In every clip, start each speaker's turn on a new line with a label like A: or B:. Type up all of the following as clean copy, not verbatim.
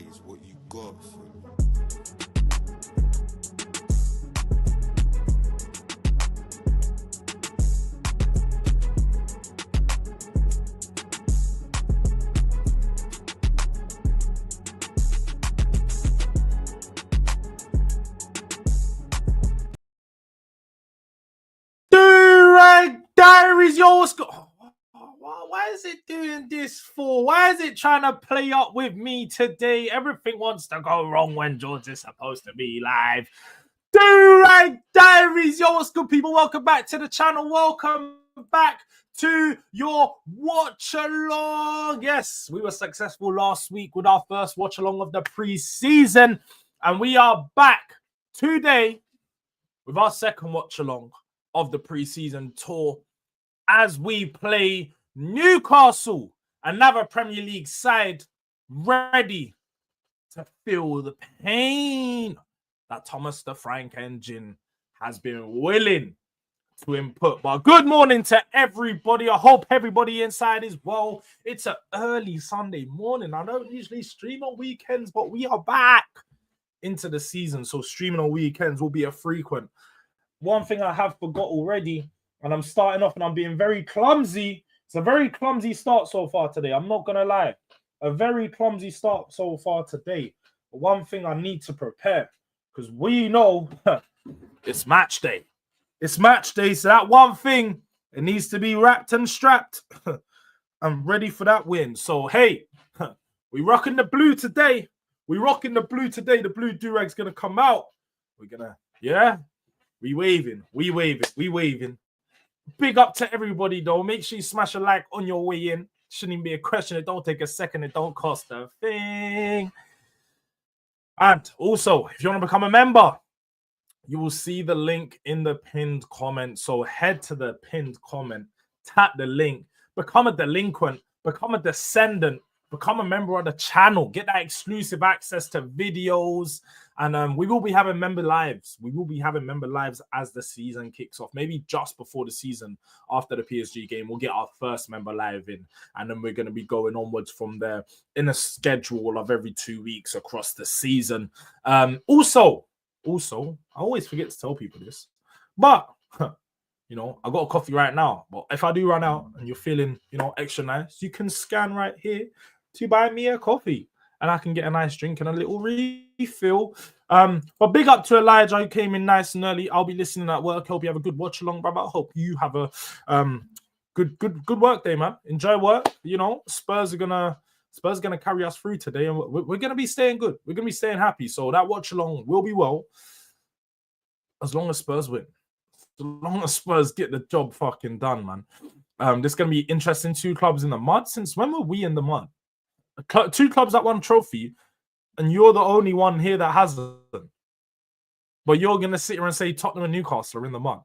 A: is what you got.
B: Durag Diaries, yo, what's going? Why is it doing this for? Why is it trying to play up with me today? Everything wants to go wrong when Jords is supposed to be live. Durag Diaries, yo, what's good, people? Welcome back to the channel. Welcome back to your watch-along. Yes, we were successful last week with our first watch-along of the pre-season, and we are back today with our second watch-along of the preseason tour as we play Newcastle, another Premier League side ready to feel the pain that Thomas the Frank engine has been willing to input. But good morning to everybody. I hope everybody inside is well. It's an early Sunday morning. I don't usually stream on weekends, but we are back into the season, so streaming on weekends will be a frequent. One thing I have forgot already, and I'm starting off and I'm being very clumsy. It's a very clumsy start so far today. I'm not going to lie. A very clumsy start so far today. But one thing I need to prepare, because we know it's match day. It's match day, so that one thing, it needs to be wrapped and strapped. I'm ready for that win. So, hey, we rocking the blue today. We rocking the blue today. The blue durag's going to come out. We're going to, yeah. We waving. Big up to everybody, though. Make sure you smash a like on your way in. Shouldn't even be a question. It don't take a second. It don't cost a thing. And also, if you want to become a member, you will see the link in the pinned comment. So head to the pinned comment, tap the link, become a delinquent, become a descendant, become a member of the channel, get that exclusive access to videos. And we will be having member lives. We will be having member lives as the season kicks off. Maybe just before the season, after the PSG game, we'll get our first member live in. And then we're going to be going onwards from there in a schedule of every 2 weeks across the season. Also, I always forget to tell people this, but you know, I got a coffee right now. But if I do run out and you're feeling, you know, extra nice, you can scan right here to buy me a coffee. And I can get a nice drink and a little refill. But big up to Elijah, who came in nice and early. I'll be listening at work. Hope you have a good watch along, brother. I hope you have a good work day, man. Enjoy work. You know, Spurs are gonna carry us through today, and we're gonna be staying good. We're gonna be staying happy. So that watch along will be well, as long as Spurs win. As long as Spurs get the job fucking done, man. This is gonna be interesting. 2 clubs in the mud. Since when were we in the mud? 2 clubs that won trophy, and you're the only one here that hasn't. But you're going to sit here and say Tottenham and Newcastle are in the mud.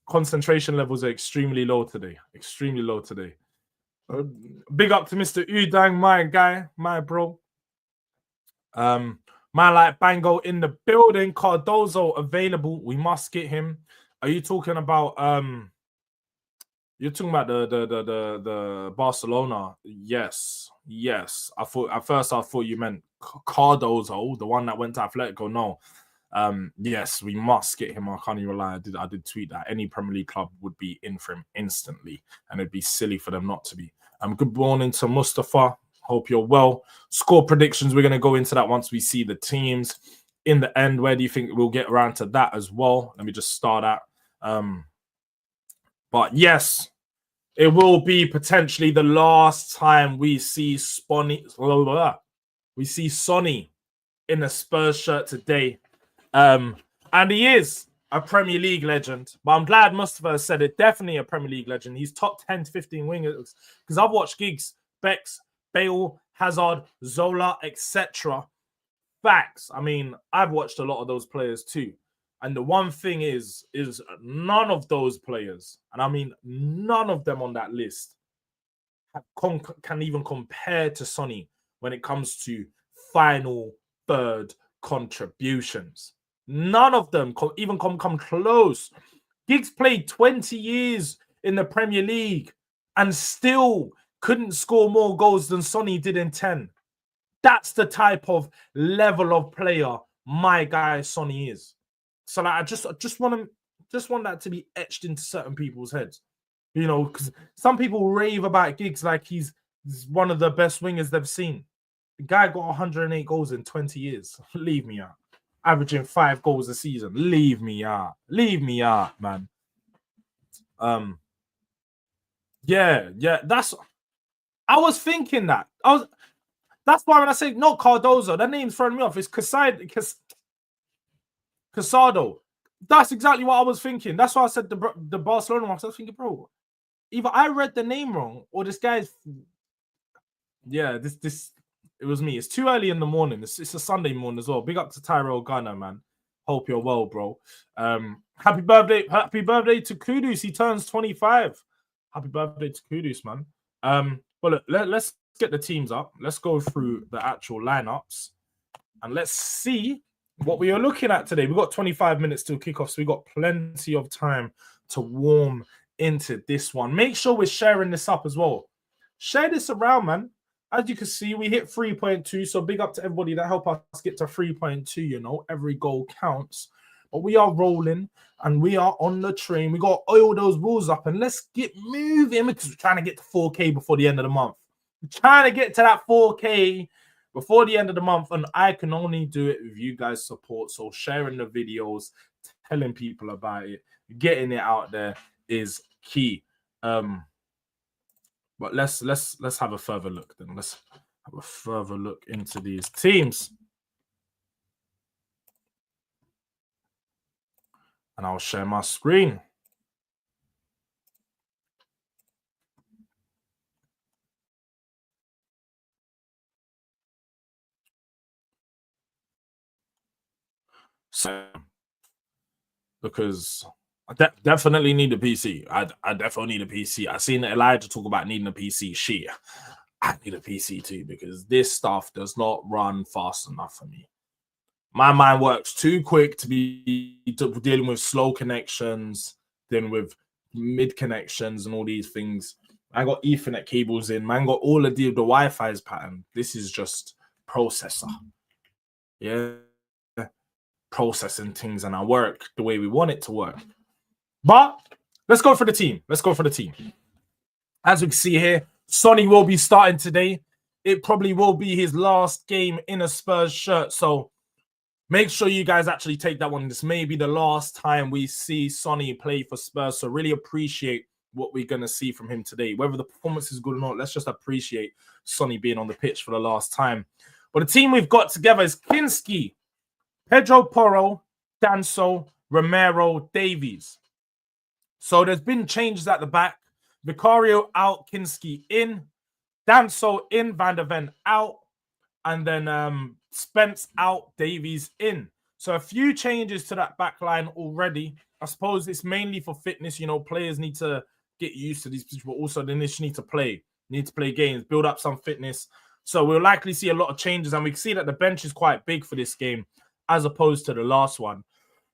B: Concentration levels are extremely low today. Extremely low today. Big up to Mr. Udang, my guy, my bro. Man like Bango in the building. Cardozo available. We must get him. Are you talking about... You're talking about the Barcelona. Yes. I thought you meant Cardozo, the one that went to Atletico. No. Yes, we must get him. I can't even lie. I did tweet that any Premier League club would be in for him instantly, and it'd be silly for them not to be. Good morning to Mustafa. Hope you're well. Score predictions. We're gonna go into that once we see the teams in the end. Where do you think we'll get around to that as well? Let me just start at. But yes, it will be potentially the last time we see Sonny in a Spurs shirt today. And he is a Premier League legend. But I'm glad Mustafa said it. Definitely a Premier League legend. He's top 10 to 15 wingers. Because I've watched Giggs, Bex, Bale, Hazard, Zola, etc. Facts. I mean, I've watched a lot of those players too. And the one thing is none of those players, and I mean none of them on that list, can even compare to Sonny when it comes to final third contributions. None of them even come close. Giggs played 20 years in the Premier League and still couldn't score more goals than Sonny did in 10. That's the type of level of player my guy Sonny is. So like, I just want that to be etched into certain people's heads, you know, because some people rave about Giggs like he's one of the best wingers they've seen. The guy got 108 goals in 20 years. Leave me out. Averaging 5 goals a season. Leave me out. Leave me out, man. Yeah. That's. I was thinking that. That's why when I say not Cardozo, that name's throwing me off. It's Casado. That's exactly what I was thinking. That's why I said the Barcelona one. I was thinking, bro, either I read the name wrong or this guy's. Yeah, this it was me. It's too early in the morning. It's a Sunday morning as well. Big up to Tyrell Gunner, man. Hope you're well, bro. Happy birthday to Kudus. He turns 25. Happy birthday to Kudus, man. Well, look, let's get the teams up. Let's go through the actual lineups and let's see what we are looking at today. We've got 25 minutes till kickoff, so we've got plenty of time to warm into this one. Make sure we're sharing this up as well. Share this around, man. As you can see, we hit 3.2, so big up to everybody that helped us get to 3.2, you know. Every goal counts. But we are rolling, and we are on the train. We got to oil those walls up, and let's get moving because we're trying to get to 4K before the end of the month. We're trying to get to that 4K before the end of the month, and I can only do it with you guys' support. So sharing the videos, telling people about it, getting it out there is key. But let's have a further look then. Let's have a further look into these teams. And I'll share my screen. So, because I definitely need a PC. I definitely need a PC. I seen Elijah talk about needing a PC. Shit, I need a PC too because this stuff does not run fast enough for me. My mind works too quick to be dealing with slow connections, dealing with mid connections and all these things. I got Ethernet cables in. Man, got all of the Wi-Fi's pattern. This is just processor. Yeah. Processing things and I work the way we want it to work. But let's go for the team. As we can see here, Sonny will be starting today. It probably will be his last game in a Spurs shirt. So make sure you guys actually take that one. This may be the last time we see Sonny play for Spurs. So really appreciate what we're going to see from him today. Whether the performance is good or not, let's just appreciate Sonny being on the pitch for the last time. But the team we've got together is Kinski, Pedro Porro, Danso, Romero, Davies. So there's been changes at the back. Vicario out, Kinski in, Danso in, Van der Ven out, and then Spence out, Davies in. So a few changes to that back line already. I suppose it's mainly for fitness. You know, players need to get used to these positions, but also they need to play games, build up some fitness. So we'll likely see a lot of changes, and we can see that the bench is quite big for this game as opposed to the last one.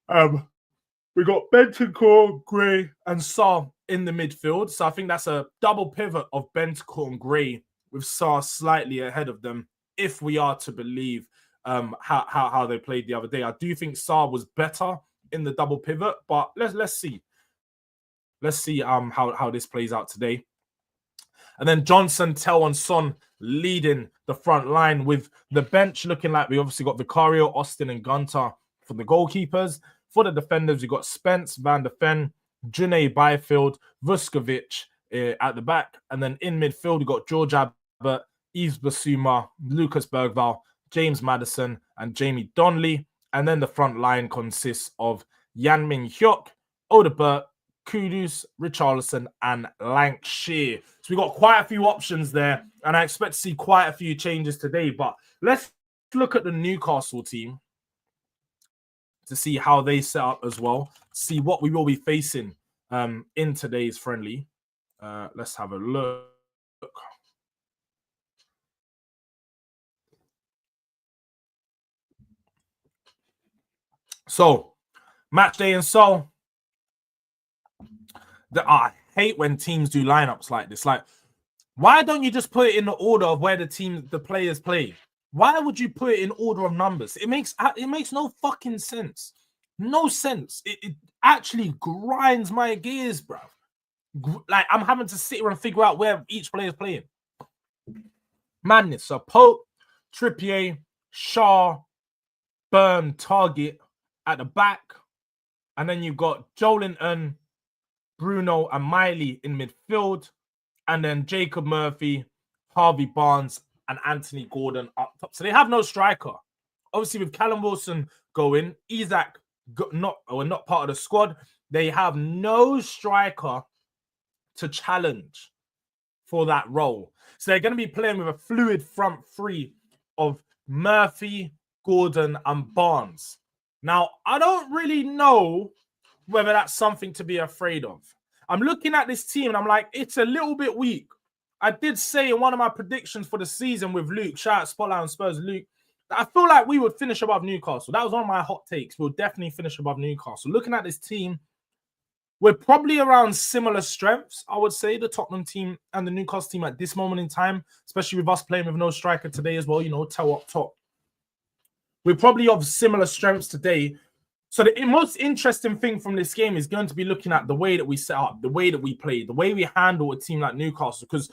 B: We got Bentancur, Gray, and Sarr in the midfield. So I think that's a double pivot of Bentancur and Gray with Sarr slightly ahead of them, if we are to believe how they played the other day. I do think Sarr was better in the double pivot, but let's see. Let's see how this plays out today. And then Johnson, Tell, and Son leading the front line with the bench looking like we obviously got Vicario, Austin, and Gunter for the goalkeepers. For the defenders, we got Spence, Van der Ven, Janae Byfield, Vuskovic at the back. And then in midfield, we got George Abbott, Yves Basuma, Lucas Bergval, James Maddison, and Jamie Donnelly. And then the front line consists of Yan Min Hyuk, Odebert, Kudus, Richarlison, and Lancashire. So we got quite a few options there, and I expect to see quite a few changes today. But let's look at the Newcastle team to see how they set up as well, see what we will be facing in today's friendly. Let's have a look. So, match day and so. I hate when teams do lineups like this. Like, why don't you just put it in the order of where the players play? Why would you put it in order of numbers? It makes no fucking sense. No sense. It actually grinds my gears, bro. Like, I'm having to sit here and figure out where each player is playing. Madness. So Pope, Trippier, Shaw, Burn, Target at the back. And then you've got Joelinton, Bruno, and Miley in midfield. And then Jacob Murphy, Harvey Barnes, and Anthony Gordon up top. So they have no striker. Obviously, with Callum Wilson going, Isaac not part of the squad. They have no striker to challenge for that role. So they're going to be playing with a fluid front three of Murphy, Gordon, and Barnes. Now, I don't really know whether that's something to be afraid of. I'm looking at this team and I'm like, it's a little bit weak. I did say in one of my predictions for the season with Luke, shout out Spotlight on Spurs, Luke, that I feel like we would finish above Newcastle. That was one of my hot takes. We'll definitely finish above Newcastle. Looking at this team, we're probably around similar strengths, I would say, the Tottenham team and the Newcastle team at this moment in time, especially with us playing with no striker today as well, you know, toe up top. We're probably of similar strengths today. So the most interesting thing from this game is going to be looking at the way that we set up, the way that we play, the way we handle a team like Newcastle. Because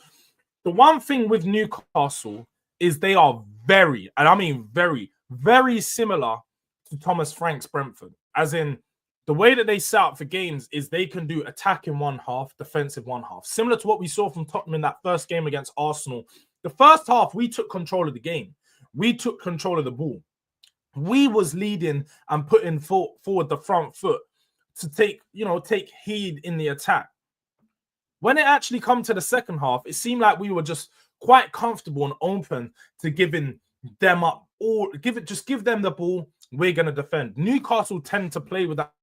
B: the one thing with Newcastle is they are very, and I mean very, very similar to Thomas Frank's Brentford. As in, the way that they set up for games is they can do attack in one half, defensive one half. Similar to what we saw from Tottenham in that first game against Arsenal. The first half, we took control of the game. We took control of the ball. We was leading and putting forward the front foot to take heed in the attack. When it actually come to the second half, it seemed like we were just quite comfortable and open to giving them up or give them the ball. We're going to defend. Newcastle tend to play with that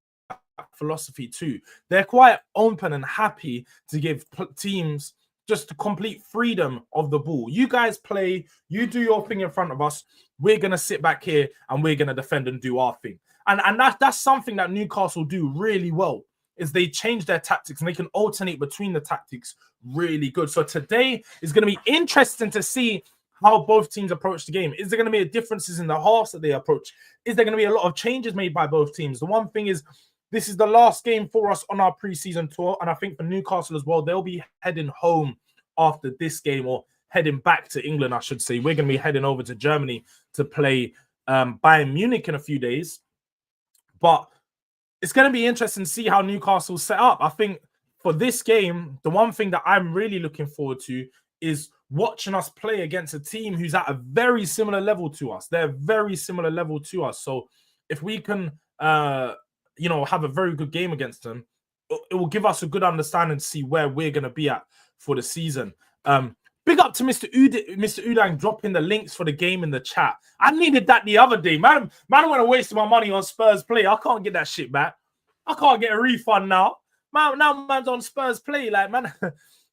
B: philosophy too. They're quite open and happy to give teams just the complete freedom of the ball. You guys play, you do your thing in front of us. We're going to sit back here and we're going to defend and do our thing. And that's something that Newcastle do really well, is they change their tactics and they can alternate between the tactics really good. So today is going to be interesting to see how both teams approach the game. Is there going to be differences in the halves that they approach? Is there going to be a lot of changes made by both teams? The one thing is, this is the last game for us on our preseason tour. And I think for Newcastle as well, they'll be heading home after this game, or heading back to England, I should say. We're going to be heading over to Germany to play Bayern Munich in a few days. But it's going to be interesting to see how Newcastle set up. I think for this game, the one thing that I'm really looking forward to is watching us play against a team who's at a very similar level to us. They're very similar level to us. So if we can, have a very good game against them, it will give us a good understanding to see where we're going to be at for the season. Big up to Mr. Udang dropping the links for the game in the chat. I needed that the other day. Man, I want to waste my money on Spurs play. I can't get that shit back. I can't get a refund now. Now man's on Spurs play. Like, man,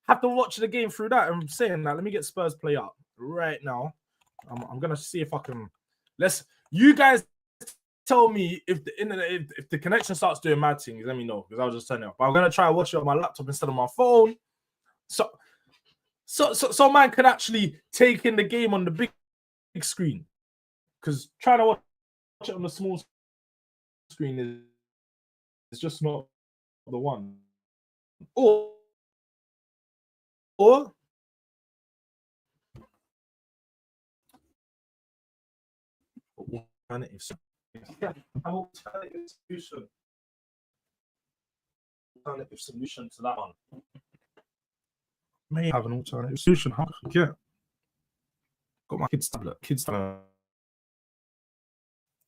B: have to watch the game through that. I'm saying that. Let me get Spurs play up right now. I'm going to see if I can. You guys tell me if the connection starts doing mad things. Let me know, because I'll just turn it off. But I'm going to try and watch it on my laptop instead of my phone. So man can actually take in the game on the big screen, because trying to watch it on the small screen is just not the one. Or alternative solution to that one. May have an alternative solution. How could I get? Got my kids' tablet.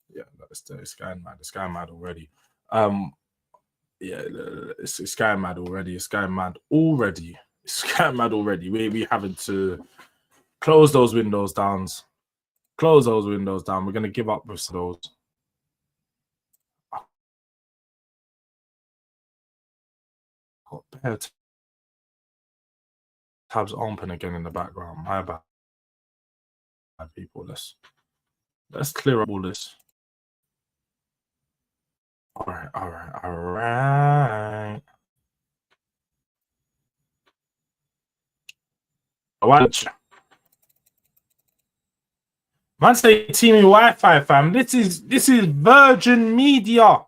B: Yeah, it's going mad. It's going mad already. Yeah, it's going mad already. It's going mad already. It's going mad already. We having to close those windows down. Close those windows down. We're gonna give up with those. Got bare tabs open again in the background. My bad, people. Let's clear up all this. All right. Man say teamy Wi-Fi, fam. This is Virgin Media.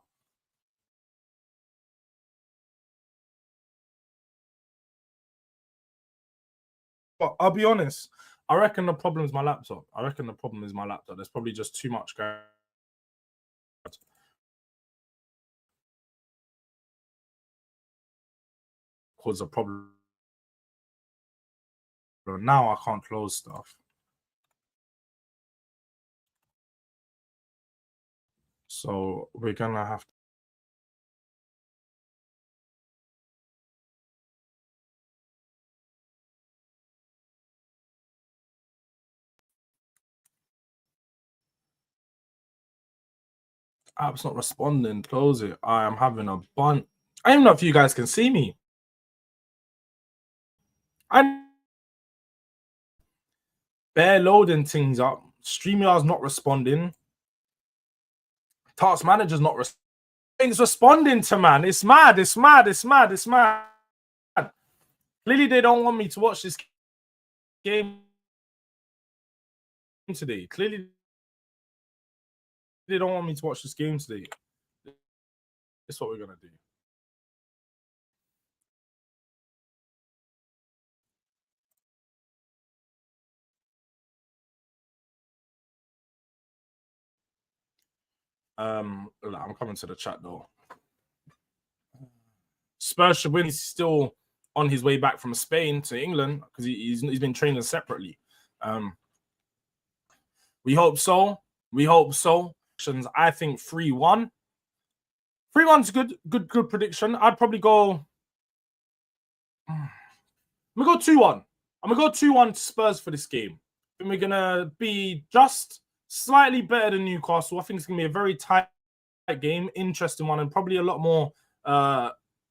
B: But I'll be honest. I reckon the problem is my laptop. There's probably just too much going. Cause a problem. Now I can't close stuff. So we're gonna have to. App's not responding. Close it. I am having a bun. I don't know if you guys can see me. I'm bare loading things up. StreamYard's not responding. Task Manager's not responding. Things responding to, man. It's mad. Clearly, they don't want me to watch this game today. Clearly, they don't want me to watch this game today. That's what we're gonna do. I'm coming to the chat though. Spurs should win. He's still on his way back from Spain to England because he's been training separately. We hope so. I think 3-1. 3-1's good prediction. I'd probably go. I'm gonna go 2-1. I'm gonna go 2-1 to Spurs for this game. I think we're gonna be just slightly better than Newcastle. I think it's gonna be a very tight game, interesting one, and probably a lot more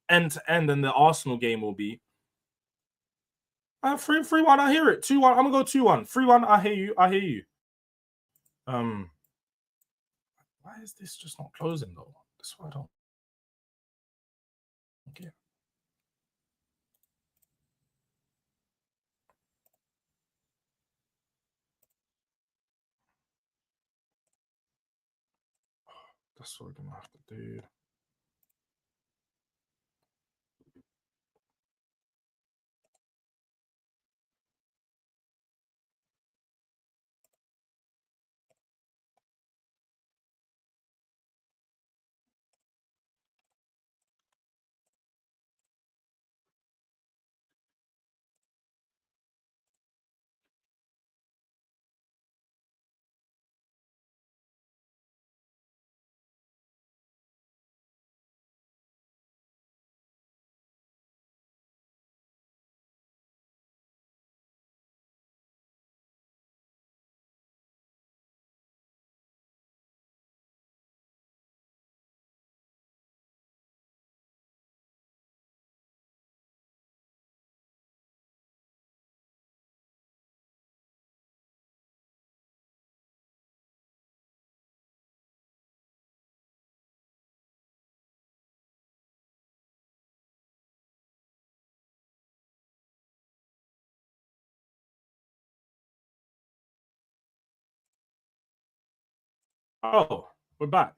B: end to end than the Arsenal game will be. 3-1, I hear it. 2-1. I'm gonna go 2-1. 3-1, I hear you. Why is this just not closing though? That's why I don't. Okay. That's what we're gonna have to do. Oh, we're back.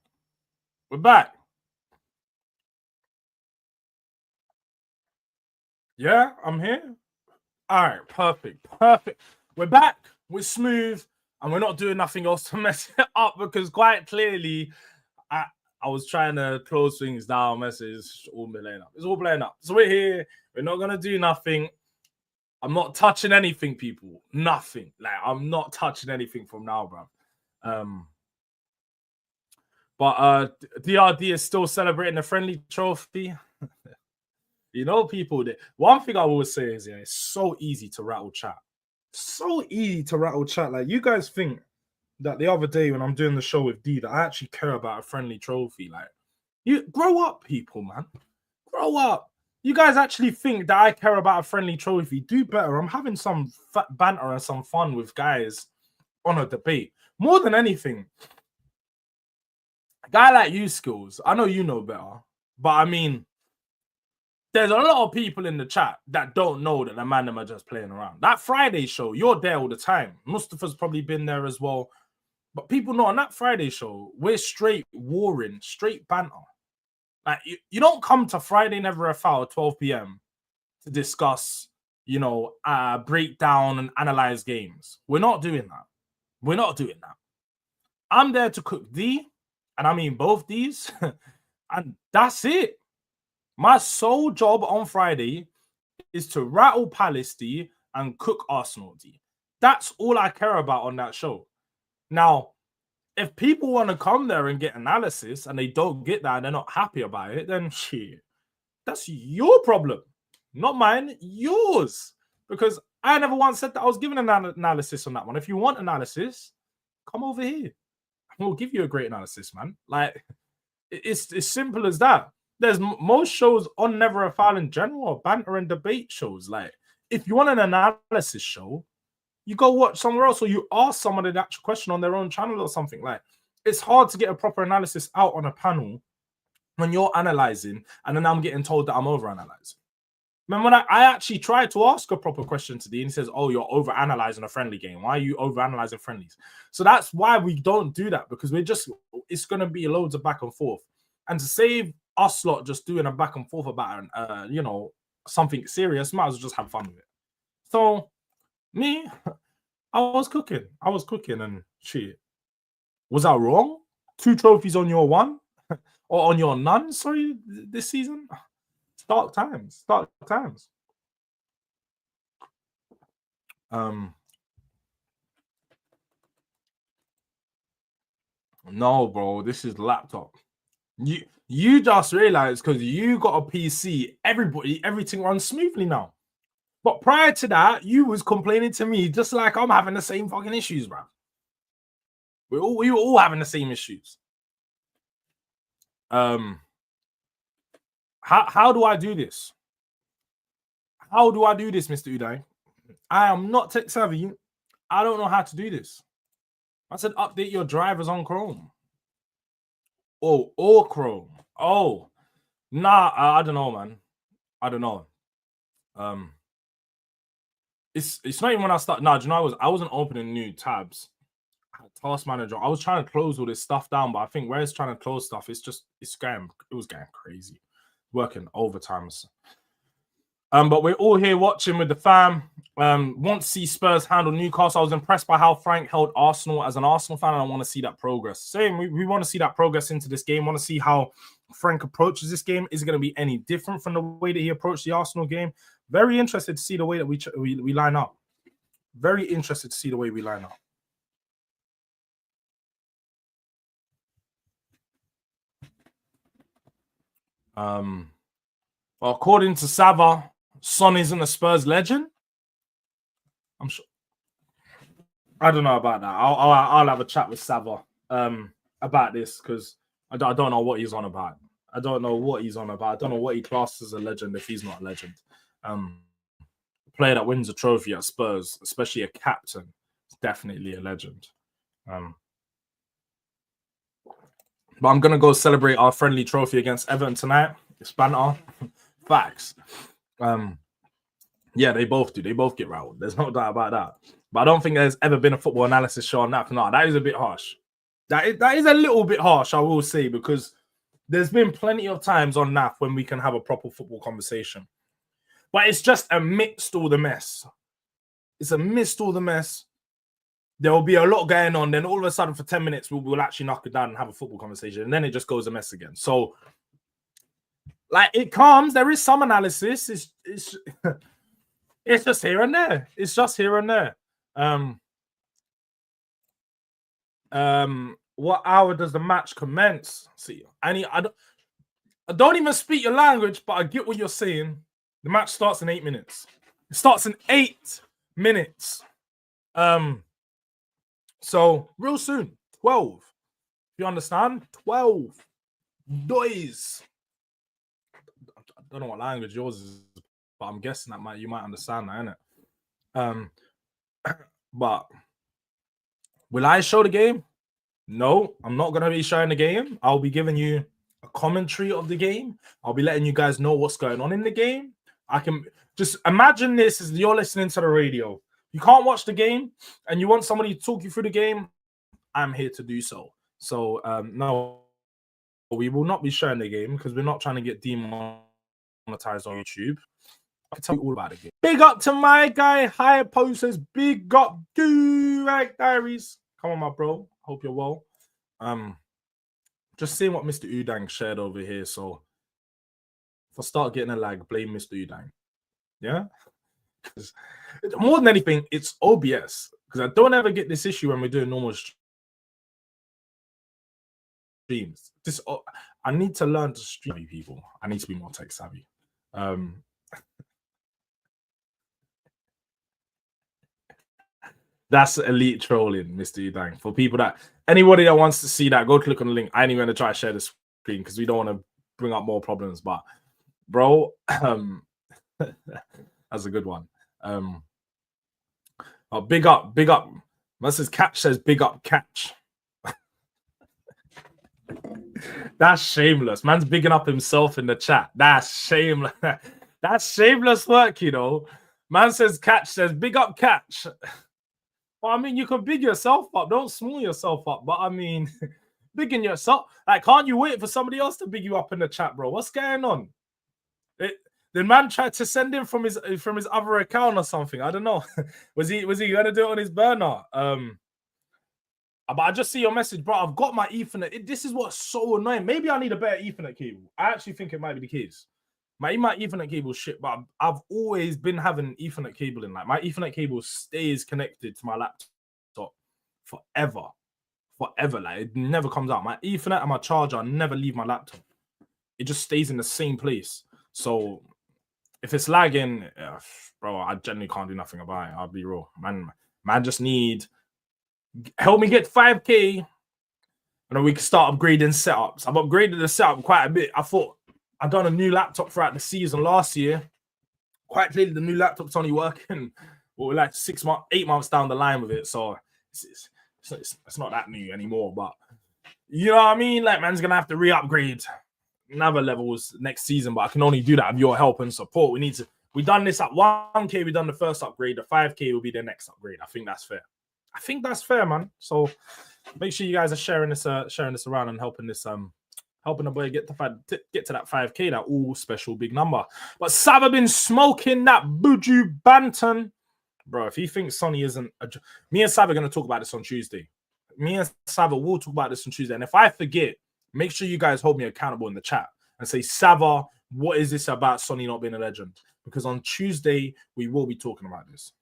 B: Yeah, I'm here. All right, perfect. We're back. We're smooth, and we're not doing nothing else to mess it up because quite clearly, I was trying to close things down. Message all blowing up. It's all blowing up. So we're here. We're not gonna do nothing. I'm not touching anything, people. Nothing. Like I'm not touching anything from now, bro. But DRD is still celebrating the friendly trophy. You know, people. One thing I will say is, it's so easy to rattle chat. Like you guys think that the other day when I'm doing the show with D that I actually care about a friendly trophy. Like, you grow up, people, man. Grow up. You guys actually think that I care about a friendly trophy? Do better. I'm having some banter and some fun with guys on a debate. More than anything, a guy like you, Skills, I know you know better, but I mean, there's a lot of people in the chat that don't know that the man them are just playing around. That Friday show, you're there all the time. Mustafa's probably been there as well. But people know on that Friday show, we're straight warring, straight banter. Like you don't come to Friday Never a Foul 12 p.m. to discuss, break down and analyze games. We're not doing that. We're not doing that. I'm there to cook D, and I mean both D's, and that's it. My sole job on Friday is to rattle Palace D and cook Arsenal D. That's all I care about on that show. Now, if people want to come there and get analysis and they don't get that and they're not happy about it, then shit, that's your problem, not mine, yours. Because I never once said that I was giving an analysis on that one. If you want analysis, come over here. We'll give you a great analysis, man. Like, it's as simple as that. There's most shows on Never a Foul in general are banter and debate shows. Like, if you want an analysis show, you go watch somewhere else, or you ask someone an actual question on their own channel or something. Like, it's hard to get a proper analysis out on a panel when you're analyzing, and then I'm getting told that I'm overanalyzing. Remember when I actually tried to ask a proper question to Dean, he says, "Oh, you're overanalyzing a friendly game. Why are you overanalyzing friendlies?" So that's why we don't do that, because it's going to be loads of back and forth. And to save us lot just doing a back and forth about something serious, might as well just have fun with it. So me, I was cooking, and shit. Was I wrong? 2 trophies on your one, or on your none? Sorry, this season. Dark times. No, bro, this is laptop. You just realized because you got a PC, everything runs smoothly now. But prior to that, you was complaining to me just like I'm having the same fucking issues, bro. We were all having the same issues. How do I do this? How do I do this, Mr. Uday? I am not tech savvy. I don't know how to do this. I said update your drivers on Chrome. Oh, or Chrome. Oh, nah, I don't know, man. I don't know. It's not even when I start. Nah, do you know I wasn't opening new tabs. Task manager. I was trying to close all this stuff down, but I think where it's trying to close stuff, it was getting crazy. Working overtime. But we're all here watching with the fam. Want to see Spurs handle Newcastle. I was impressed by how Frank held Arsenal. As an Arsenal fan, and I want to see that progress. Same, we want to see that progress into this game. Want to see how Frank approaches this game. Is it going to be any different from the way that he approached the Arsenal game? Very interested to see the way that we line up. Very interested to see the way we line up. Well, according to Sava, Son isn't a Spurs legend. I'm sure. I don't know about that. I'll have a chat with Sava about this, because I don't know what he's on about. I don't know what he classes as a legend if he's not a legend. A player that wins a trophy at Spurs, especially a captain, is definitely a legend. But I'm gonna go celebrate our friendly trophy against Everton tonight. It's banter. Facts. Yeah, they both do. They both get rattled. There's no doubt about that. But I don't think there's ever been a football analysis show on that. No, that is a bit harsh. That is a little bit harsh, I will say, because there's been plenty of times on NAF when we can have a proper football conversation. But it's just amidst all the mess. There will be a lot going on. Then all of a sudden, for 10 minutes, we'll actually knock it down and have a football conversation. And then it just goes a mess again. So, like, it comes. There is some analysis. It's it's just here and there. What hour does the match commence? See, I don't even speak your language, but I get what you're saying. The match starts in 8 minutes. It starts in 8 minutes. So real soon, 12. You understand? 12. Dois. I don't know what language yours is, but I'm guessing that you might understand that, innit? But will I show the game? No, I'm not gonna be showing the game. I'll be giving you a commentary of the game. I'll be letting you guys know what's going on in the game. I can just imagine this as you're listening to the radio. You can't watch the game and you want somebody to talk you through the game. I'm here to do so. So no, we will not be sharing the game because we're not trying to get demonetized on YouTube. I can tell you all about the game. Big up to my guy, Higher Post says, big up Durag Diaries. Come on, my bro. Hope you're well. Just seeing what Mr. Udang shared over here. So if I start getting a lag, blame Mr. Udang. Yeah? More than anything, it's OBS. Because I don't ever get this issue when we're doing normal streams. I need to learn to stream, people. I need to be more tech savvy. That's elite trolling, Mr. Udang. For people anybody that wants to see that, go click on the link. I ain't even gonna try to share the screen because we don't want to bring up more problems. But bro, that's a good one. Oh, big up. Mrs. Catch says big up Catch. That's shameless. Man's bigging up himself in the chat. That's shameless. That's shameless work, you know. Man says Catch says big up Catch. Well, I mean, you can big yourself up. Don't small yourself up. But I mean, bigging yourself. Like, can't you wait for somebody else to big you up in the chat, bro? What's going on? The man tried to send him from his other account or something. I don't know. was he gonna do it on his burner? But I just see your message, bro. I've got my Ethernet. This is what's so annoying. Maybe I need a better Ethernet cable. I actually think it might be the case. My Ethernet cable shit, but I've always been having Ethernet cable in. Like, my Ethernet cable stays connected to my laptop forever. Like, it never comes out. My Ethernet and my charger never leave my laptop. It just stays in the same place. So if it's lagging, bro, I generally can't do nothing about it. I'll be real. Man just need help me get 5K, and then we can start upgrading setups. I've upgraded the setup quite a bit. I thought I've done a new laptop throughout the season last year. Quite clearly, the new laptop's only working. Well, we're like 8 months down the line with it, so it's not that new anymore. But you know what I mean? Like, man's gonna have to re-upgrade another levels next season, but I can only do that with your help and support. We done this at 1K. We done the first upgrade. The 5K will be the next upgrade. I think that's fair. Man. So make sure you guys are sharing this around and helping the boy get to that 5K, that all special big number. But Sava been smoking that Buju Banton, bro. If he thinks Sonny isn't, me and Sava are gonna talk about this on Tuesday. Me and Sava will talk about this on Tuesday. And if I forget, make sure you guys hold me accountable in the chat and say, Sava, what is this about Sonny not being a legend? Because on Tuesday we will be talking about this.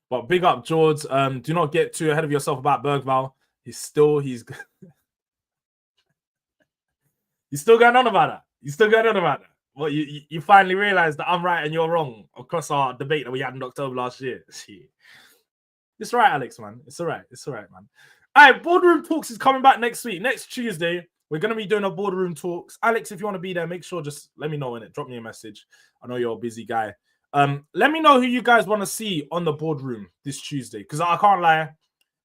B: But big up, Jords. Do not get too ahead of yourself about Bergval. He's still going on about that. Well, you finally realized that I'm right and you're wrong across our debate that we had in October last year. It's right, Alex, man. It's all right, man. All right, Boardroom Talks is coming back next week. Next Tuesday, we're going to be doing a Boardroom Talks. Alex, if you want to be there, make sure just let me know in it. Drop me a message. I know you're a busy guy. Let me know who you guys want to see on the boardroom this Tuesday, because I can't lie,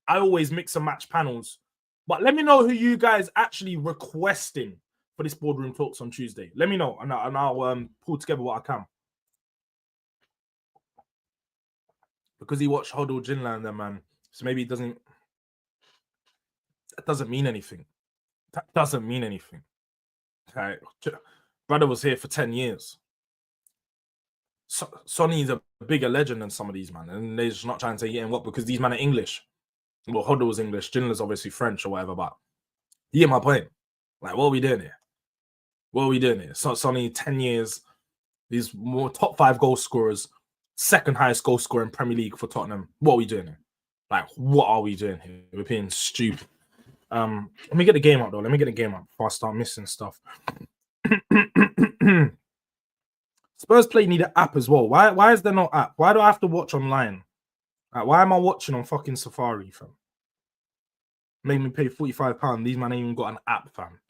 B: I always mix and match panels. But let me know who you guys actually requesting for this Boardroom Talks on Tuesday. Let me know, and I'll pull together what I can. Because he watched Hodl Jinland there, man. So maybe that doesn't mean anything. Okay. Brother was here for 10 years. Sonny's a bigger legend than some of these, man. And they're just not trying to say, what, because these men are English. Well, Hodl was English. Jinler's obviously French or whatever, but you get my point. Like, what are we doing here? So Sonny, 10 years, these more top 5 goal scorers, second highest goal scorer in Premier League for Tottenham. What are we doing here? Like, what are we doing here? We're being stupid. Let me get the game up, though. Let me get the game up before I start missing stuff. Spurs Play need an app as well. Why is there no app? Why do I have to watch online? Like, why am I watching on fucking Safari, fam? Made me pay £45. These man ain't even got an app, fam.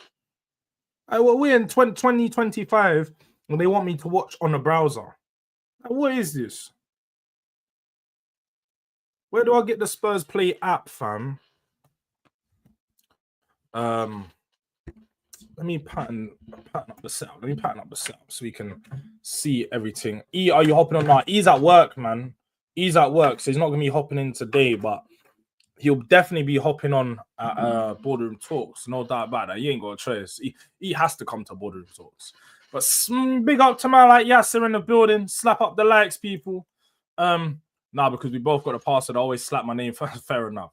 B: Well, we're in 2025 and they want me to watch on a browser. Like, what is this? Where do I get the Spurs Play app, fam? Let me pattern up the setup so we can see everything. E, are you hopping on now? E's at work, man. he's at work, so he's not going to be hopping in today, but he'll definitely be hopping on at Boardroom Talks. No doubt about that. He ain't got a choice. He has to come to Boardroom Talks. But big up to man like Yasser in the building. Slap up the likes, people. Because we both got a password. I always slap my name. Fair enough.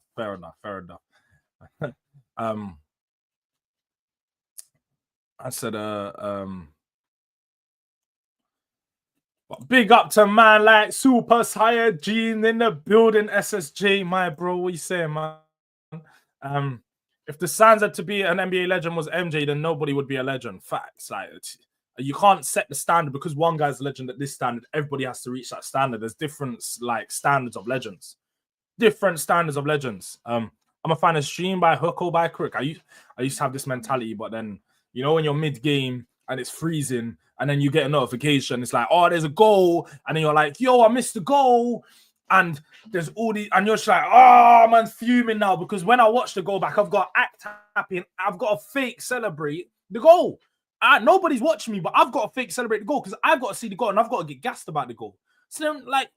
B: I said, big up to man like Super Saiyan Gene in the building. SSJ, my bro. What you saying, man? If the Suns had to be an NBA legend was MJ, then nobody would be a legend. Facts. Like, you can't set the standard because one guy's a legend at this standard. Everybody has to reach that standard. There's different like standards of legends. Different standards of legends. I'm a fan of stream by hook or by crook. I used to have this mentality, but then you know when you're mid-game and it's freezing, and then you get a notification, it's like, oh, there's a goal, and then you're like, yo, I missed the goal. And there's all these, and you're just like, oh, man, fuming now because when I watch the goal back, I've got to act happy and I've got to fake celebrate the goal. Nobody's watching me, but I've got to fake celebrate the goal because I've got to see the goal and I've got to get gassed about the goal. So then, like,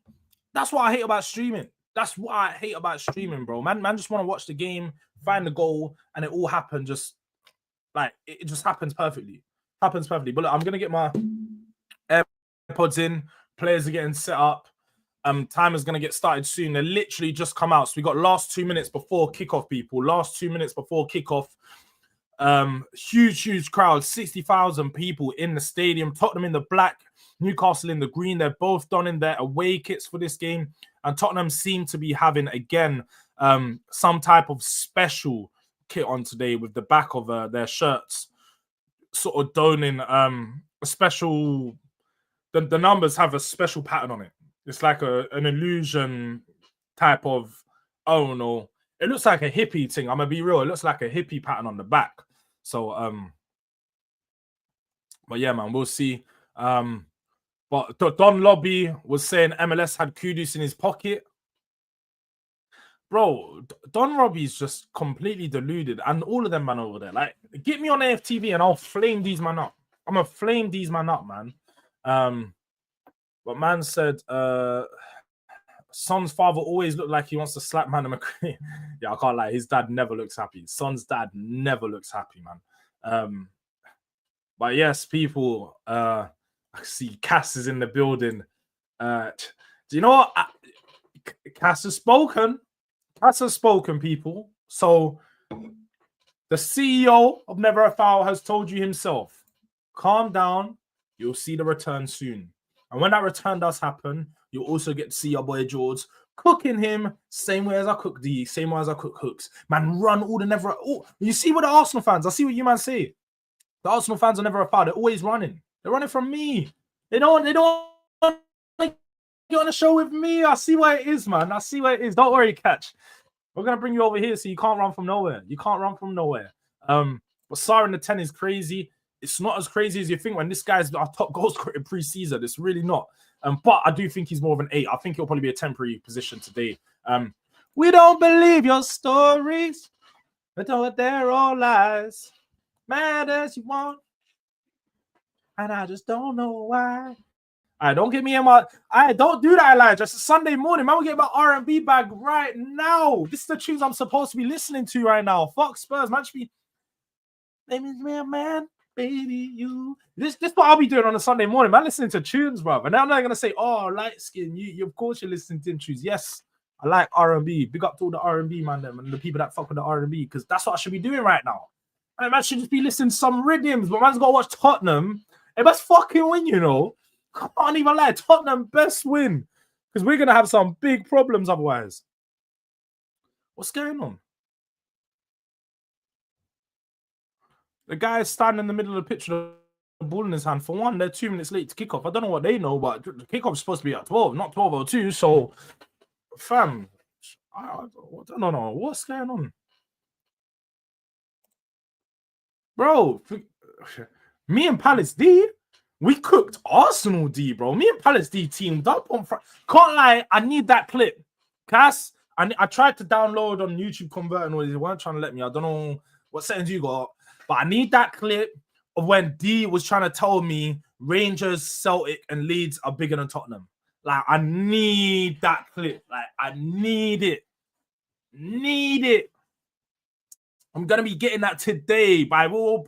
B: that's what I hate about streaming. That's what I hate about streaming, bro. Man just want to watch the game, find the goal, and it all happens just like it just happens perfectly. But look, I'm gonna get my AirPods in. Players are getting set up. Time is going to get started soon. They literally just come out. So we got last 2 minutes before kickoff, people. Last 2 minutes before kickoff. Huge crowd. 60,000 people in the stadium. Tottenham in the black, Newcastle in the green. They're both donning their away kits for this game. And Tottenham seem to be having, again, some type of special kit on today with the back of their shirts. Sort of donning a special... The numbers have a special pattern on it. It's like an illusion type of, I don't know. It looks like a hippie thing. I'm going to be real. It looks like a hippie pattern on the back. So, but yeah, man, we'll see. But Don Lobby was saying MLS had Kudus in his pocket. Bro, Don Robbie's just completely deluded. And all of them, man, over there. Like, get me on AFTV and I'll flame these man up. I'm going to flame these man up, man. But man said, Son's father always looked like he wants to slap man and McCree. Yeah, I can't lie. His dad never looks happy. Son's dad never looks happy, man. But yes, people, I see Cass is in the building. Do you know what? Cass has spoken. People. So the CEO of Never a Foul has told you himself, calm down. You'll see the return soon. And when that return does happen, you'll also get to see your boy Jords cooking him same way as I cook D, same way as I cook hooks. Man, run all the never. Oh, you see what the Arsenal fans, I see what you man say. The Arsenal fans are never a foul. They're always running. They're running from me. They don't want to get on the show with me. I see where it is, man. I see where it is. Don't worry, Catch. We're going to bring you over here so you can't run from nowhere. But Siren the 10 is crazy. It's not as crazy as you think when this guy's our top goal scorer in pre-season. It's really not. But I do think he's more of an 8. I think he'll probably be a temporary position today. We don't believe your stories. But they're all lies. Mad as you want. And I just don't know why. Don't get me in my... don't do that, Elijah. It's a Sunday morning. Man, we'll get my R&B bag right now. This is the tunes I'm supposed to be listening to right now. Fuck Spurs. Man, should be... Name is man. Baby, you. This what I'll be doing on a Sunday morning, man. Listening to tunes, bro. And now I'm not gonna say, oh, light skin. You of course you're listening to tunes. Yes, I like R&B. Big up to all the R&B man, them and the people that fuck with the R&B, because that's what I should be doing right now. And man should just be listening to some rhythms, but man's gotta watch Tottenham. It must fucking win, you know. I can't even lie. Tottenham best win, because we're gonna have some big problems otherwise. What's going on? The guy is standing in the middle of the pitch with the ball in his hand. For one, they're 2 minutes late to kick off. I don't know what they know, but the kickoff is supposed to be at 12, not 12:02. So, fam, I don't know. What's going on? Bro, me and Palace D, we cooked Arsenal D, bro. Me and Palace D teamed up on Friday. Can't lie, I need that clip. Cass, I tried to download on YouTube Convert and all this. They weren't trying to let me. I don't know what settings you got. But I need that clip of when D was trying to tell me Rangers, Celtic, and Leeds are bigger than Tottenham. Like, I need that clip. Like, I need it. Need it. I'm gonna be getting that today. By will,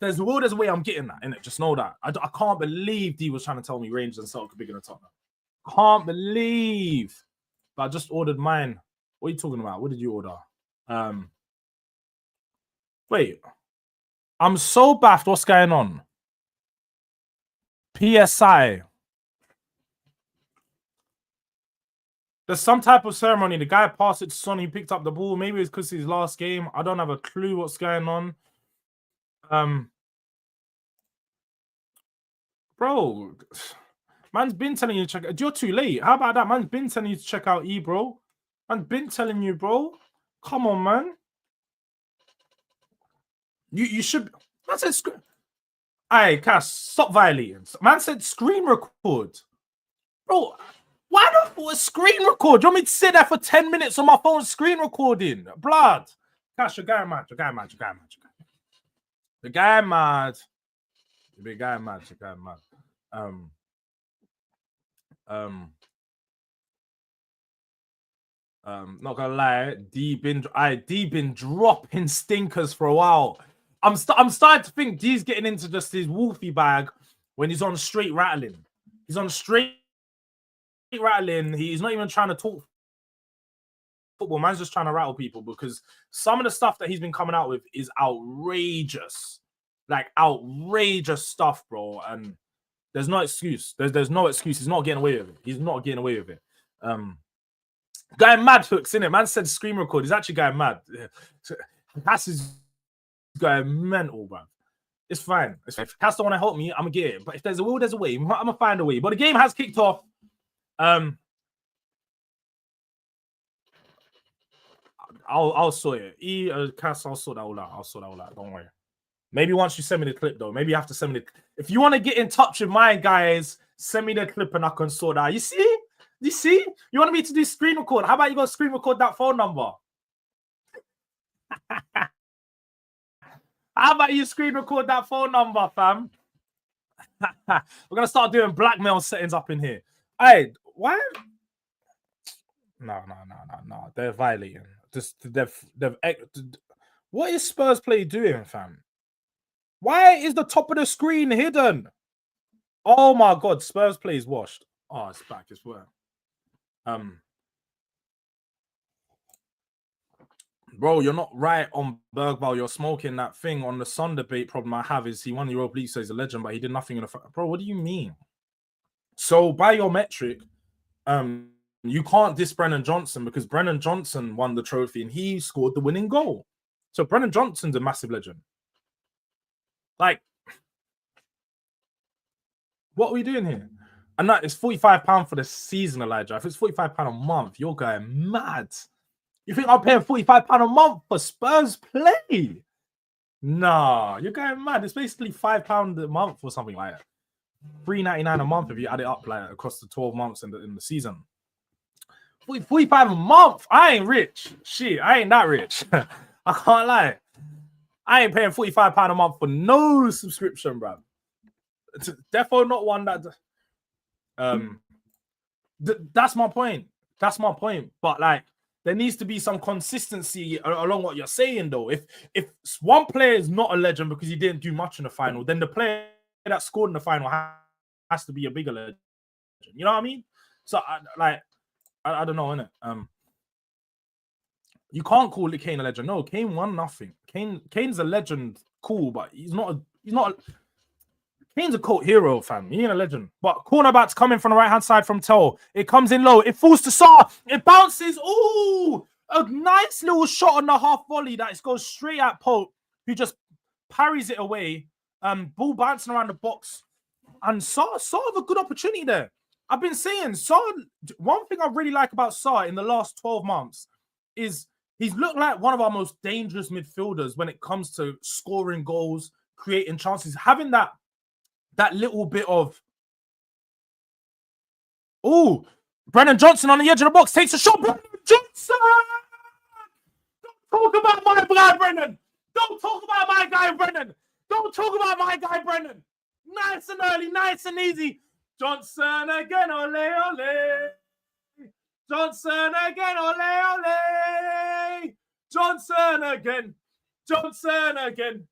B: there's a way I'm getting that, innit? Just know that. I can't believe D was trying to tell me Rangers and Celtic are bigger than Tottenham. Can't believe. But I just ordered mine. What are you talking about? What did you order? Wait. I'm so baffed. What's going on? PSI. There's some type of ceremony. The guy passed it to Son. He picked up the ball. Maybe it's because his last game. I don't have a clue what's going on. Bro, man's been telling you to check. You're too late. How about that? Man's been telling you to check out E, bro. Man's been telling you, bro. Come on, man. You should. Man said screen. Aye, Cass, stop violating. Man said screen record. Bro, why not screen record? Do you want me to sit there for 10 minutes on my phone screen recording? Blood. Cash, your guy mad. Your guy mad. The guy mad. The guy mad. Not gonna lie, D been dropping stinkers for a while. I'm starting to think D's getting into just his wolfie bag when he's on straight rattling. He's on straight rattling. He's not even trying to talk football. Man's just trying to rattle people because some of the stuff that he's been coming out with is outrageous. Like outrageous stuff, bro. And there's no excuse. There's no excuse. He's not getting away with it. Guy mad hooks, innit? Man said screen record. He's actually going mad. Cass is going mental, bro. It's fine. If Cass don't want to help me, I'm gonna get it. But if there's a will, there's a way. I'm gonna find a way. But the game has kicked off. I'll sort it. Cass, I'll sort that all out. Don't worry. Maybe once you send me the clip, though. Maybe you have to send me the. If you want to get in touch with my guys, send me the clip and I can sort that. You see? You want me to do screen record? How about you go screen record that phone number? How about you screen record that phone number, fam? We're gonna start doing blackmail settings up in here. Hey, why? No. They're violating. What is Spurs play doing, fam? Why is the top of the screen hidden? Oh my god, Spurs play is washed. Oh, it's back as well. Bro, you're not right on Bergvall. You're smoking that thing on the Son debate. Problem I have is he won the Europa League, so he's a legend, but he did nothing in the. Bro, what do you mean? So by your metric, you can't diss Brennan Johnson because Brennan Johnson won the trophy and he scored the winning goal. So Brennan Johnson's a massive legend. Like, what are we doing here? And that is £45 for the season, Elijah. If it's £45 a month, you're going mad. You think I'm paying £45 a month for Spurs play? Nah, you're going mad. It's basically £5 a month or something like that. $3.99 a month if you add it up like across the 12 months in the season. $45 a month. I ain't rich. Shit, I ain't that rich. I can't lie. I ain't paying £45 a month for no subscription, bro. It's definitely not one that. That's my point. But like, there needs to be some consistency along what you're saying, though. If one player is not a legend because he didn't do much in the final, then the player that scored in the final has to be a bigger legend. You know what I mean? So, I don't know, innit? You can't call it Kane a legend. No, Kane won nothing. Kane's a legend, cool, but he's not. Kane's a cult hero, fam. He ain't a legend. But cornerback's coming from the right-hand side from Tell. It comes in low. It falls to Saar. It bounces. Ooh! A nice little shot on the half volley that goes straight at Pope, who just parries it away. Ball bouncing around the box. And Saar have a good opportunity there. I've been saying, Saar, one thing I really like about Saar in the last 12 months is he's looked like one of our most dangerous midfielders when it comes to scoring goals, creating chances, having that little bit of. Oh, Brennan Johnson on the edge of the box takes a shot. Brennan Johnson! Don't talk about my guy, Brennan. Don't talk about my guy, Brennan. Don't talk about my guy, Brennan. Nice and early, nice and easy. Johnson again, ole, ole. Johnson again, ole, ole. Johnson again. Johnson again.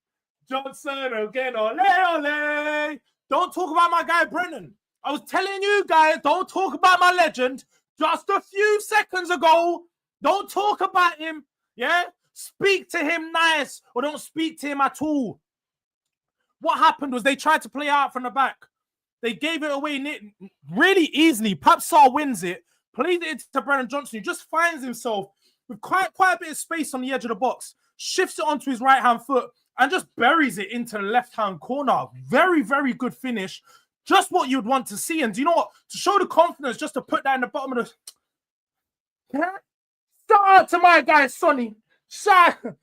B: Johnson again, ole, ole. Don't talk about my guy, Brennan. I was telling you guys, don't talk about my legend. Just a few seconds ago, don't talk about him. Yeah? Speak to him nice or don't speak to him at all. What happened was they tried to play out from the back. They gave it away really easily. Papsar wins it, plays it to Brennan Johnson, who just finds himself with quite a bit of space on the edge of the box, shifts it onto his right-hand foot, and just buries it into the left-hand corner. Very, very good finish. Just what you'd want to see. And do you know what? To show the confidence, just to put that in the bottom of the... Shout out to my guy, Sonny. Jono.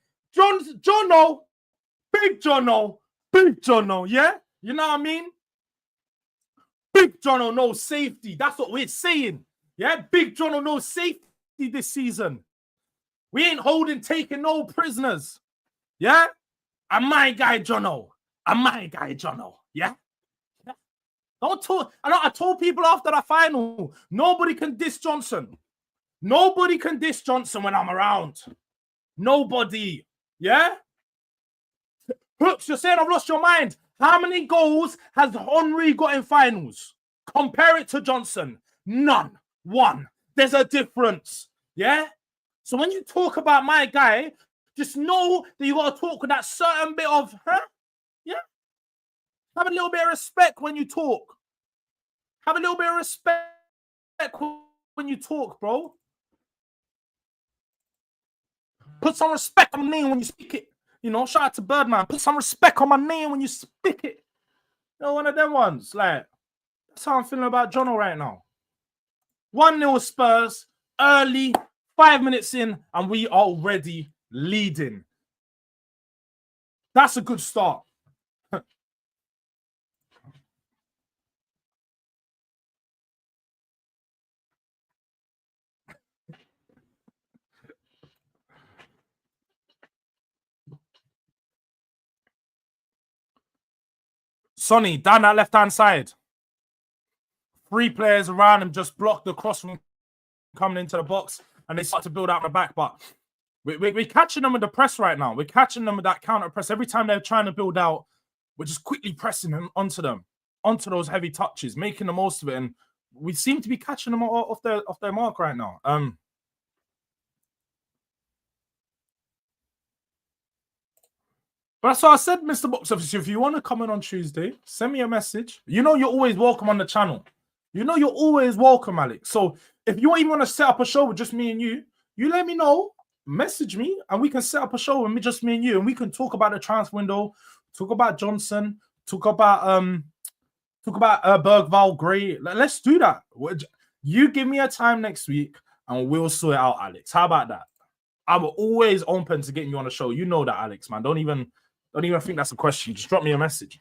B: Big Jono, yeah? You know what I mean? Big Jono, no safety. That's what we're saying. Yeah? Big Jono, no safety this season. We ain't taking no prisoners. Yeah? I'm my guy, Jono. Yeah? Don't talk. I told people after the final, nobody can diss Johnson. Nobody can diss Johnson when I'm around. Nobody. Yeah? Hooks, you're saying I've lost your mind. How many goals has Henry got in finals? Compare it to Johnson. None. One. There's a difference. Yeah? So when you talk about my guy, just know that you got to talk with that certain bit of, yeah? Have a little bit of respect when you talk. Have a little bit of respect when you talk, bro. Put some respect on my name when you speak it. You know, shout out to Birdman. Put some respect on my name when you speak it. You know, one of them ones. Like, that's how I'm feeling about Jono right now. 1-0 Spurs, early, 5 minutes in, and we are already leading. That's a good start. Sonny, down that left-hand side. 3 players around him just blocked the cross from coming into the box, and they start to build out the back. But we're catching them with the press right now. We're catching them with that counter press. Every time they're trying to build out, we're just quickly pressing them, onto those heavy touches, making the most of it. And we seem to be catching them off their mark right now. But that's what I said, Mr. Box Office. If you want to come in on Tuesday, send me a message. You know you're always welcome on the channel. You know you're always welcome, Alex. So if you even want to set up a show with just me and you let me know, message me, and we can set up a show with just me and you, and we can talk about the transfer window, talk about Johnson, talk about Bergvall, Gray. Let's do that. You give me a time next week, and we'll sort it out, Alex. How about that? I'm always open to getting you on the show. You know that, Alex, man. Don't even think that's a question. Just drop me a message.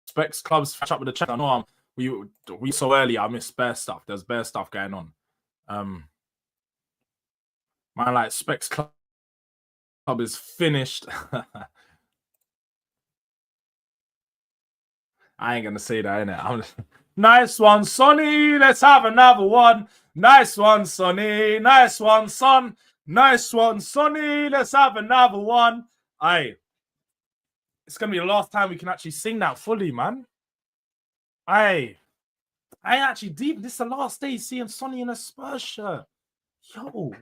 B: Specs clubs catch up with the chat. I know we so early. I missed bare stuff. There's bare stuff going on. Man, like Specs club is finished. I ain't gonna say that, innit? Nice one, Sonny. Let's have another one. Nice one, Sonny. Nice one, son. Nice one, Sonny. Let's have another one. Aye. It's gonna be the last time we can actually sing that fully, man. Aye. I actually deep. This is the last day seeing Sonny in a Spurs shirt. Yo,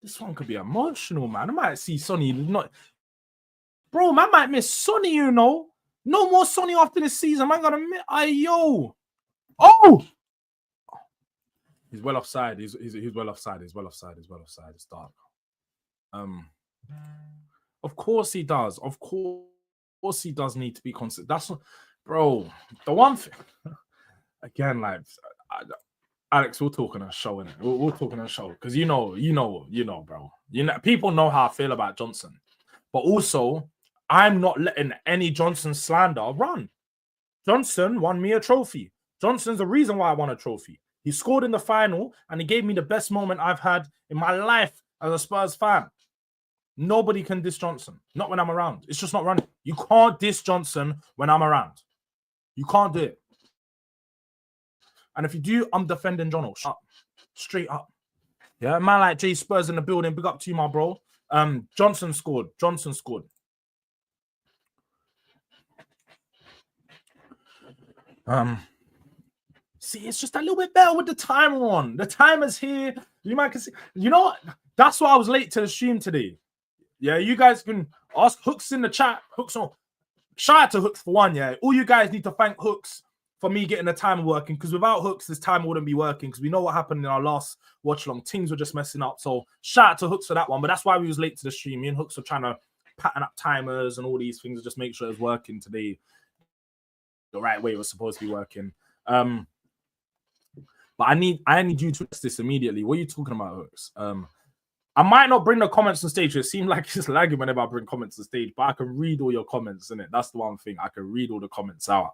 B: this one could be emotional, man. I might see Sonny not. Bro, man might miss Sonny, you know. No more Sonny after this season. Man, gotta admit, yo. Oh! He's well offside. He's well offside. He's well offside. He's well offside. It's dark. Of course he does. Of course he does need to be considered. That's what, bro. The one thing again, like Alex, we'll talk on a show, innit? We'll talk on a show because you know, bro. You know, people know how I feel about Johnson, but also I'm not letting any Johnson slander run. Johnson won me a trophy. Johnson's the reason why I won a trophy. He scored in the final, and he gave me the best moment I've had in my life as a Spurs fan. Nobody can diss Johnson. Not when I'm around. It's just not running. You can't diss Johnson when I'm around. You can't do it. And if you do, I'm defending Jono. Shut up. Straight up. Yeah, man like J Spurs in the building. Big up to you, my bro. Johnson scored. Johnson scored. See, it's just a little bit better with the timer on. The timer's here. You might can see. You know what? That's why I was late to the stream today. Yeah, you guys can ask Hooks in the chat. Hooks on. Shout out to Hooks for one. Yeah, all you guys need to thank Hooks for me getting the timer working, because without Hooks, this timer wouldn't be working, because we know what happened in our last watch-along. Teams were just messing up. So shout out to Hooks for that one. But that's why we was late to the stream. Me and Hooks were trying to pattern up timers and all these things to just make sure it was working today the right way it was supposed to be working. But I need you to test this immediately. What are you talking about, Hooks? I might not bring the comments on stage. It seems like it's lagging whenever I bring comments on stage, but I can read all your comments, innit? That's the one thing. I can read all the comments out.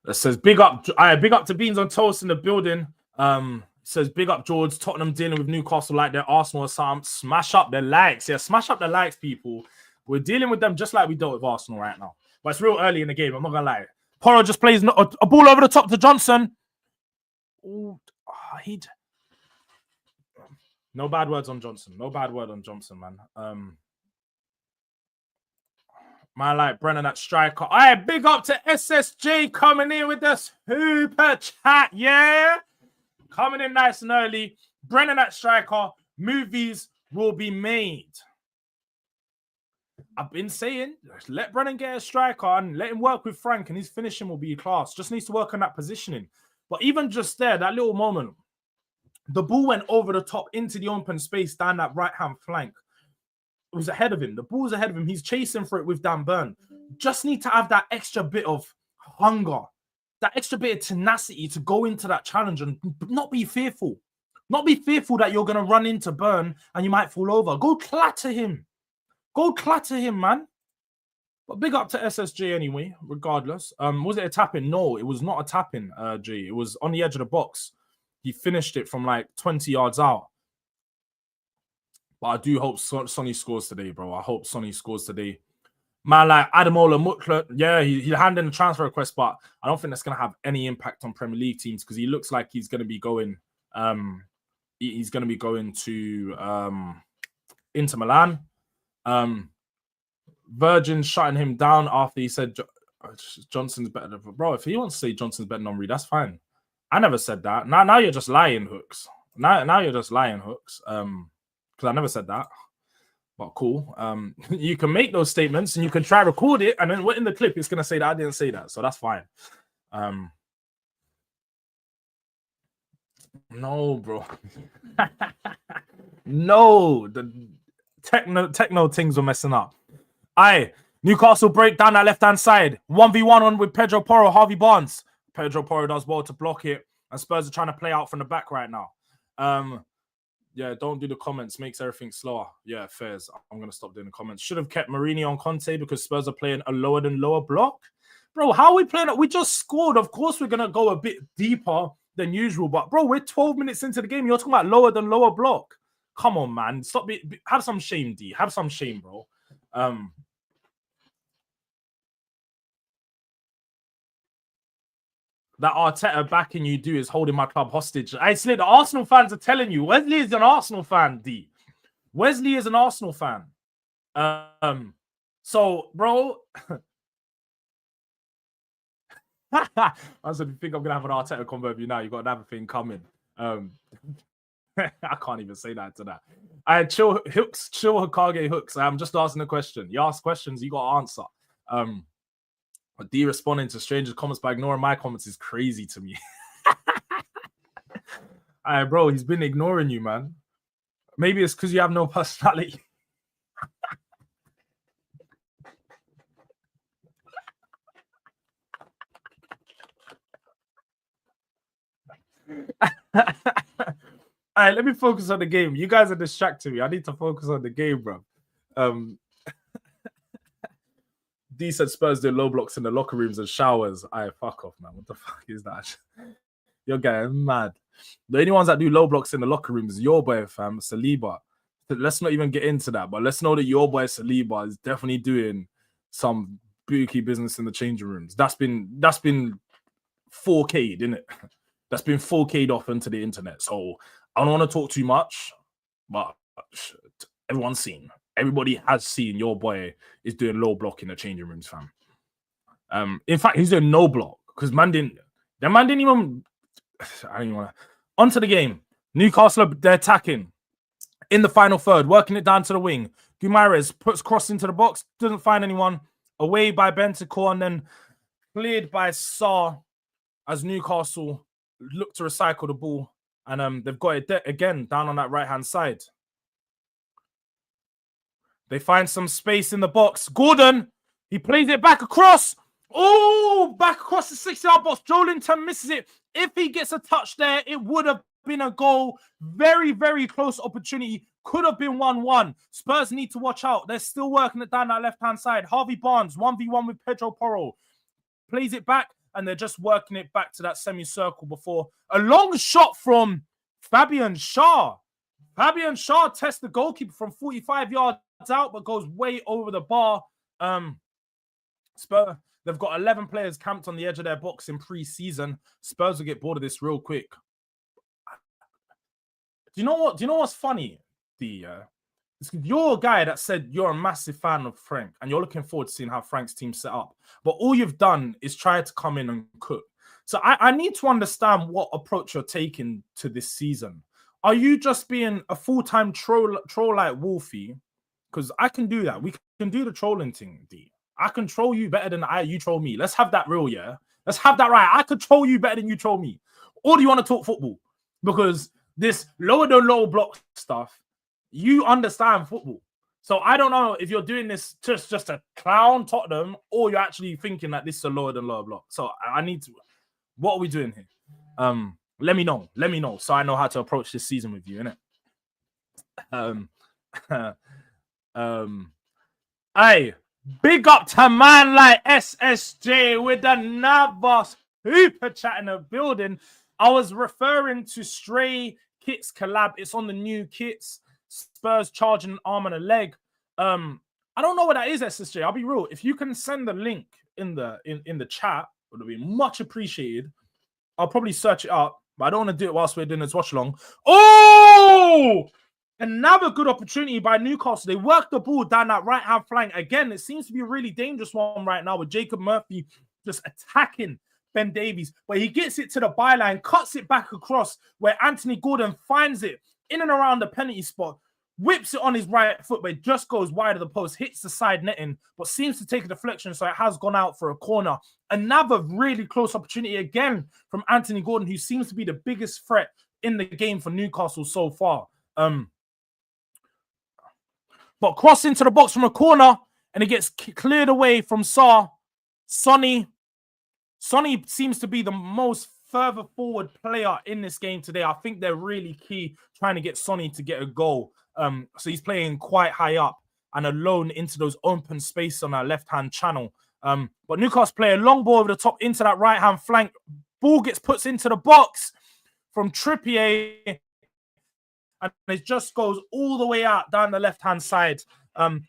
B: It says big up to Beans on Toast in the building. It says big up Jords. Tottenham dealing with Newcastle like their Arsenal or something. Smash up their likes. Yeah, smash up the likes, people. We're dealing with them just like we dealt with Arsenal right now. But it's real early in the game. I'm not gonna lie. Poro just plays a ball over the top to Johnson. Ooh, no bad words on Johnson. No bad word on Johnson, man. Man, like Brennan at striker. All right, big up to SSJ coming in with the super chat, yeah? Coming in nice and early. Brennan at striker. Movies will be made. I've been saying, let Brennan get a striker and let him work with Frank, and his finishing will be class. Just needs to work on that positioning. But even just there, that little moment, the ball went over the top into the open space down that right-hand flank. It was ahead of him. The ball's ahead of him. He's chasing for it with Dan Burn. Just need to have that extra bit of hunger, that extra bit of tenacity to go into that challenge and not be fearful. Not be fearful that you're going to run into Burn and you might fall over. Go clatter him. Go clatter him, man. But big up to SSJ anyway, regardless. Was it a tap-in? No, it was not a tap-in, G. It was on the edge of the box. He finished it from like 20 yards out. But I do hope Sonny scores today, bro. I hope Sonny scores today. Man, like Adamola Mutler, yeah, he handed in a transfer request, but I don't think that's going to have any impact on Premier League teams because he looks like he's going to be going he's going to be going to Inter Milan. Virgin shutting him down after he said Johnson's better. Bro, if he wants to say Johnson's better than Henry, that's fine. I never said that. Now you're just lying, Hooks. Now you're just lying, Hooks. Because I never said that. But cool. You can make those statements and you can try record it, and then in the clip it's gonna say that I didn't say that, so that's fine. No, bro. No, the techno things were messing up. Newcastle break down that left-hand side. 1v1 on with Pedro Porro, Harvey Barnes. Pedro Porro does well to block it, and Spurs are trying to play out from the back right now. Yeah, don't do the comments. Makes everything slower. Yeah, fairs. I'm going to stop doing the comments. Should have kept Marini on Conte because Spurs are playing a lower than lower block. Bro, how are we playing it? We just scored. Of course, we're going to go a bit deeper than usual. But, bro, we're 12 minutes into the game. You're talking about lower than lower block. Come on, man. Stop. Have some shame, D. Have some shame, bro. That Arteta backing you do is holding my club hostage. I see the Arsenal fans are telling you. Wesley is an Arsenal fan, D. Wesley is an Arsenal fan. So, bro. I said, if you think I'm gonna have an Arteta convo with you now, you got another thing coming. I can't even say that to that. I chill Hokage Hooks. I'm just asking a question. You ask questions, you got to answer. D responding to strangers' comments by ignoring my comments is crazy to me. All right, bro, he's been ignoring you, man. Maybe it's because you have no personality. All right, let me focus on the game. You guys are distracting me. I need to focus on the game, bro. D said Spurs do low blocks in the locker rooms and showers. I fuck off, man. What the fuck is that? You're getting mad. The only ones that do low blocks in the locker rooms is your boy, fam, Saliba. Let's not even get into that, but let's know that your boy Saliba is definitely doing some booky business in the changing rooms. That's been 4K'd, isn't it? That's been 4K'd off into the internet. So I don't want to talk too much, but everyone's seen. Everybody has seen your boy is doing low block in the changing rooms, fam. In fact, he's doing no block because man didn't even. I don't even want to. Onto the game. Newcastle, they're attacking in the final third, working it down to the wing. Guimaraes puts cross into the box, doesn't find anyone. Away by Banter, and then cleared by Saeed as Newcastle look to recycle the ball. And they've got it again down on that right-hand side. They find some space in the box. Gordon, he plays it back across. Oh, back across the 6-yard box. Joelinton misses it. If he gets a touch there, it would have been a goal. Very, very close opportunity. Could have been 1-1. Spurs need to watch out. They're still working it down that left-hand side. Harvey Barnes, 1v1 with Pedro Porro. Plays it back, and they're just working it back to that semicircle before. A long shot from Fabian Schär. Fabian Schär tests the goalkeeper from 45 yards out, but goes way over the bar. Spurs, they've got 11 players camped on the edge of their box in pre-season. Spurs will get bored of this real quick. Do you know what? Do you know what's funny? You're a guy that said you're a massive fan of Frank and you're looking forward to seeing how Frank's team set up. But all you've done is try to come in and cook. So I need to understand what approach you're taking to this season. Are you just being a full-time troll like Wolfie? Because I can do that. We can do the trolling thing, D. I can troll you better than you troll me. Let's have that real, yeah? Let's have that right. I could troll you better than you troll me. Or do you want to talk football? Because this lower than low block stuff, you understand football. So I don't know if you're doing this just to clown Tottenham or you're actually thinking that this is a lower than lower block. So I need to... What are we doing here? Let me know. Let me know so I know how to approach this season with you, innit? Hey, big up to man like SSJ with another super chat in the building. I was referring to Stray Kits collab. It's on the new kits. Spurs charging an arm and a leg. I don't know what that is, SSJ. I'll be real. If you can send the link in the chat, it would be much appreciated. I'll probably search it up, but I don't want to do it whilst we're doing this watch along. Oh! Another good opportunity by Newcastle. They work the ball down that right-hand flank. Again, it seems to be a really dangerous one right now with Jacob Murphy just attacking Ben Davies. But he gets it to the byline, cuts it back across where Anthony Gordon finds it in and around the penalty spot, whips it on his right foot, but it just goes wide of the post, hits the side netting, but seems to take a deflection, so it has gone out for a corner. Another really close opportunity again from Anthony Gordon, who seems to be the biggest threat in the game for Newcastle so far. But cross into the box from a corner, and it gets cleared away from Saeed. Sonny seems to be the most further forward player in this game today. I think they're really key trying to get Sonny to get a goal. So he's playing quite high up and alone into those open spaces on our left-hand channel. But Newcastle play a long ball over the top into that right-hand flank. Ball gets put into the box from Trippier. And it just goes all the way out down the left-hand side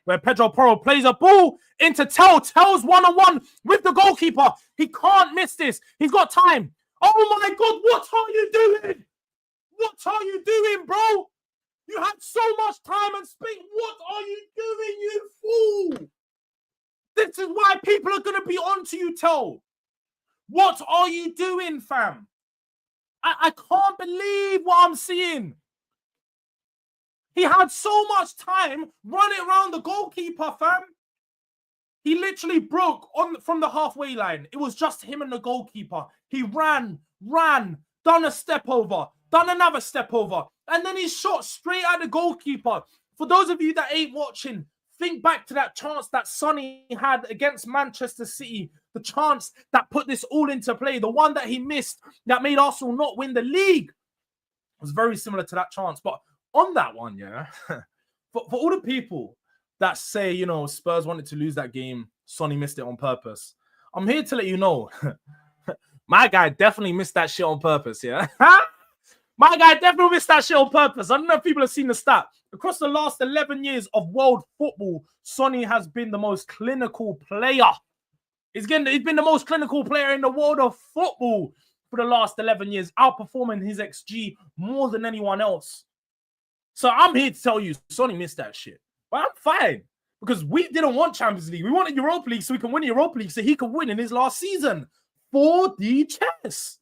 B: where Pedro Porro plays a ball into Tell. Tell's one-on-one with the goalkeeper. He can't miss this. He's got time. Oh, my God. What are you doing? What are you doing, bro? You had so much time and space. What are you doing, you fool? This is why people are going to be on to you, Tell. What are you doing, fam? I can't believe what I'm seeing. He had so much time running around the goalkeeper, fam. He literally broke from the halfway line. It was just him and the goalkeeper. He ran, done a step over, done another step over, and then he shot straight at the goalkeeper. For those of you that ain't watching, think back to that chance that Sonny had against Manchester City, the chance that put this all into play, the one that he missed that made Arsenal not win the league. It was very similar to that chance, but on that one, yeah, for all the people that say, you know, Spurs wanted to lose that game. Sonny missed it on purpose. I'm here to let you know, my guy definitely missed that shit on purpose, yeah? My guy definitely missed that shit on purpose. I don't know if people have seen the stat. Across the last 11 years of world football, Sonny has been the most clinical player. He's been the most clinical player in the world of football for the last 11 years, outperforming his XG more than anyone else. So I'm here to tell you, Sonny missed that shit. But I'm fine. Because we didn't want Champions League. We wanted Europa League so we can win Europa League so he could win in his last season. For the chess.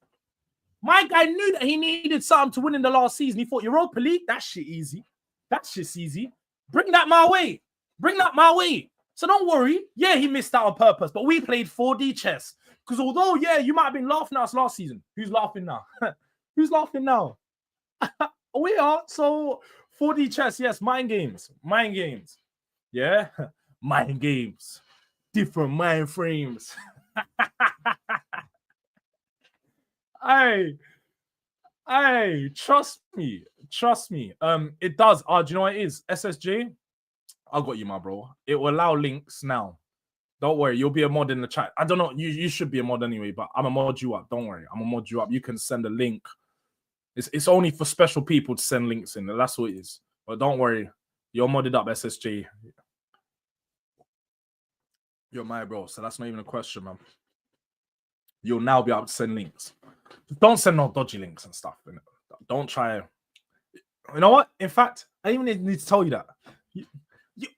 B: My guy knew that he needed something to win in the last season. He thought Europa League, that shit easy. That shit's easy. Bring that my way. Bring that my way. So don't worry. Yeah, he missed out on purpose, but we played 4D chess. Because although, yeah, you might have been laughing at us last season. Who's laughing now? Who's laughing now? We are. So 4D chess, yes, mind games. Mind games. Yeah, mind games. Different mind frames. Hey, trust me. It does. Do you know what it is? SSJ, I got you, my bro. It will allow links now. Don't worry, you'll be a mod in the chat. I don't know, you should be a mod anyway, but I'm gonna mod you up. Don't worry, I'm gonna mod you up. You can send a link. It's only for special people to send links in. That's what it is. But don't worry, you're modded up, SSJ. You're my bro, so that's not even a question, man. You'll now be able to send links. Don't send no dodgy links and stuff. Don't try. You know what? In fact, I even need to tell you that.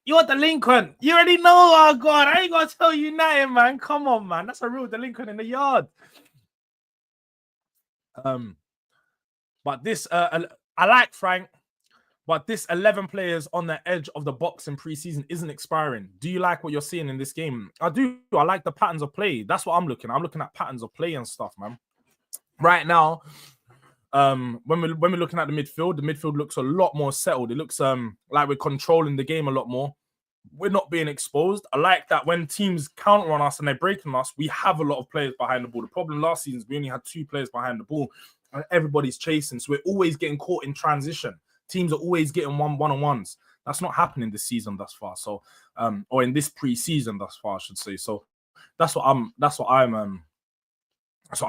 B: You're a delinquent. You already know. Oh, God. I ain't going to tell you nothing, man. Come on, man. That's a real delinquent in the yard. But this, I like Frank, but this 11 players on the edge of the box in preseason isn't expiring. Do you like what you're seeing in this game? I do. I like the patterns of play. That's what I'm looking at. I'm looking at patterns of play and stuff, man. Right now, when we're looking at the midfield looks a lot more settled. It looks like we're controlling the game a lot more. We're not being exposed. I like that when teams counter on us and they're breaking us, we have a lot of players behind the ball. The problem last season is we only had 2 players behind the ball and everybody's chasing. So we're always getting caught in transition. Teams are always getting one-on-ones. That's not happening this season thus far. So, or in this pre-season thus far, I should say. So that's what I'm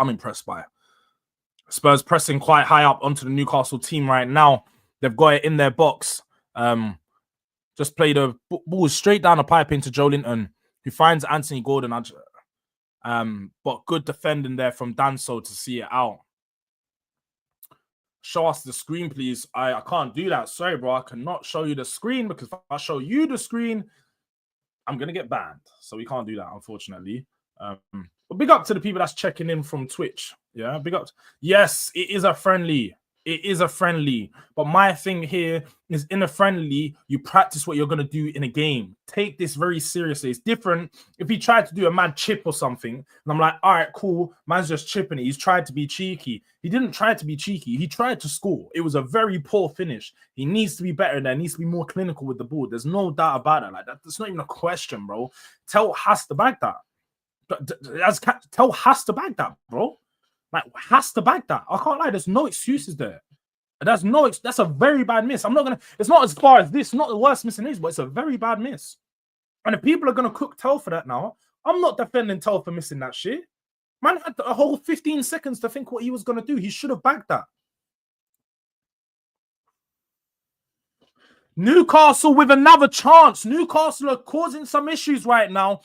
B: impressed by. Spurs pressing quite high up onto the Newcastle team right now. They've got it in their box. Just played a ball straight down the pipe into Joe Linton, who finds Anthony Gordon. But good defending there from Danso to see it out. Show us the screen, please. I can't do that. Sorry, bro. I cannot show you the screen because if I show you the screen, I'm going to get banned. So we can't do that, unfortunately. But big up to the people that's checking in from Twitch. Yeah, big up. Yes, it is a friendly. It is a friendly. But my thing here is in a friendly, you practice what you're going to do in a game. Take this very seriously. It's different if he tried to do a mad chip or something. And I'm like, all right, cool. Man's just chipping it. He's tried to be cheeky. He didn't try to be cheeky. He tried to score. It was a very poor finish. He needs to be better there. He needs to be more clinical with the ball. There's no doubt about it. Like that's not even a question, bro. Tell has to back that. Tell has to back that, bro. Like has to back that. I can't lie. There's no excuses there. That's a very bad miss. I'm not gonna. It's not as far as this. Not the worst miss in his, but it's a very bad miss. And if people are gonna cook Tell for that now, I'm not defending Tell for missing that shit. Man had a whole 15 seconds to think what he was gonna do. He should have backed that. Newcastle with another chance. Newcastle are causing some issues right now.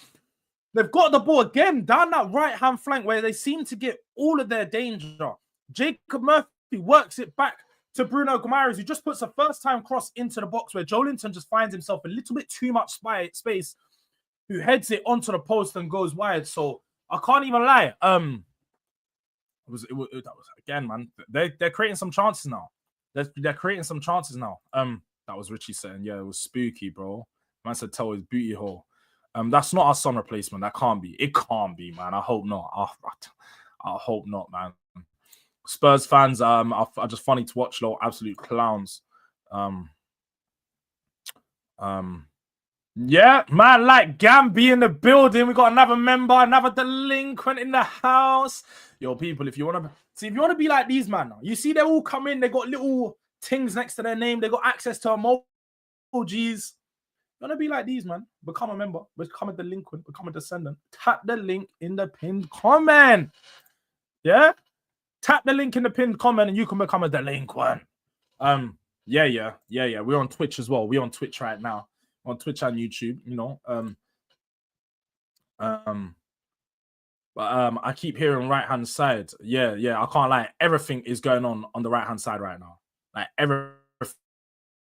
B: They've got the ball again down that right-hand flank where they seem to get all of their danger. Jacob Murphy works it back to Bruno Guimaraes, who just puts a first-time cross into the box where Joe Linton just finds himself a little bit too much space, who heads it onto the post and goes wide. So I can't even lie. That was again, man. They're creating some chances now. They're creating some chances now. That was Richie saying, yeah, it was spooky, bro. Man said Tell his booty hole. That's not our Son replacement. That can't be. It can't be, man. I hope not. I hope not, man. Spurs fans are just funny to watch, though. Absolute clowns. Yeah, man, like Gambi in the building. We got another member, another delinquent in the house. Yo, people, if you want to be like these, man, you see they all come in. They got little things next to their name. They got access to emojis. You want to be like these, man? Become a member, become a delinquent, become a descendant. Tap the link in the pinned comment. Yeah? Tap the link in the pinned comment and you can become a delinquent. Yeah. We're on Twitch as well. We're on Twitch right now. On Twitch and YouTube, you know. But I keep hearing right-hand side. Yeah. I can't lie. Everything is going on the right-hand side right now. Like everything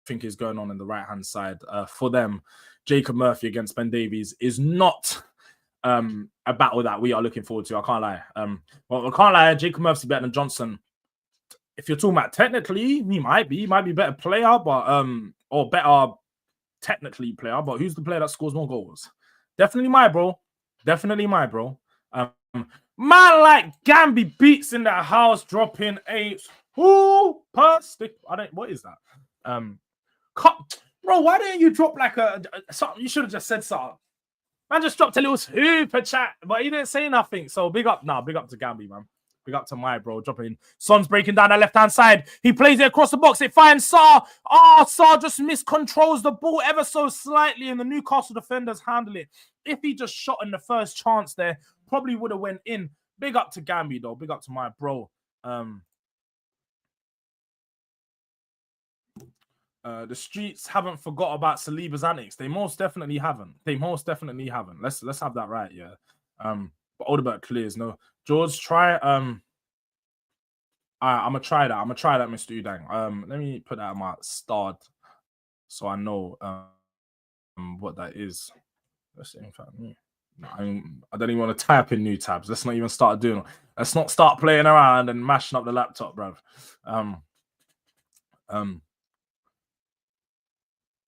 B: is going on the right-hand side. For them, Jacob Murphy against Ben Davies is not a battle that we are looking forward to. I can't lie. Well, I can't lie. Jacob Murphy's better than Johnson. If you're talking about technically, he might be better player, but or better technically player. But who's the player that scores more goals? Definitely my bro. Man like Gambi beats in the house, dropping 8 per stick. What is that? Bro, why didn't you drop like something? You should have just said something. Man just dropped a little super chat, but he didn't say nothing. So big up to Gambi, man. Big up to my bro, dropping. Son's breaking down that left-hand side. He plays it across the box. It finds Saar. Saar just miscontrols the ball ever so slightly, and the Newcastle defenders handle it. If he just shot in the first chance there, probably would have went in. Big up to Gambi, though. Big up to my bro. The streets haven't forgot about Saliba's antics. They most definitely haven't. Let's have that right, yeah. But Odebert clears. No, Jords, try. I'm gonna try that. Mr. Udang. Let me put that on my start so I know what that is. Let's see. In fact, I don't even want to type in new tabs. Let's not even start doing. Let's not start playing around and mashing up the laptop, bruv.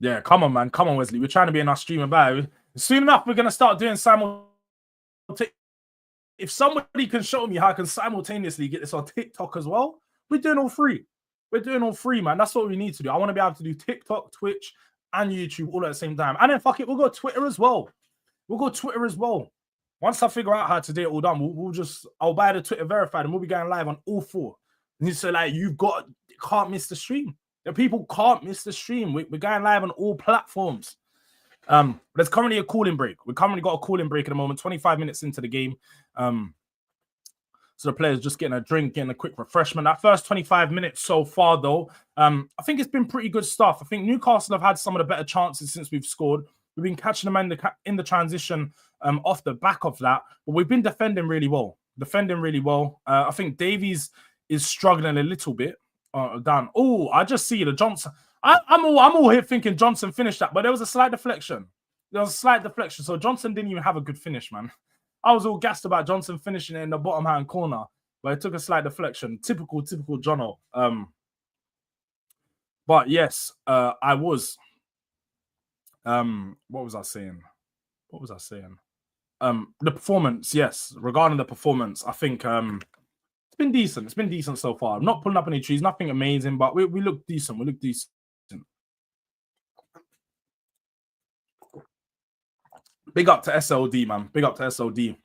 B: Yeah, come on, man. Come on, Wesley. We're trying to be in our stream about it. Soon enough, we're gonna start doing simultaneous. If somebody can show me how I can simultaneously get this on TikTok as well, we're doing all three. Man. That's what we need to do. I want to be able to do TikTok, Twitch, and YouTube all at the same time. And then fuck it, we'll go Twitter as well. Once I figure out how to do it all done, I'll buy the Twitter verified and we'll be going live on all 4. And so like can't miss the stream. The people can't miss the stream. We're going live on all platforms. There's currently a cooling break. We've currently got a cooling break at the moment, 25 minutes into the game. So the players just getting a drink, getting a quick refreshment. That first 25 minutes so far, though, I think it's been pretty good stuff. I think Newcastle have had some of the better chances since we've scored. We've been catching them in the transition off the back of that, but we've been defending really well. I think Davies is struggling a little bit. Down. Oh, I just see the Johnson. I'm all here thinking Johnson finished that, but there was a slight deflection. So Johnson didn't even have a good finish, man. I was all gassed about Johnson finishing it in the bottom hand corner, but it took a slight deflection. Typical Jono. But yes, I was. What was I saying? The performance, yes. Regarding the performance, I think it's been decent. It's been decent so far. I'm not pulling up any trees, nothing amazing, but we look decent. Big up to SLD, man. Big up to SLD.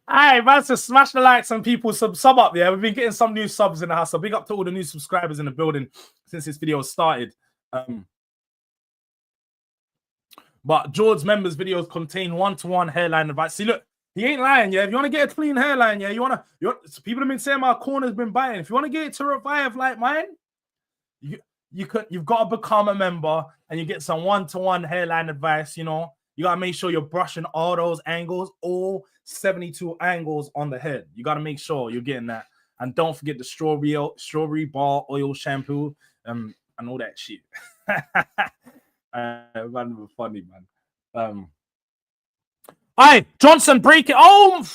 B: Alright, man, so smash the likes and people sub up, yeah. We've been getting some new subs in the house, so big up to all the new subscribers in the building since this video started. But Jords members' videos contain one-to-one hairline advice. See, look, he ain't lying, yeah. If you want to get a clean hairline, yeah, people have been saying my corner's been biting. If you want to get it to revive like mine, you've got to become a member and you get some one-to-one hairline advice, you know. You got to make sure you're brushing all those angles, all 72 angles on the head. You got to make sure you're getting that. And don't forget the strawberry bar oil shampoo and all that shit. Man, funny, man. Aye, Johnson break it. Oh,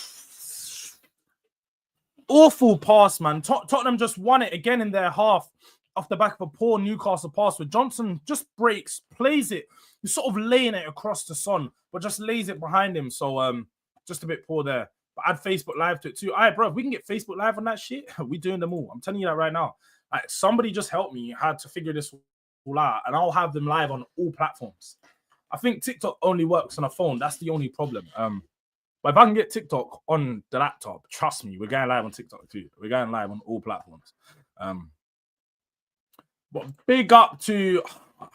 B: awful pass, man. Tottenham just won it again in their half off the back of a poor Newcastle pass where Johnson just breaks, plays it. He's sort of laying it across the sun, but just lays it behind him. So just a bit poor there. But add Facebook Live to it too. All right, bro, if we can get Facebook Live on that shit, we're doing them all. I'm telling you that right now. Like, somebody just help me how to figure this all out, and I'll have them live on all platforms. I think TikTok only works on a phone. That's the only problem. But if I can get TikTok on the laptop, trust me, we're going live on TikTok too. We're going live on all platforms. But big up to,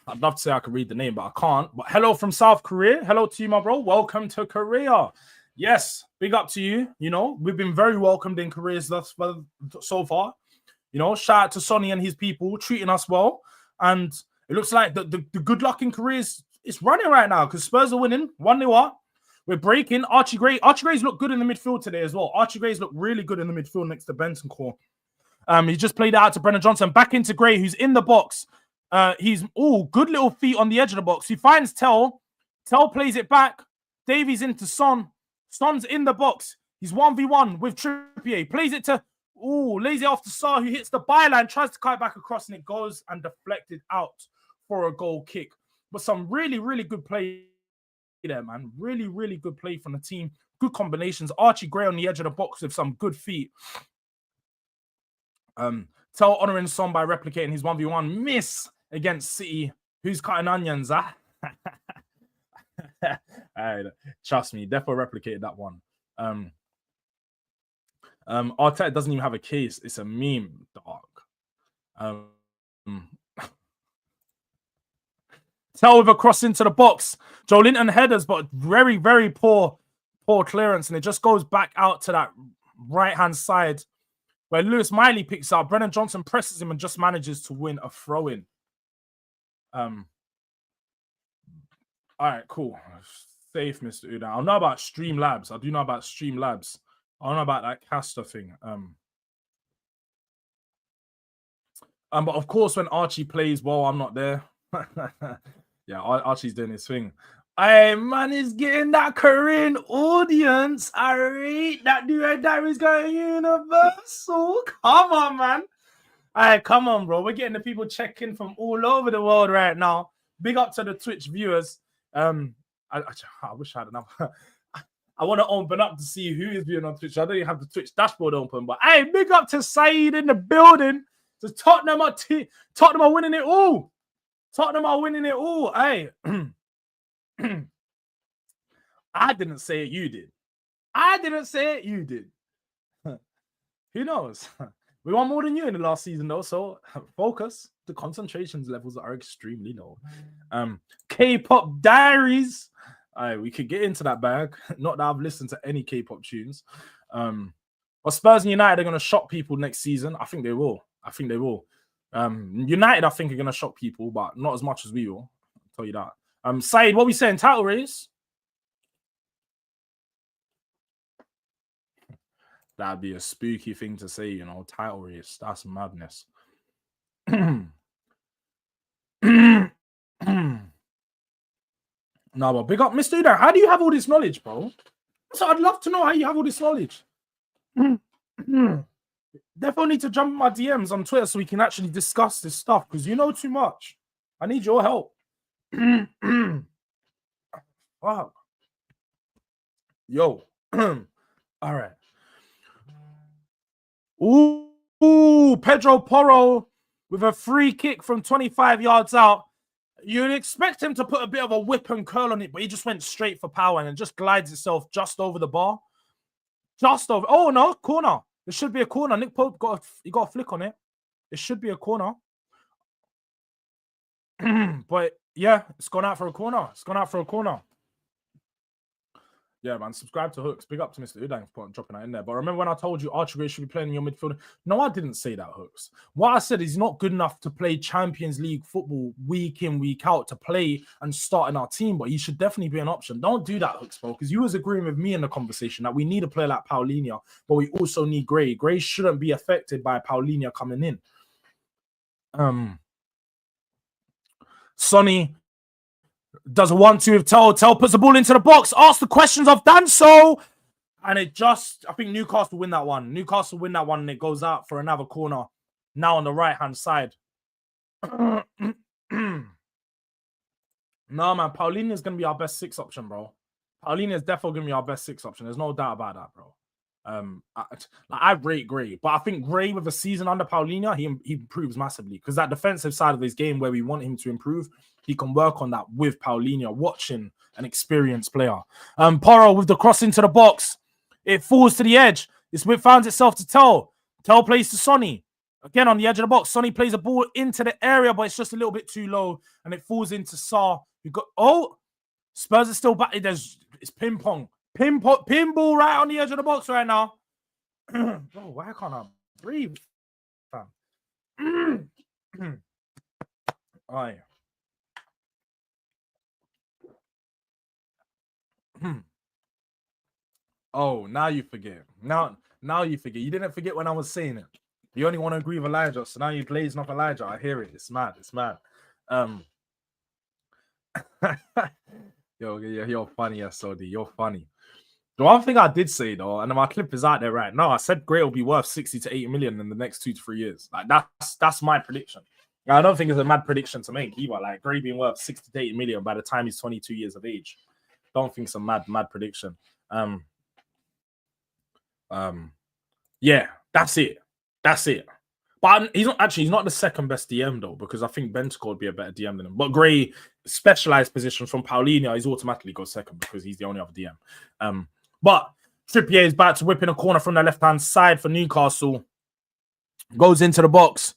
B: I'd love to say I could read the name, but I can't. But hello from South Korea. Hello to you, my bro. Welcome to Korea. Yes, big up to you. You know, we've been very welcomed in Korea so far. You know, shout out to Sonny and his people treating us well. And it looks like the good luck in Korea is running right now because Spurs are winning 1-0 up. We're breaking. Archie Gray's looked good in the midfield today as well. Archie Gray's looked really good in the midfield next to Benson Core. He just played it out to Brennan Johnson. Back into Gray, who's in the box. He's good little feet on the edge of the box. He finds Tell. Tell plays it back. Davies into Son. Son's in the box. He's 1v1 with Trippier. Plays it to lays it off to Saar, who hits the byline, tries to cut it back across, and it goes and deflected out for a goal kick. But some really, really good play there, man. Really, really good play from the team. Good combinations. Archie Gray on the edge of the box with some good feet. Tell honouring Son by replicating his 1v1 miss against City. Who's cutting onions, huh? Trust me, definitely replicated that one. Arteta doesn't even have a case. It's a meme, dog. Tell with a cross into the box. Joe Linton headers, but very, very poor clearance, and it just goes back out to that right-hand side where Lewis Miley picks up. Brennan Johnson presses him and just manages to win a throw-in. All right, cool. Safe, Mr. Uda. I know about Streamlabs. I do know about Streamlabs. I don't know about that caster thing. But of course, when Archie plays well, I'm not there. Yeah, Archie's doing his thing. Hey, man, is getting that Korean audience. I rate that Durag Diaries going universal. Come on, man. Hey, come on, bro. We're getting the people checking from all over the world right now. Big up to the Twitch viewers. I wish I had enough. I want to open up to see who is viewing on Twitch. I don't even have the Twitch dashboard open, but hey, big up to Saeed in the building. So Tottenham are winning it all. Tottenham are winning it all. Hey, I didn't say it. You did. I didn't say it. You did. Who knows? We won more than you in the last season, though. So focus. The concentrations levels are extremely low. K-pop Diaries. We could get into that bag. Not that I've listened to any K-pop tunes. But Spurs and United are going to shock people next season. I think they will. United, I think, are going to shock people, but not as much as we will. I'll tell you that. Saeed, what are we saying? Title race? That'd be a spooky thing to say, you know. Title race. That's madness. No, but big up, Mr. Uda. How do you have all this knowledge, bro? So I'd love to know how you have all this knowledge. Definitely need to jump in my DMs on Twitter so we can actually discuss this stuff because you know too much. I need your help. Wow. Yo. All right. Ooh, Pedro Porro with a free kick from 25 yards out. You'd expect him to put a bit of a whip and curl on it, but he just went straight for power and it just glides itself just over the bar. Just over. Oh, no, corner. It should be a corner. Nick Pope got a flick on it. It should be a corner. But, yeah, it's gone out for a corner. Yeah, man, subscribe to Hooks. Big up to Mr. Udang for dropping that in there. But remember when I told you Archie Gray should be playing in your midfield? No, I didn't say that, Hooks. What I said is he's not good enough to play Champions League football week in, week out to play and start in our team, but he should definitely be an option. Don't do that, Hooks, bro, because you was agreeing with me in the conversation that we need a player like Paulinho, but we also need Gray. Gray shouldn't be affected by Paulinho coming in. Sonny does a 1-2 with Tell. Tell puts the ball into the box. Ask the questions. I've done so. And I think Newcastle win that one. And it goes out for another corner. Now on the right-hand side. No, man. Paulinho is going to be our best 6 option, bro. Paulinho is definitely going to be our best 6 option. There's no doubt about that, bro. I rate Gray, but I think Gray with a season under Paulinho, he improves massively because that defensive side of his game where we want him to improve, he can work on that with Paulinho, watching an experienced player. Porro with the cross into the box, it falls to the edge. It finds itself to Tell. Tell plays to Sonny. Again, on the edge of the box, Sonny plays a ball into the area, but it's just a little bit too low, and it falls into Saar. You got Spurs are still back. It's ping pong, pinball right on the edge of the box right now. Bro, why can't I breathe, fam? Aye. Oh, now you forget. Now you forget. You didn't forget when I was saying it. You only want to agree with Elijah, so now you're glazing off Elijah. I hear it. It's mad. It's mad. You're funny, SOD. You're funny. The one thing I did say though, and my clip is out there right now, I said Gray will be worth 60 to 80 million in the next 2 to 3 years. Like that's my prediction. I don't think it's a mad prediction to make either. Like Gray being worth 60 to 80 million by the time he's 22 years of age. Don't think it's a mad prediction. Yeah, that's it. But he's not the second best DM though, because I think Banter would be a better DM than him. But Gray, specialized positions from Paulinho, he's automatically goes second because he's the only other DM. But Trippier is back to whipping a corner from the left-hand side for Newcastle. Goes into the box.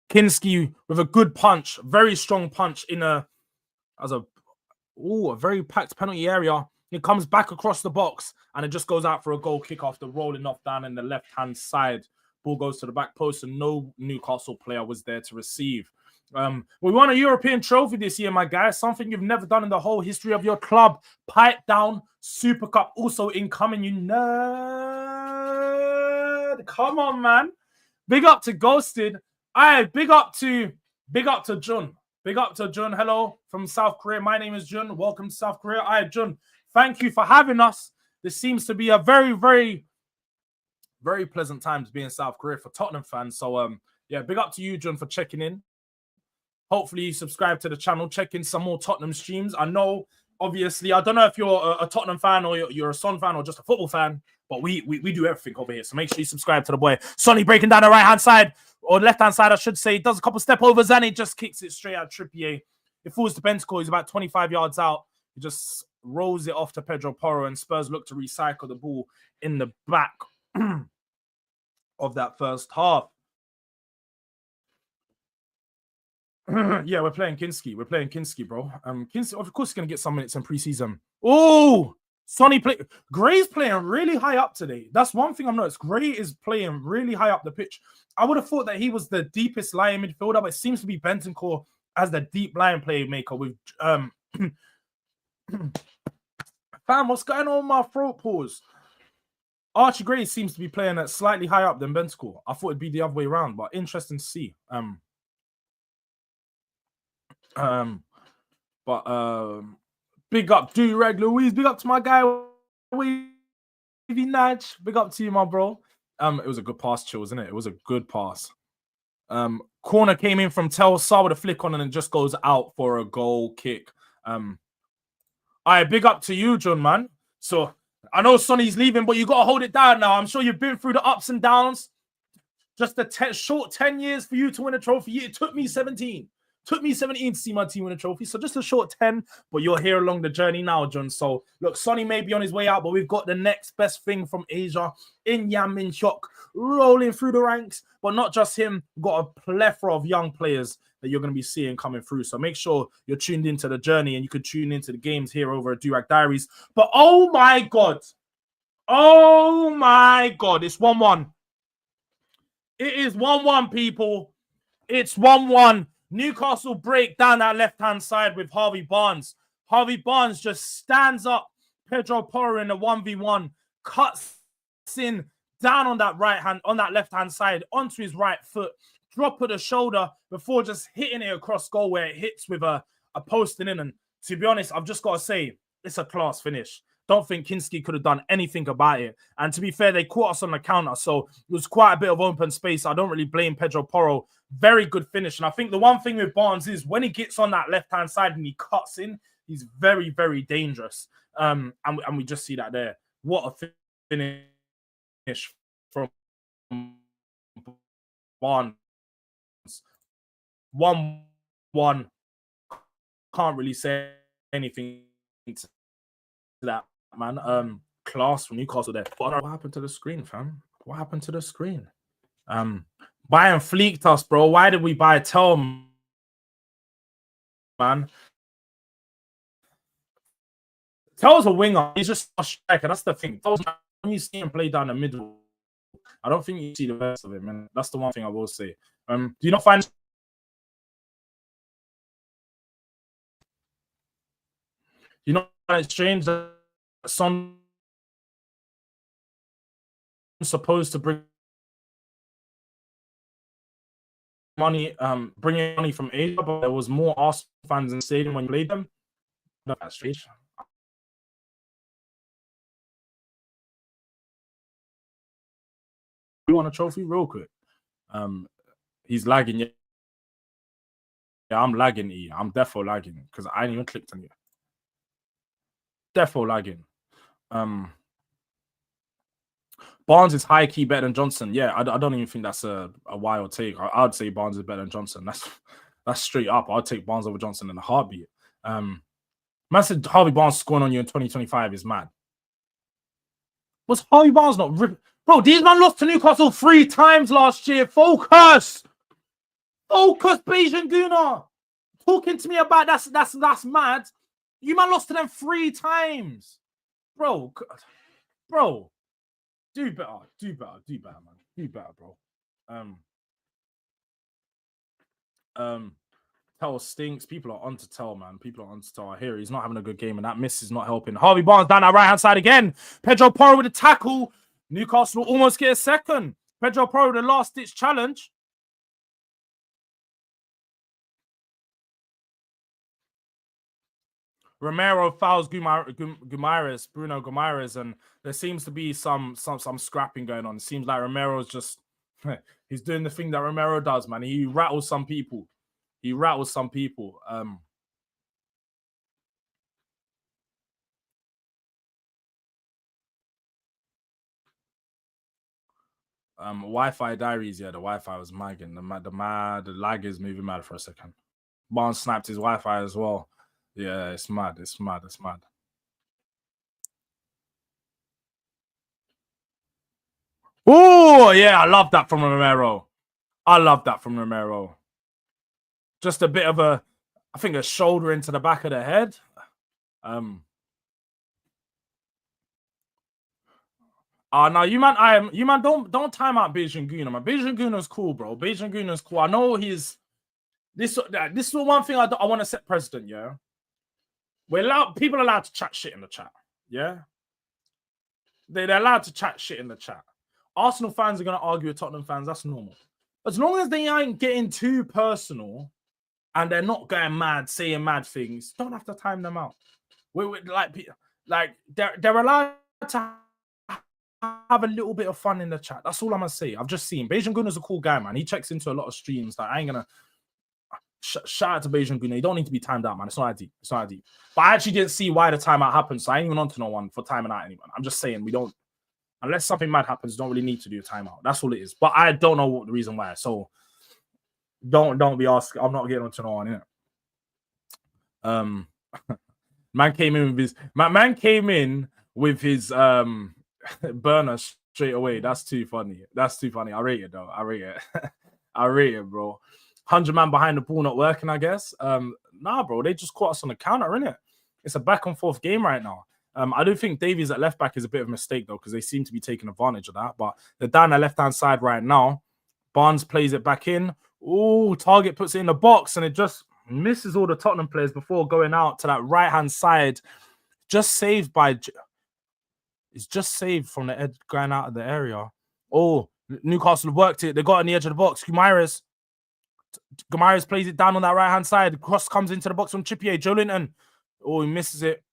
B: Kinski with a good punch, very strong punch in a very packed penalty area. It comes back across the box and it just goes out for a goal kick after rolling off down in the left-hand side. Ball goes to the back post and no Newcastle player was there to receive. We won a European trophy this year, my guys. Something you've never done in the whole history of your club. Pipe down, Super Cup also incoming, you nerd. Come on, man. Big up to Ghosted. Big up to Jun. Big up to Jun. Hello from South Korea. My name is Jun. Welcome to South Korea. Jun, thank you for having us. This seems to be a very, very, very pleasant time to be in South Korea for Tottenham fans. So, yeah, big up to you, Jun, for checking in. Hopefully you subscribe to the channel, check in some more Tottenham streams. I know, obviously, I don't know if you're a Tottenham fan or you're a Son fan or just a football fan, but we do everything over here. So make sure you subscribe to the boy. Sonny breaking down the right-hand side, or left-hand side, I should say. Does a couple step overs and he just kicks it straight at Trippier. It falls to Bentancur. He's about 25 yards out. He just rolls it off to Pedro Porro, and Spurs look to recycle the ball in the back of that first half. Yeah, we're playing Kinski. We're playing Kinski, bro. Kinski, of course, he's going to get some minutes in preseason. Oh, Sonny Gray's playing really high up today. That's one thing I've noticed. Gray is playing really high up the pitch. I would have thought that he was the deepest lying midfielder, but it seems to be Bentancur as the deep line playmaker with Fam, what's going on with my throat pause? Archie Gray seems to be playing at slightly higher up than Bentancur. I thought it'd be the other way around, but interesting to see. Big up Durag Louise. Big up to my guy Wavy Nudge. Big up to you, my bro. It was a good pass, Chill, wasn't it? It was a good pass. Corner came in from Saar with a flick on and then just goes out for a goal kick. Big up to you, John, man. So I know Sonny's leaving, but you got to hold it down now. I'm sure you've been through the ups and downs. Just a short 10 years for you to win a trophy. It took me 17. Took me 17 to see my team win a trophy. So just a short 10, but you're here along the journey now, John. So look, Sonny may be on his way out, but we've got the next best thing from Asia in Yan Min Hyuk rolling through the ranks. But not just him. We've got a plethora of young players that you're going to be seeing coming through. So make sure you're tuned into the journey and you can tune into the games here over at Durag Diaries. But oh my God. Oh my God. It's 1-1. It is 1-1, people. It's 1-1. Newcastle break down that left-hand side with Harvey Barnes. Harvey Barnes just stands up Pedro Porro in a 1v1, cuts in down on that left-hand side onto his right foot, drop of the shoulder before just hitting it across goal where it hits with a posting in. And to be honest, I've just got to say, it's a class finish. Don't think Kinski could have done anything about it. And to be fair, they caught us on the counter, so it was quite a bit of open space. I don't really blame Pedro Porro. Very good finish. And I think the one thing with Barnes is when he gets on that left-hand side and he cuts in, he's very, very dangerous. And we just see that there. What a finish from Barnes. 1-1. Can't really say anything to that, man. Class from Newcastle there. What happened to the screen, fam? What happened to the screen? Bayern fleeked us, bro. Why did we buy Tell, man? Tell's a winger. He's just a striker. That's the thing. When you see him play down the middle, I don't think you see the best of him, man. That's the one thing I will say. Do you not find it's strange that Son supposed to bring money, bringing money from Asia, but there was more Arsenal fans in the stadium when you played them? No, that's strange. We want a trophy real quick. He's lagging. Yeah, I'm lagging. I'm defo lagging because I ain't even clicked on it. Defo lagging. Barnes is high key better than Johnson. Yeah, I don't even think that's a wild take. I'd say Barnes is better than Johnson. That's straight up. I'd take Barnes over Johnson in a heartbeat. Man said Harvey Barnes scoring on you in 2025 is mad. Was Harvey Barnes not ripping? Bro, these man lost to Newcastle 3 times last year. Focus, Beijing Guna. Talking to me about that's mad. You man lost to them 3 times, bro. Do better, man. Do better, bro. Tell stinks. People are on to Tell, man. People are on to Tell. I hear he's not having a good game, and that miss is not helping. Harvey Barnes down that right-hand side again. Pedro Porro with a tackle. Newcastle will almost get a second. Pedro Porro, the last-ditch challenge. Romero fouls Bruno Guimaraes, and there seems to be some scrapping going on. It seems like Romero's just he's doing the thing that Romero does, man. He rattles some people. Wi-Fi diaries, yeah, the Wi-Fi was magging. The lag is moving mad for a second. Barnes snapped his Wi-Fi as well. Yeah, it's mad. Oh, yeah, I love that from Romero. Just a bit of I think a shoulder into the back of the head. Now you man don't time out Beijing Guna, man. Beijing Guna's cool, bro. Beijing Guna's cool. I know he's this is one thing I want to set precedent, yeah. People are allowed to chat shit in the chat, yeah. They're allowed to chat shit in the chat. Arsenal fans are gonna argue with Tottenham fans. That's normal. As long as they ain't getting too personal and they're not going mad, saying mad things, don't have to time them out. They're allowed to have a little bit of fun in the chat. That's all I'm gonna say. I've just seen Beijing Guna's a cool guy, man. He checks into a lot of streams. Like, I ain't gonna shout out to Beijing Guna. You don't need to be timed out, man. It's not that deep. But I actually didn't see why the timeout happened, so I ain't even on to no one for timing out anyone. I'm just saying we don't, unless something mad happens, don't really need to do a timeout. That's all it is. But I don't know what the reason why. So don't be asking. I'm not getting on to no one, innit? Man came in with his burner straight away. That's too funny. I rate it though. I rate it, bro. 100 man behind the ball not working, I guess. Nah, bro, they just caught us on the counter, innit? It's a back and forth game right now. I do think Davies at left back is a bit of a mistake though, because they seem to be taking advantage of that. But they're down the left-hand side right now. Barnes plays it back in. Oh, Target puts it in the box, and it just misses all the Tottenham players before going out to that right-hand side. Just saved by... It's just saved from the edge, going out of the area. Oh, Newcastle have worked it. They got on the edge of the box. Guimaraes plays it down on that right-hand side. The cross comes into the box from Trippier. Joelinton. Oh, he misses it.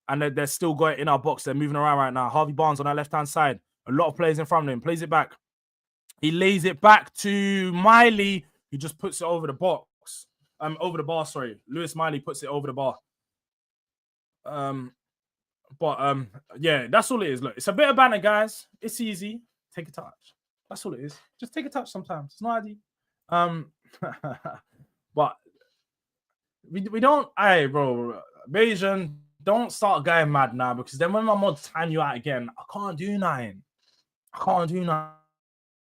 B: And they're still got it in our box. They're moving around right now. Harvey Barnes on that left-hand side. A lot of players in front of him. Plays it back. He lays it back to Miley, who just puts it over the box. Over the bar, sorry. Lewis Miley puts it over the bar. Yeah, that's all it is. Look, it's a bit of banter, guys. It's easy. Take a touch. That's all it is. Just take a touch sometimes. It's not easy. But we don't. Hey, bro, Beijing, don't start going mad now, because then when my mods time you out again, I can't do nothing.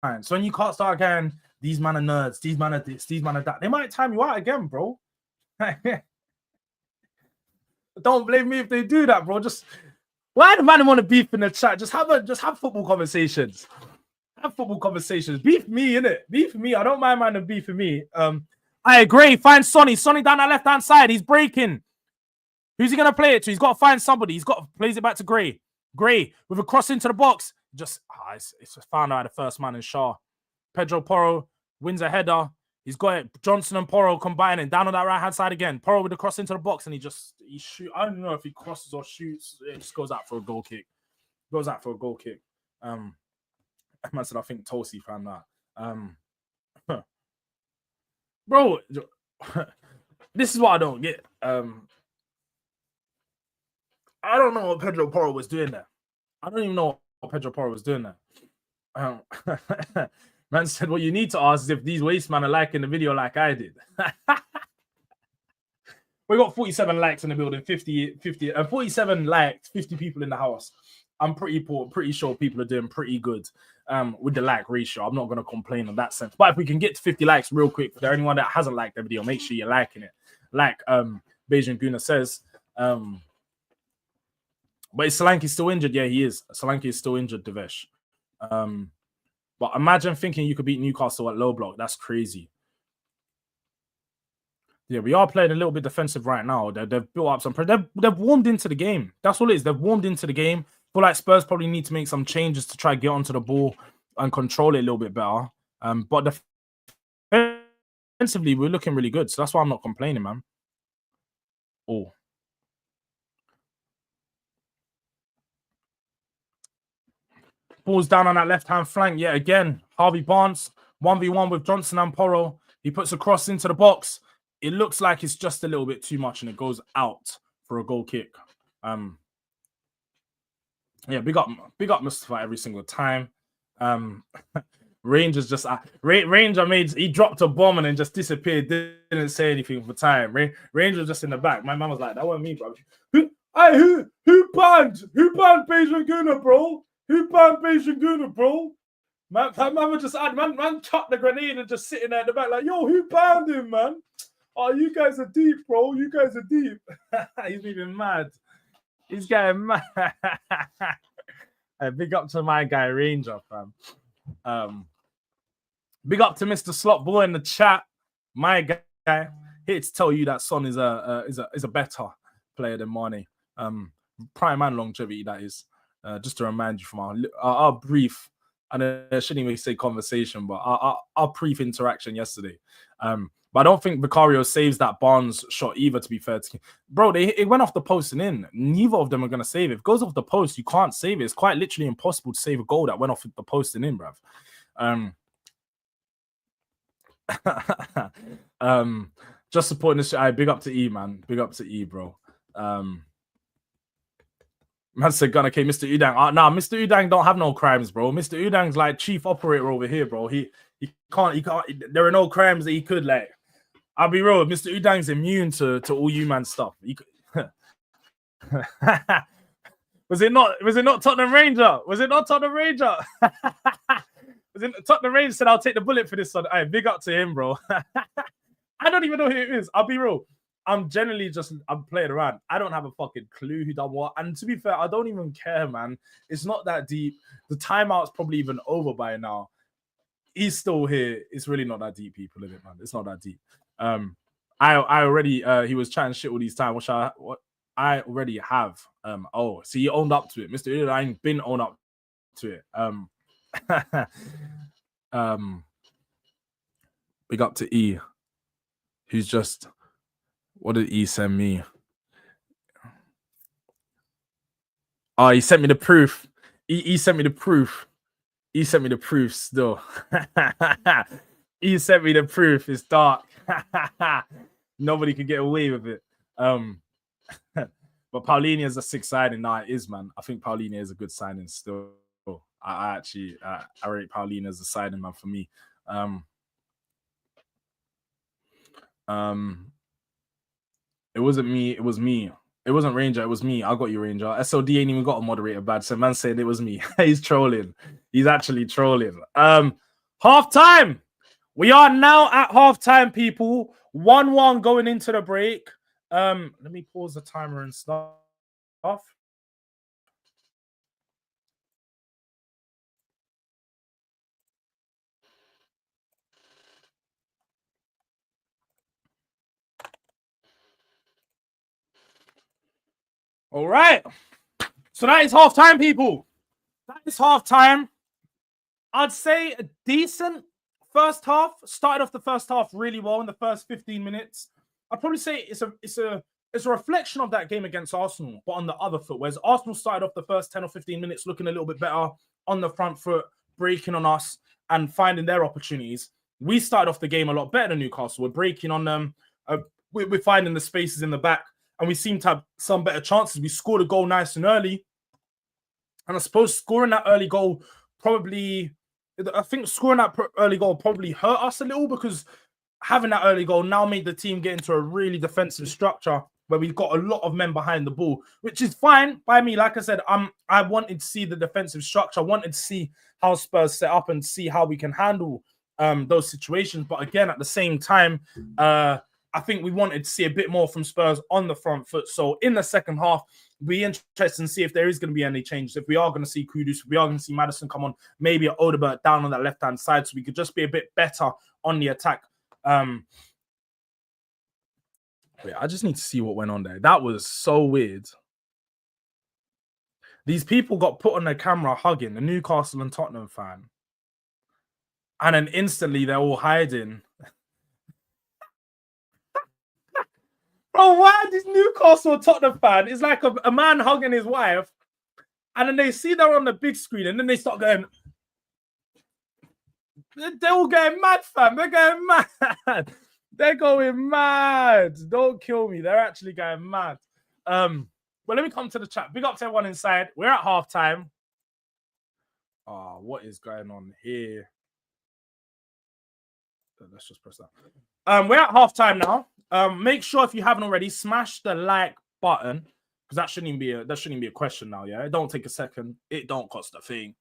B: So when you can't start again, these man are nerds, these man are this, these man are that. They might time you out again, bro. Don't blame me if they do that, bro. Just why do man want to beef in the chat? Just have football conversations. Have football conversations. Beef me, innit? Beef me. I don't mind man beefing me. I agree. Find Sonny. Sonny down that left-hand side. He's breaking. Who's he gonna play it to? He's got to find somebody. He's got to plays it back to Gray. Gray with a cross into the box. Just it's just found out the first man in Shaw. Pedro Porro wins a header. He's got it. Johnson and Porro combining down on that right hand side again. Porro with the cross into the box, and he shoot. I don't know if he crosses or shoots. It just goes out for a goal kick. Goes out for a goal kick. Man said I think Tosi found that. Bro, this is what I don't get. I don't know what Pedro Porro was doing there. I don't even know what Pedro Porro was doing there. Man said, what you need to ask is if these waste man are liking the video like I did. We got 47 likes in the building, 47 likes, 50 people in the house. I'm pretty sure people are doing pretty good with the like ratio. I'm not going to complain in that sense. But if we can get to 50 likes real quick, for anyone that hasn't liked the video, make sure you're liking it. Like Beijing Guna says. But is Solanke still injured? Yeah, he is. Solanke is still injured, Devesh. But imagine thinking you could beat Newcastle at low block. That's crazy. Yeah, we are playing a little bit defensive right now. They've built up some... They've warmed into the game. That's all it is. They've warmed into the game. I feel like Spurs probably need to make some changes to try to get onto the ball and control it a little bit better. But defensively, we're looking really good. So that's why I'm not complaining, man. Oh. Ball's down on that left-hand flank yet again. Harvey Barnes, 1v1 with Johnson and Porro. He puts a cross into the box. It looks like it's just a little bit too much, and it goes out for a goal kick. Yeah, big up Mustafa every single time. Rangers just Ranger he dropped a bomb and then just disappeared. Didn't say anything for time. Ranger was just in the back. My mum was like, "That wasn't me, bro." Who banned Beijing Guna, bro? Who banned Beijing Guna, bro? Man just man chucked the grenade and just sitting there in the back like, "Yo, who banned him, man? Oh, you guys are deep, bro. You guys are deep." He's even mad. He's getting mad. Big up to my guy Ranger, fam. Big up to Mr. Slot Boy in the chat. My guy, here to tell you that Son is a better player than Mane. Prime and longevity, that is. Just to remind you from our brief, and I shouldn't even say conversation, but our brief interaction yesterday. But I don't think Vicario saves that Barnes shot either, to be fair to him. Bro, it went off the post and in. Neither of them are going to save it. If it goes off the post, you can't save it. It's quite literally impossible to save a goal that went off the post and in, bruv. Just supporting this shit. Big up to E, man. Big up to E, bro. Man said, "Gunner, okay, Mr. Udang." Nah, Mr. Udang don't have no crimes, bro. Mr. Udang's like chief operator over here, bro. He can't. There are no crimes that he could like. I'll be real. Mr. Udang's immune to all you man stuff. Was it not Tottenham Ranger? Was it not Tottenham Ranger? Was it Tottenham Ranger said, "I'll take the bullet for this one." Hey, big up to him, bro. I don't even know who it is. I'll be real. I'm playing around. I don't have a fucking clue who done what. And to be fair, I don't even care, man. It's not that deep. The timeout's probably even over by now. He's still here. It's really not that deep, people, is it, man? It's not that deep. I already he was chatting shit all these time, which I already have. So he owned up to it. Mr. Udine been owned up to it. Big up to E, who's just... What did E send me? Oh, he sent me the proof. He sent me the proof. He sent me the proof still. He sent me the proof. It's dark. Nobody could get away with it. But Paulinho is a sick signing. Nah, it is, man. I think Paulinho is a good signing still. I rate Paulinho as a signing, man, for me. It wasn't me. It was me. It wasn't Ranger. It was me. I got you, Ranger. SOD ain't even got a moderator badge. So man said it was me. He's trolling. He's actually trolling. Half time. We are now at half time, people. 1-1 going into the break. Let me pause the timer and stuff. All right. So that is half time, people. That is half time. I'd say a decent first half. Started off the first half really well in the first 15 minutes. I'd probably say it's a reflection of that game against Arsenal, but on the other foot. Whereas Arsenal started off the first 10 or 15 minutes looking a little bit better on the front foot, breaking on us and finding their opportunities. We started off the game a lot better than Newcastle. We're breaking on them. We're finding the spaces in the back, and we seem to have some better chances. We scored a goal nice and early. And I suppose scoring that early goal probably hurt us a little, because having that early goal now made the team get into a really defensive structure where we've got a lot of men behind the ball, which is fine by me. Like I said, I wanted to see the defensive structure. I wanted to see how Spurs set up and see how we can handle those situations. But again, at the same time, I think we wanted to see a bit more from Spurs on the front foot. So in the second half, be interested to see if there is going to be any changes. If we are going to see Kudus, if we are going to see Maddison come on, maybe Odegaard down on that left-hand side, so we could just be a bit better on the attack. Wait, I just need to see what went on there. That was so weird. These people got put on their camera hugging, the Newcastle and Tottenham fan. And then instantly they're all hiding. Bro, why this Newcastle and Tottenham fan is like a man hugging his wife, and then they see they're on the big screen, and then they start going. They're all going mad, fam. They're going mad. They're going mad. Don't kill me. They're actually going mad. Well, let me come to the chat. Big up to everyone inside. We're at halftime. Oh, what is going on here? Let's just press that. We're at halftime now. Make sure, if you haven't already, smash the like button, because that shouldn't even be a question now. Yeah, it don't take a second. It don't cost a thing.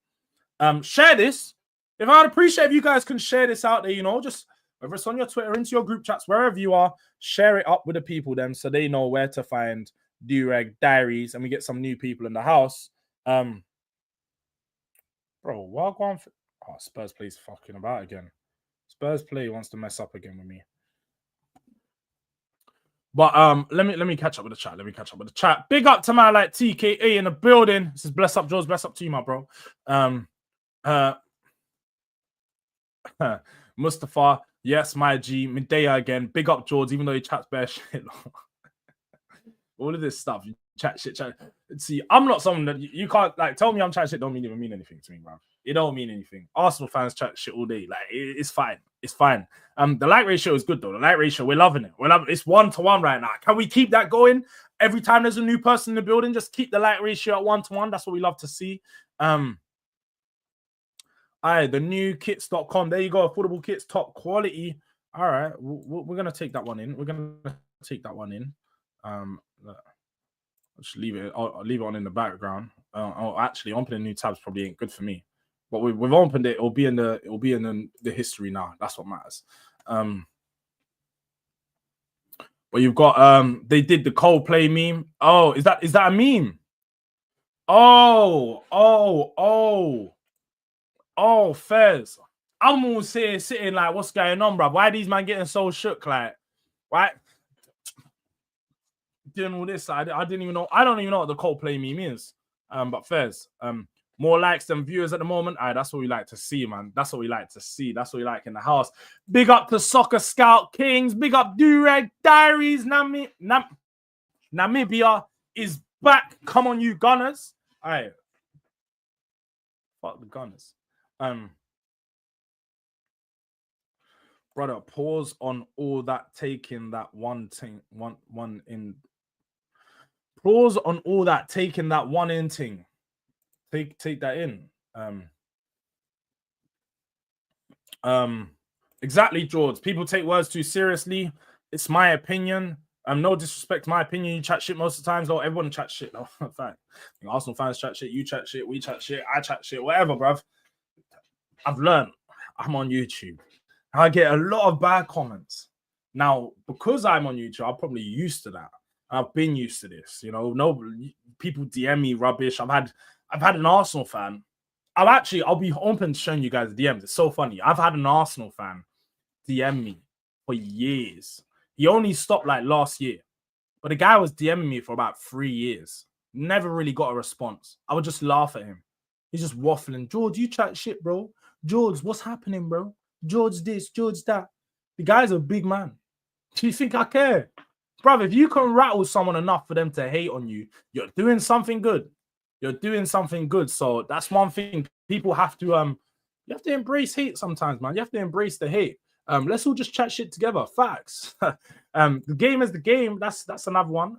B: Share this. If I'd appreciate if you guys can share this out there, just whether it's on your Twitter, into your group chats, wherever you are, share it up with the people then, so they know where to find Durag Diaries, and we get some new people in the house. Bro, what going for? Oh, Spurs plays fucking about again. Spurs play wants to mess up again with me. But let me catch up with the chat. Big up to my TKA in the building. This is bless up, Jords. Bless up to you, my bro. Mustafa, yes, my G. Midday again. Big up, Jords, even though he chats bare shit. All of this stuff, you chat shit. See, I'm not someone that you can't tell me I'm chatting shit. Don't even mean anything to me, bro. It don't mean anything. Arsenal fans chat shit all day. It's fine. It's fine. The like ratio is good though. The like ratio, we're loving it. It's 1-to-1 right now. Can we keep that going? Every time there's a new person in the building, just keep the like ratio at 1-to-1. That's what we love to see. The new kits.com. There you go. Affordable kits, top quality. All right. We're gonna take that one in. I'll just leave it. I'll leave it on in the background. Actually, opening new tabs probably ain't good for me. But we've opened it. It'll be in the history now. That's what matters. But you've got they did the Coldplay meme. Oh, is that a meme? Oh, Fez. I'm almost here sitting like, what's going on, bro? Why are these man getting so shook? Like, why? Doing all this, I didn't even know. I don't even know what the Coldplay meme is. But Fez, more likes than viewers at the moment. That's what we like to see, man. That's what we like to see. That's what we like in the house. Big up to Soccer Scout Kings. Big up Durag Diaries. Namibia is back. Come on, you Gunners. All right. Fuck the Gunners. Brother, pause on all that, taking that one thing, one in. Pause on all that, taking that one in thing. Take that in. Exactly, Jords. People take words too seriously. It's my opinion. No disrespect to my opinion. You chat shit most of the times. Everyone chat shit. No, fine. Arsenal fans chat shit. You chat shit. We chat shit. I chat shit. Whatever, bruv. I've learned. I'm on YouTube. I get a lot of bad comments. Now, because I'm on YouTube, I'm probably used to that. I've been used to this. You know, no people DM me rubbish. I've had an Arsenal fan. I'll be open to showing you guys the DMs. It's so funny. I've had an Arsenal fan DM me for years. He only stopped like last year. But the guy was DMing me for about 3 years. Never really got a response. I would just laugh at him. He's just waffling. Jords, you chat shit, bro. Jords, what's happening, bro? Jords this, Jords that. The guy's a big man. Do you think I care? Bruv, if you can rattle someone enough for them to hate on you, you're doing something good. You're doing something good. So that's one thing. People have to you have to embrace hate sometimes, man. You have to embrace the hate. Let's all just chat shit together. Facts. The game is the game. That's another one.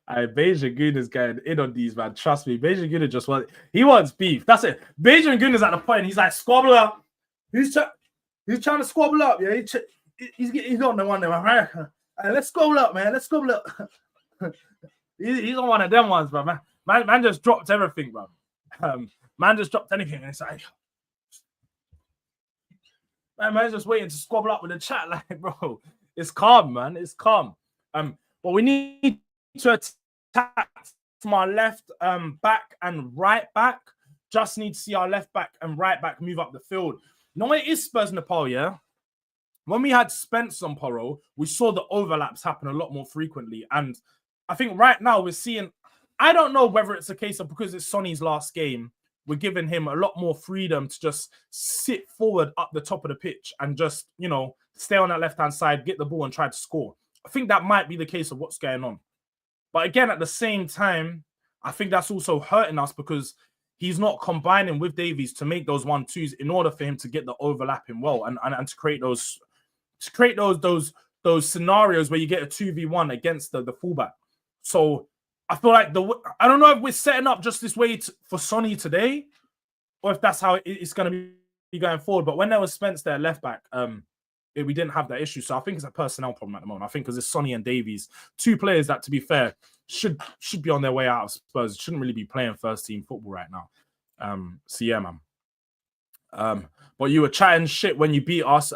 B: Beja Guna's going in on these, man. Trust me. Beja Guna just wants beef. That's it. Beja Guna's at the point. He's like, squabble up. He's trying to squabble up. Yeah, he's not the one there, man. Let's squabble up, man. Let's squabble up. He's on one of them ones, bro. Man just dropped everything, bro. Man just dropped anything. And it's like, man's just waiting to squabble up with the chat. Like, bro, it's calm, man. It's calm. But we need to attack from our left back and right back. Just need to see our left back and right back move up the field. You know, it is Spurs Nepal, yeah? When we had Spence on Poro, we saw the overlaps happen a lot more frequently. And I think right now we're seeing, I don't know whether it's a case of because it's Sonny's last game, we're giving him a lot more freedom to just sit forward up the top of the pitch and just, you know, stay on that left-hand side, get the ball and try to score. I think that might be the case of what's going on. But again, at the same time, I think that's also hurting us because he's not combining with Davies to make those 1-2s in order for him to get the overlapping well and to create those scenarios where you get a 2v1 against the fullback. So I feel like I don't know if we're setting up just this way for Sonny today, or if that's how it's going to be going forward. But when there was Spence there, left back, we didn't have that issue. So I think it's a personnel problem at the moment. I think because it's Sonny and Davies, two players that, to be fair, should be on their way out of Spurs. Shouldn't really be playing first team football right now. So yeah, man. But you were chatting shit when you beat us.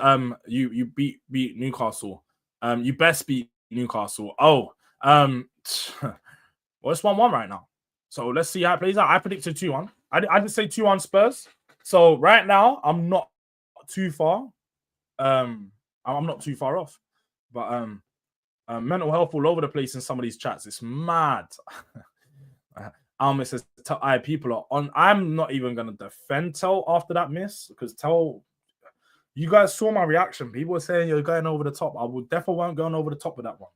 B: You beat Newcastle. You best beat Newcastle. Oh, well, it's 1-1 right now. So let's see how it plays out. I predicted 2-1. I didn't say 2-1 Spurs. So right now, I'm not too far. I'm not too far off. But mental health all over the place in some of these chats. It's mad. Alma says, people are on. I'm not even going to defend Tell after that miss because Tell, you guys saw my reaction. People were saying you're going over the top. I would definitely weren't going over the top of that one.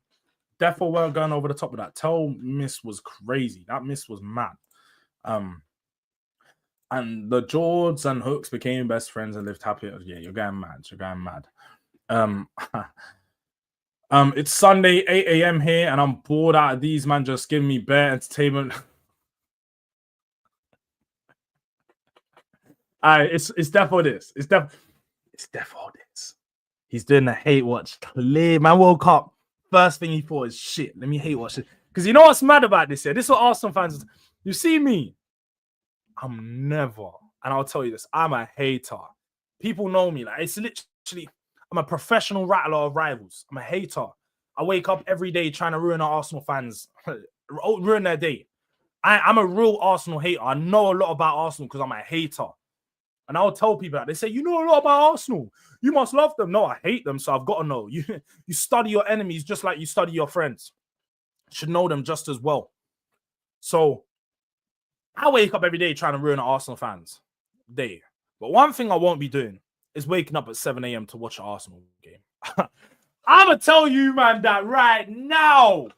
B: Definitely weren't going over the top of that. Tell miss was crazy. That miss was mad. And the Jords and Hooks became best friends and lived happy. Yeah, you're going mad. You're going mad. It's Sunday, 8 a.m. here, and I'm bored out of these, man, just giving me bare entertainment. It's definitely this. It's definitely this. He's doing the hate watch. Clear. Man woke up. First thing he thought is shit. Let me hate watch it. Because you know what's mad about this here? This is what Arsenal fans. You see me. I'm never, and I'll tell you this, I'm a hater. People know me. Like, it's literally, I'm a professional rattler of rivals. I'm a hater. I wake up every day trying to ruin our Arsenal fans, ruin their day. I'm a real Arsenal hater. I know a lot about Arsenal because I'm a hater. And I'll tell people that. They say, you know a lot about Arsenal. You must love them. No, I hate them, so I've got to know. You study your enemies just like you study your friends. You should know them just as well. So I wake up every day trying to ruin Arsenal fans' day. But one thing I won't be doing is waking up at 7 a.m. to watch an Arsenal game. I'm going to tell you, man, that right now,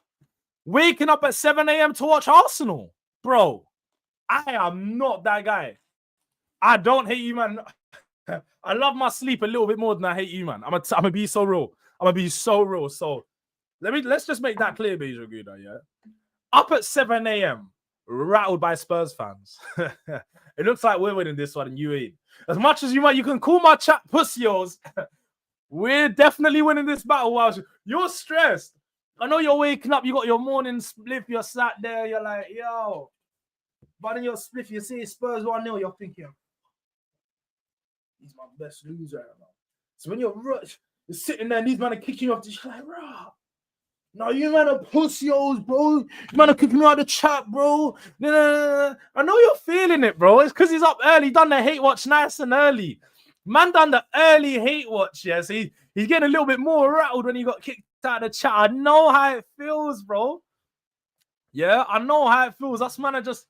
B: waking up at 7 a.m. to watch Arsenal, bro, I am not that guy. I don't hate you, man. I love my sleep a little bit more than I hate you, man. I'm gonna be so real. I'm gonna be so real. So let's just make that clear, Beja Guna, yeah? Up at 7 a.m., rattled by Spurs fans. It looks like we're winning this one and you ain't. As much as you can call my chat pussios, we're definitely winning this battle. While you're stressed. I know you're waking up, you got your morning spliff, you're sat there, you're like, yo, But in your spliff, you see Spurs 1-0, you're thinking, he's my best loser right now. So when you're sitting there and these men are kicking you off, you're like, rah. No, you man are pussios, bro. You man are kicking me out of the chat, bro. Nah. I know you're feeling it, bro. It's because he's up early, done the hate watch nice and early. Man done the early hate watch, yeah. So he's getting a little bit more rattled when he got kicked out of the chat. I know how it feels, bro. Yeah, I know how it feels. That's man just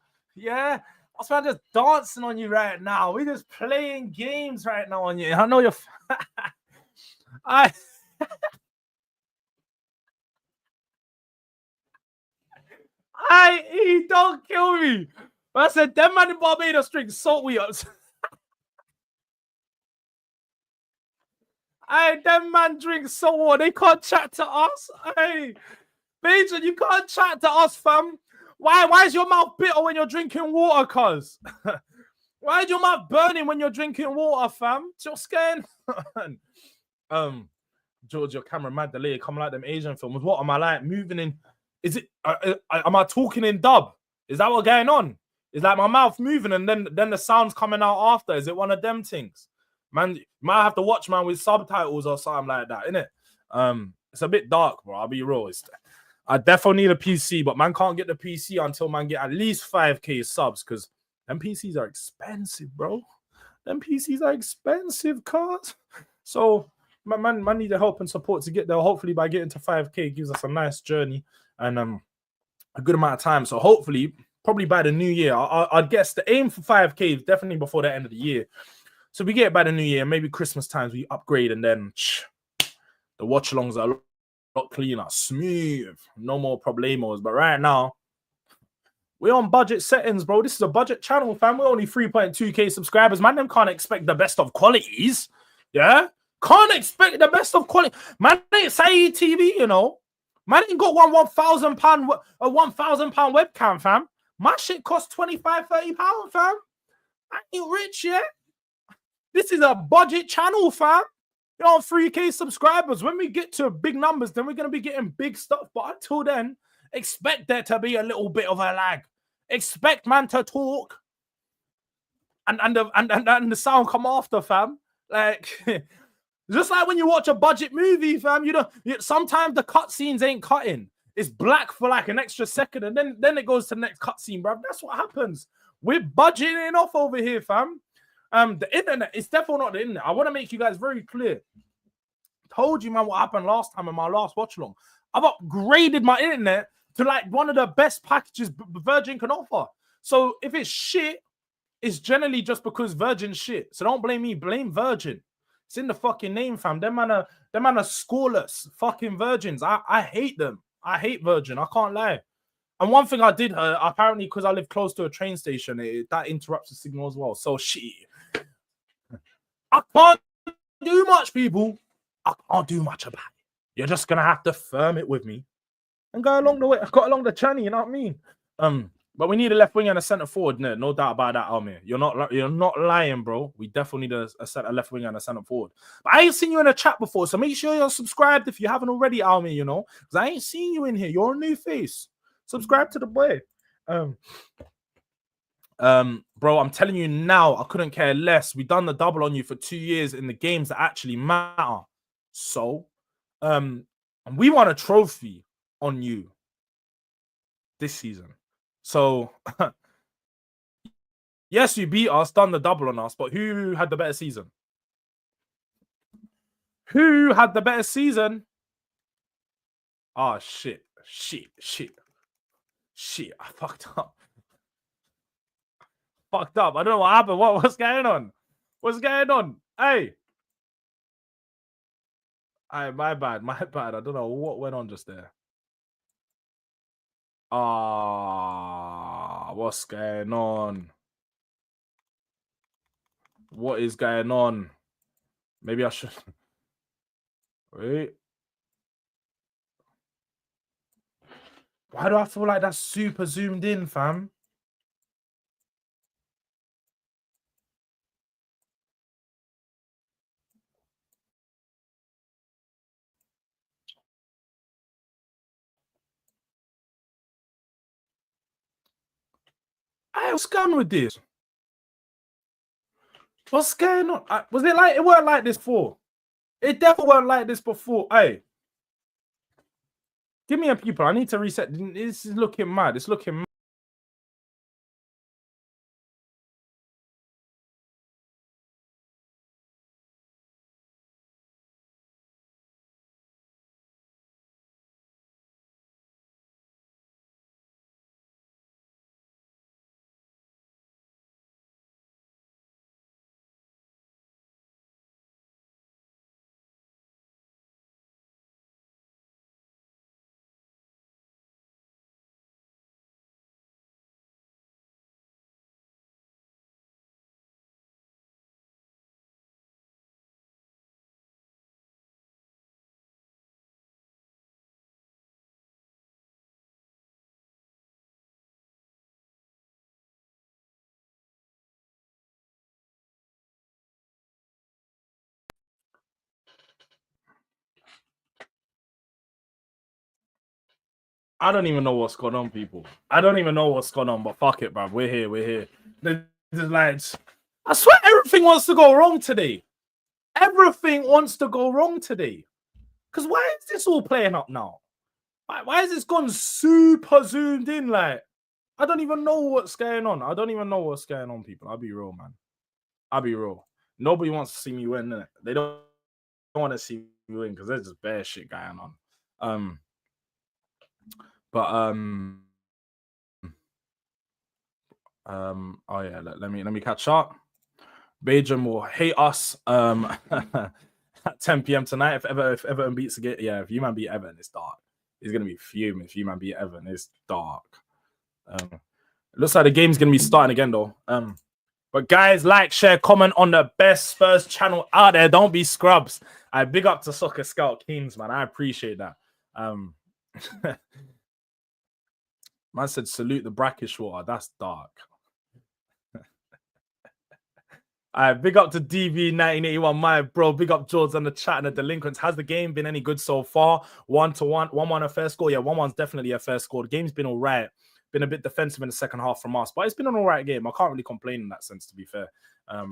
B: dancing on you right now. We're just playing games right now on you. I know you're don't kill me. I said, them man in Barbados drink salt wheels. Them man drink salt water. They can't chat to us. Major, you can't chat to us, fam. Why is your mouth bitter when you're drinking water, cuz? Why is your mouth burning when you're drinking water, fam? Just going on. George, your camera mad delay. Come like them Asian films. What am I like moving in? Is it? Am I talking in dub? Is that what's going on? Is like my mouth moving and then the sound's coming out after? Is it one of them things? Man, you might have to watch man with subtitles or something like that, innit? It's a bit dark, bro. I'll be real. I definitely need a PC, but man can't get the PC until man get at least 5k subs because them PCs are expensive, bro. Them PCs are expensive, cuz. So man need the help and support to get there. Hopefully, by getting to 5k gives us a nice journey and a good amount of time. So hopefully, probably by the new year, I'd guess the aim for 5k is definitely before the end of the year. So we get it by the new year, maybe Christmas times we upgrade, and then the watch-alongs are a lot cleaner, smooth, no more problemos. But right now, we're on budget settings, bro. This is a budget channel, fam. We're only 3.2k subscribers. Man, them can't expect the best of qualities. Yeah? Can't expect the best of quality. Man ain't Saeed TV, you know. Man ain't got £1,000 webcam, fam. My shit costs £25-30, fam. I ain't rich yet. This is a budget channel, fam. You know, 3k subscribers. When we get to big numbers, then we're gonna be getting big stuff. But until then, expect there to be a little bit of a lag. Expect man to talk, and the sound come after, fam. Like just like when you watch a budget movie, fam. You know, sometimes the cutscenes ain't cutting. It's black for like an extra second, and then it goes to the next cutscene, bro. That's what happens. We're budgeting enough over here, fam. The internet, it's definitely not the internet. I want to make you guys very clear. Told you, man, what happened last time in my last watch along. I've upgraded my internet to like one of the best packages Virgin can offer. So if it's shit, it's generally just because Virgin's shit. So don't blame me, blame Virgin. It's in the fucking name, fam. Them man are scoreless fucking Virgins. I hate them. I hate Virgin. I can't lie. And one thing I did, apparently, because I live close to a train station, that interrupts the signal as well. So shit. I can't do much, people. I can't do much about it. You're just gonna have to firm it with me and go along the way. I got along the journey, you know what I mean? But we need a left wing and a centre forward. No doubt about that, Almir. You're not lying, bro. We definitely need a left wing and a centre forward. But I ain't seen you in a chat before, so make sure you're subscribed if you haven't already, Almir. You know, because I ain't seen you in here. You're a new face. Subscribe to the boy. Bro, I'm telling you now, I couldn't care less. We done the double on you for 2 years in the games that actually matter. So, and we won a trophy on you this season. So, yes, you beat us, done the double on us, but who had the better season? Who had the better season? Oh, shit. I fucked up. I don't know what happened. What's going on? What's going on? Hey. My bad. I don't know what went on just there. What's going on? What is going on? Maybe I should wait. Why do I feel like that's super zoomed in, fam? what's going on with this? What's going on? Was it like it weren't like this before? It definitely weren't like this before. Hey, give me a people. I need to reset. This is looking mad. It's looking mad. I don't even know what's going on, people. I don't even know what's going on, but fuck it, bruv. We're here. We're here. There's lads. I swear everything wants to go wrong today. Everything wants to go wrong today. Because why is this all playing up now? Why has this gone super zoomed in? Like, I don't even know what's going on. I don't even know what's going on, people. I'll be real, man. I'll be real. Nobody wants to see me win, innit? They don't want to see me win because there's just bare shit going on. Oh yeah, let me catch up. Belgium will hate us at 10 p.m. tonight if Everton beats again. Yeah, if you man beat Everton, it's dark. He's gonna be fuming if you man beat Everton. It's dark. It looks like the game's gonna be starting again though. But guys, like, share, comment on the best Spurs channel out there. Don't be scrubs. I big up to Soccer Scout Kings, man. I appreciate that. Man said salute the brackish water. That's dark. Big up to DV1981, my bro. Big up Jords on the chat and the delinquents. Has the game been any good so far? 1-1, 1-1 a fair score. Yeah, 1-1's definitely a fair score. The game's been all right. Been a bit defensive in the second half from us, but it's been an all right game. I can't really complain in that sense, to be fair. I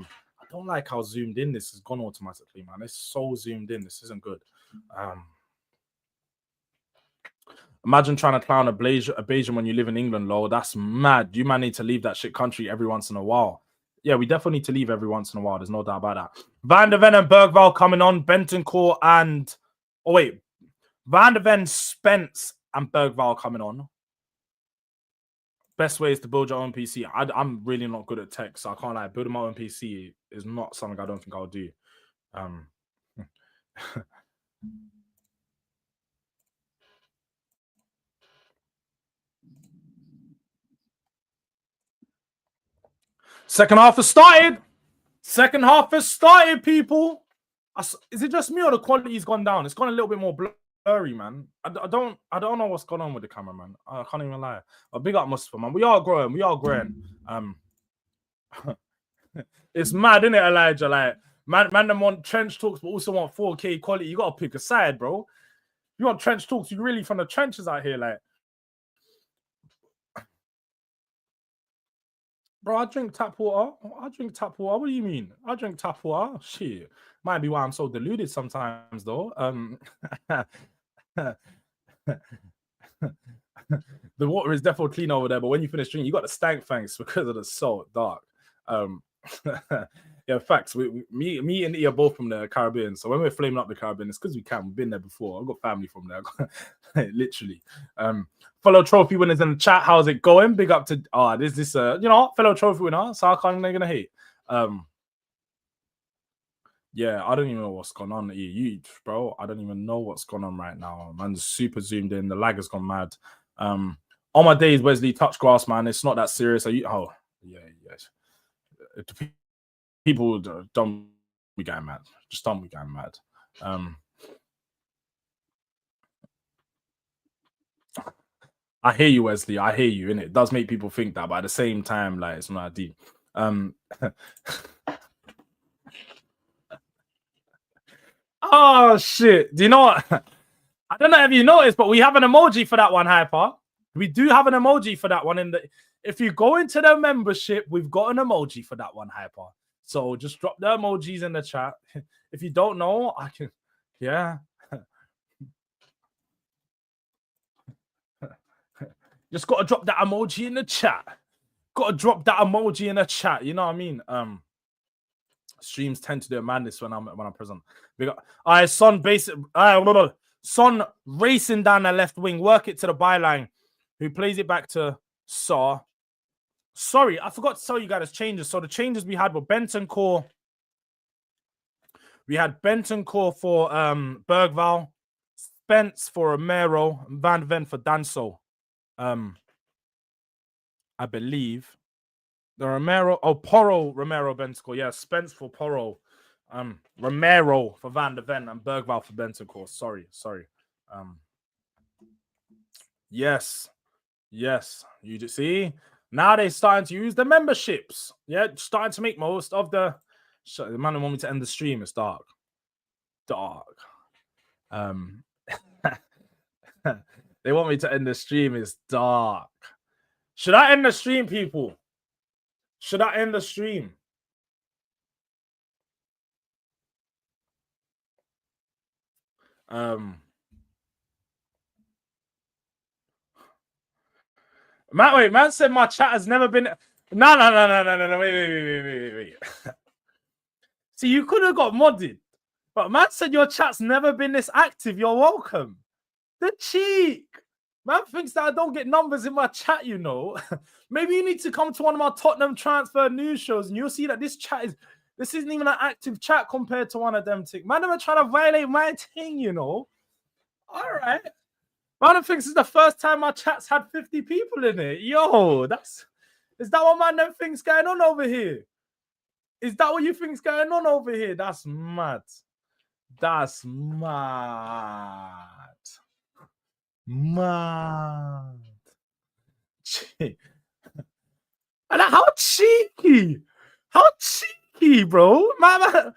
B: don't like how zoomed in this has gone automatically, man. It's so zoomed in. This isn't good. Imagine trying to clown a Bayesian when you live in England, lol. That's mad. You man need to leave that shit country every once in a while. Yeah, we definitely need to leave every once in a while. There's no doubt about that. Van der Ven and Bergval coming on. Bentoncourt and... Oh, wait. Van der Ven, Spence and Bergval coming on. Best way is to build your own PC. I'm really not good at tech, so I can't lie. Building my own PC is not something I don't think I'll do. Second half has started. Second half has started, people. Is it just me or the quality's gone down? It's gone a little bit more blurry, man. I don't know what's going on with the camera, man. I can't even lie. A big up Mustafa, man. We are growing. It's mad, isn't it, Elijah? Like, man, them want trench talks, but also want 4K quality. You gotta pick a side, bro. You want trench talks, you really from the trenches out here, like. Bro, I drink tap water. What do you mean? I drink tap water. Shit. Might be why I'm so deluded sometimes, though. The water is definitely clean over there, but when you finish drinking, you got the stank fangs because of the salt, dark. Yeah, facts. Me and E are both from the Caribbean, so when we're flaming up the Caribbean, it's because we can. We've been there before. I've got family from there, literally. Fellow trophy winners in the chat. How's it going? Big up to this fellow trophy winner. So I can't gonna hate. Yeah, I don't even know what's going on. You, bro, I don't even know what's going on right now. Man's super zoomed in. The lag has gone mad. On my days, Wesley, touch grass, man. It's not that serious. Yes. People don't be getting mad. Just don't be getting mad. I hear you, Wesley. I hear you, and it does make people think that, but at the same time, like, it's not deep. Oh shit! Do you know what? I don't know if you noticed, but we have an emoji for that one, Hyper. We do have an emoji for that one. If you go into the membership, we've got an emoji for that one, Hyper. So just drop the emojis in the chat. If you don't know, I can, yeah. Just got to drop that emoji in the chat. Got to drop that emoji in the chat. You know what I mean? Streams tend to do a madness when I'm present. We got Son basic. Son racing down the left wing, work it to the byline. Who plays it back to Saw? Sorry, I forgot to tell you guys changes. So the changes we had were Benton Core. We had Benton Core for Bergval, Spence for Romero, and Van Ven for Danso. I believe the Romero, Porro, Romero, Benton. Yeah, Spence for Porro, Romero for Van de Ven, and Bergval for Benton Core. Sorry. Yes. You just see now they're starting to use the memberships. Yeah, starting to make most of the. The man want me to end the stream. It's dark. They want me to end the stream. It's dark. Should I end the stream, people? Should I end the stream? Man said my chat has never been. No. Wait. See, you could have got modded, but man said your chat's never been this active. You're welcome. The cheek. Man thinks that I don't get numbers in my chat, you know. Maybe you need to come to one of my Tottenham transfer news shows and you'll see that this isn't even an active chat compared to one of them things. Man, I'm trying to violate my thing, you know. All right. Man thinks it's the first time my chat's had 50 people in it. Yo, is that what man thinks going on over here? Is that what you think's going on over here? That's mad. That's mad. Mad. How cheeky. How cheeky, bro. Man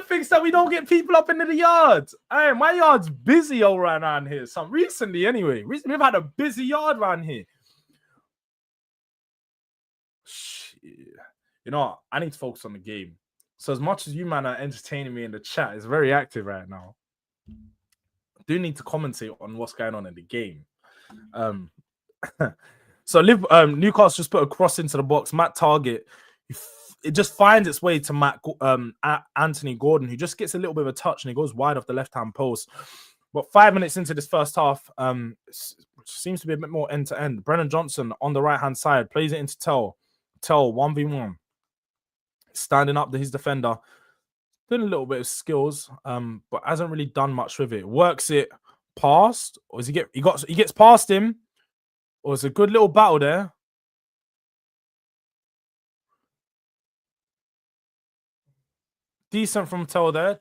B: thinks that we don't get people up into the yard. Hey, my yard's busy all right around here. Recently, anyway. Recently, we've had a busy yard around here. Shit. You know what? I need to focus on the game. So as much as you, man, are entertaining me in the chat, it's very active right now. I do need to commentate on what's going on in the game. So Newcastle just put a cross into the box. Matt Target, it just finds its way to Anthony Gordon, who just gets a little bit of a touch and he goes wide off the left-hand post. But 5 minutes into this first half, seems to be a bit more end-to-end. Brennan Johnson on the right-hand side plays it into Tell 1v1. Standing up to his defender, doing a little bit of skills, but hasn't really done much with it. Works it past, or he gets past him, or it's a good little battle there. Decent from Tell there.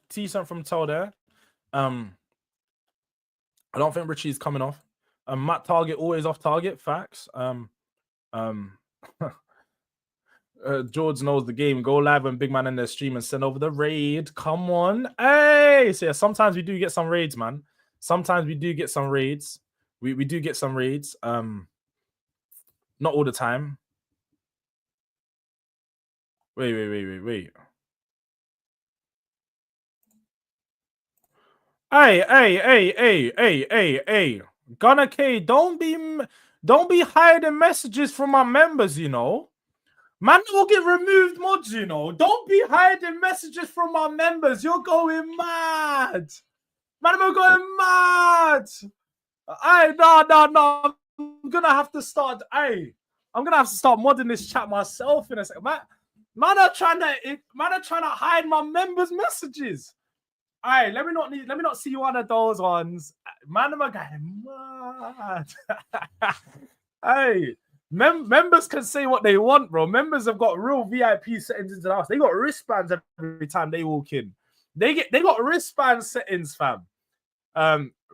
B: I don't think Richie's coming off. Matt Target always off target. Facts. Jords knows the game. Go live when big man in their stream and send over the raid. Come on. Hey! So yeah, sometimes we do get some raids, man. Sometimes we do get some raids. We do get some raids. Not all the time. Wait. Hey. Gunner K, don't be hiding messages from my members, you know. Man will get removed mods, you know. Don't be hiding messages from my members. You're going mad. Man, we're going mad. Hey, no. I'm gonna have to start. Hey, I'm gonna have to start modding this chat myself in a second. Man are trying to hide my members' messages. Hey, let me not see one of those ones. Man, I'm going mad. Hey. Members can say what they want, bro. Members have got real VIP settings into the house. They got wristbands every time they walk in. They got wristband settings, fam.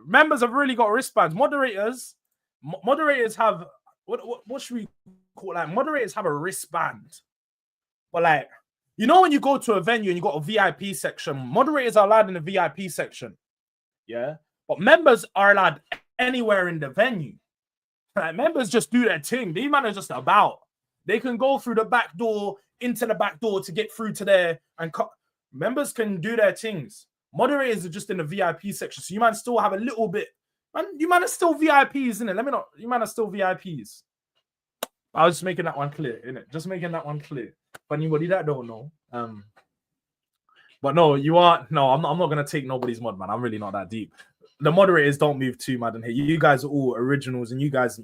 B: Members have really got wristbands. Moderators have what should we call that? Moderators have a wristband. But like, you know, when you go to a venue and you got a VIP section, moderators are allowed in the VIP section. Yeah. But members are allowed anywhere in the venue. Like, members just do their thing. These men are just about. They can go through the back door, into the back door to get through to there. And members can do their things. Moderators are just in the VIP section. So you might still have a little bit. Man, you might are still VIPs, isn't it? Let me know. You might are still VIPs. I was just making that one clear, innit? Just making that one clear. For anybody that don't know. But no, you are. No, I'm not going to take nobody's mod, man. I'm really not that deep. The moderators don't move too mad in here. You guys are all originals, and you guys,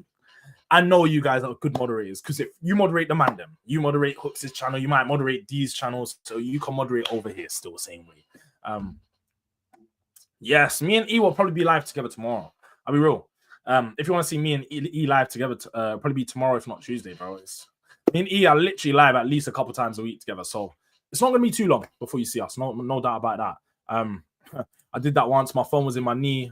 B: I know you guys are good moderators because if you moderate the Mandem, you moderate Hooks' channel, you might moderate these channels, so you can moderate over here still the same way. Yes, me and E will probably be live together tomorrow. I'll be real. If you want to see me and E live together, probably be tomorrow, if not Tuesday, bro. Me and E are literally live at least a couple times a week together, so it's not gonna be too long before you see us. No doubt about that. I did that once. My phone was in my knee,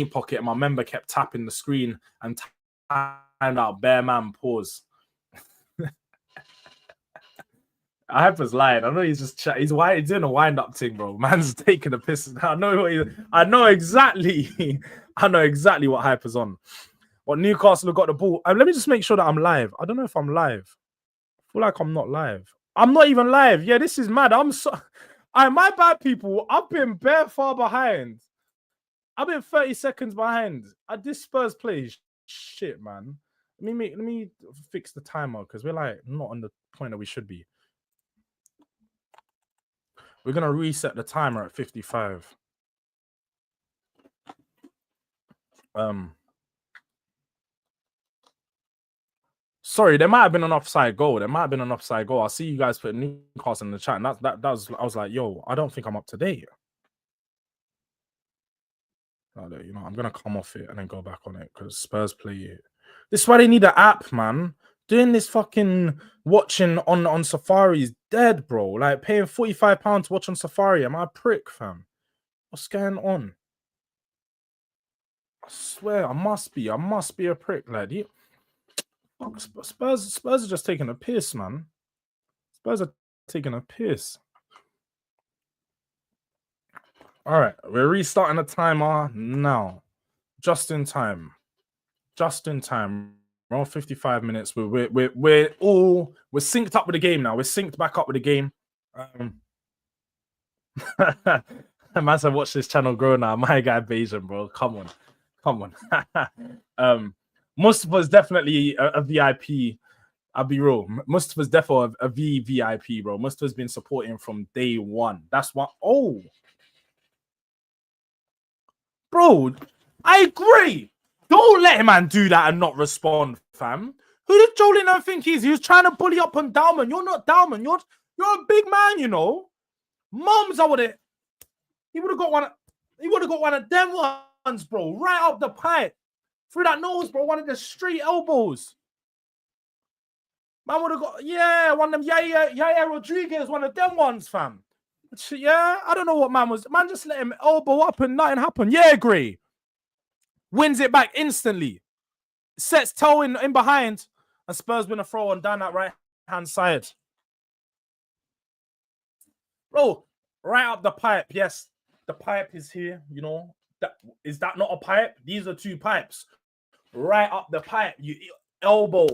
B: pocket, and my member kept tapping the screen and timed out. Bear man, pause. Hyper's lying. I know he's just he's doing a wind-up thing, bro. Man's taking a piss. I know exactly. I know exactly what Hyper's on. What Newcastle have got the ball. Let me just make sure that I'm live. I don't know if I'm live. I feel like I'm not live. I'm not even live. Yeah, this is mad. My bad, people. I've been bare far behind. I've been 30 seconds behind. This Spurs play shit, man. Let me fix the timer because we're like not on the point that we should be. We're gonna reset the timer at 55. Sorry, there might have been an offside goal. I'll see you guys put Newcastle in the chat. And that was, I was like, yo, I don't think I'm up to date. You know, I'm gonna come off it and then go back on it because Spurs play it. This is why they need an app, man. Doing this fucking watching on Safari is dead, bro. Like paying £45 to watch on Safari. Am I a prick, fam? What's going on? I swear, I must be a prick, lad. Spurs are just taking a piss, man. Spurs are taking a piss. All right, we're restarting the timer now. Just in time. We're on 55 minutes. We're synced up with the game now. We're synced back up with the game. Man said, watch this channel grow now. My guy Bayesian, bro. Come on. Mustafa's definitely a VIP. I'll be real. Mustafa's definitely a VIP, bro. Mustafa's been supporting from day one. That's what. Oh, bro, I agree. Don't let him man do that and not respond, fam. Who did Joe Linton think he is? He was trying to bully up on Dalman. You're not Dalman. You're a big man, you know. Mums, he would have got one. He would have got one of them ones, bro. Right up the pipe. Through that nose, bro. One of the straight elbows. Man would have got, one of them. Yeah, Rodriguez, one of them ones, fam. Yeah, I don't know what man was. Man just let him elbow up and nothing happened. Yeah, agree. Wins it back instantly. Sets toe in behind. And Spurs win a throw on down that right-hand side. Bro, right up the pipe. Yes, the pipe is here, you know. Is that not a pipe? These are two pipes. Right up the pipe. You elbow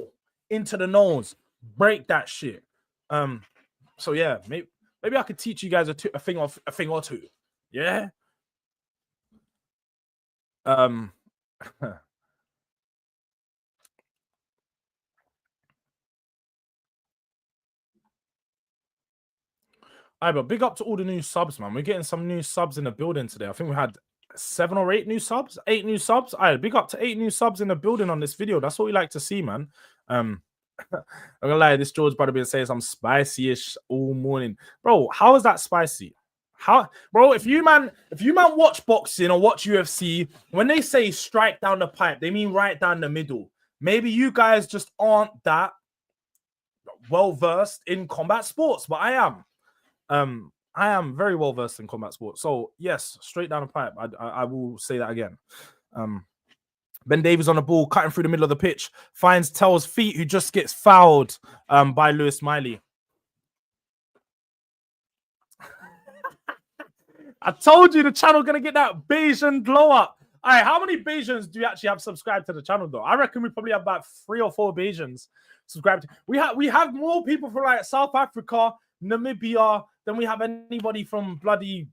B: into the nose. Break that shit. So yeah, maybe I could teach you guys a thing or two. Yeah. But big up to all the new subs, man. We're getting some new subs in the building today. I think we had 7 or 8 new subs. 8 new subs. Big up to 8 new subs in the building on this video. That's what we like to see, man. I'm gonna lie, this Jords brother been saying some spicy-ish all morning. Bro, how is that spicy? How, bro, if you man watch boxing or watch UFC, when they say strike down the pipe, they mean right down the middle. Maybe you guys just aren't that well versed in combat sports, but I am. I am very well versed in combat sports. So yes, straight down the pipe. I will say that again. Ben Davies on the ball, cutting through the middle of the pitch, finds Tell's feet, who just gets fouled by Lewis Miley. I told you the channel gonna get that Bayesian glow up. All right, how many Bajans do you actually have subscribed to the channel though? I reckon we probably have about 3 or 4 Bajans subscribed. We have more people from like South Africa, Namibia than we have anybody from bloody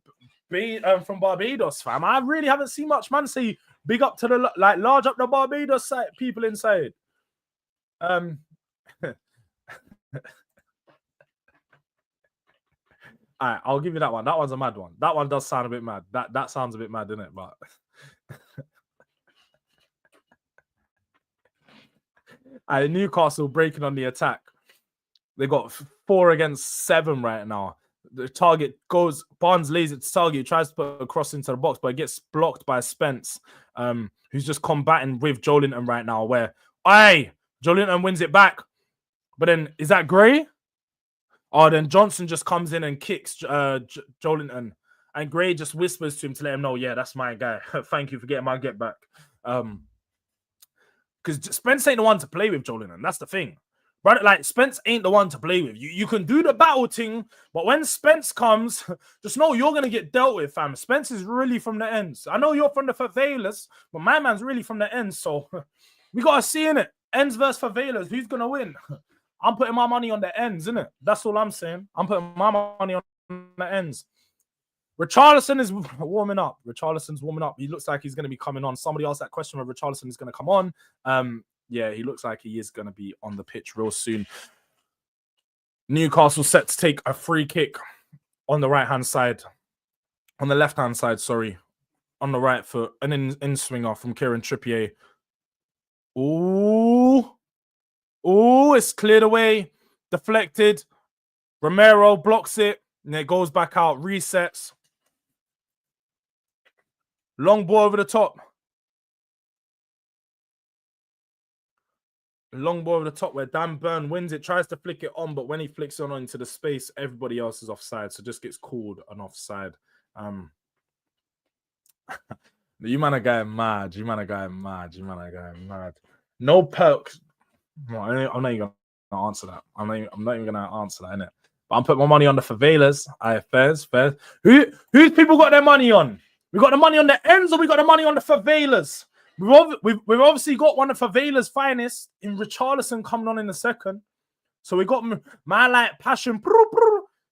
B: from Barbados, fam. I really haven't seen much man say big up to the like large up the Barbados side, people inside. All right, I'll give you that one. That one's a mad one. That one does sound a bit mad. That sounds a bit mad, doesn't it? But Newcastle breaking on the attack. They got 4 against 7 right now. The target goes, Barnes lays its target, tries to put a cross into the box, but it gets blocked by Spence, who's just combating with Joelinton right now, where, Joelinton wins it back. But then, is that Gray? Oh, then Johnson just comes in and kicks Joelinton. And Gray just whispers to him to let him know, yeah, that's my guy. Thank you for getting my get back. Because Spence ain't the one to play with, Joelinton. That's the thing. Right, like Spence ain't the one to play with. You can do the battle thing, but when Spence comes, just know you're gonna get dealt with, fam. Spence is really from the ends. I know you're from the favelas, but my man's really from the ends. So we gotta see in it. Ends versus favelas. Who's gonna win? I'm putting my money on the ends, innit? That's all I'm saying. I'm putting my money on the ends. Richarlison is warming up. Richarlison's warming up. He looks like he's gonna be coming on. Somebody asked that question whether Richarlison is gonna come on. Yeah, he looks like he is going to be on the pitch real soon. Newcastle set to take a free kick on the right-hand side. On the left-hand side, sorry. On the right foot. An in-swinger from Kieran Trippier. Ooh. Ooh, it's cleared away. Deflected. Romero blocks it. And it goes back out. Resets. Long ball over the top. Long ball over the top where Dan Burn wins it, tries to flick it on, but when he flicks it on into the space, everybody else is offside, so just gets called an offside. You man are going mad. You man are going mad. You man are going mad. No perks. No, I'm not even going to answer that. I'm not even going to answer that, innit? But I'm putting my money on the favelas. Fairs. Who's people got their money on? We got the money on the ends or we got the money on the favelas? We've obviously got one of Favela's finest in Richarlison coming on in a second. So we got my like passion.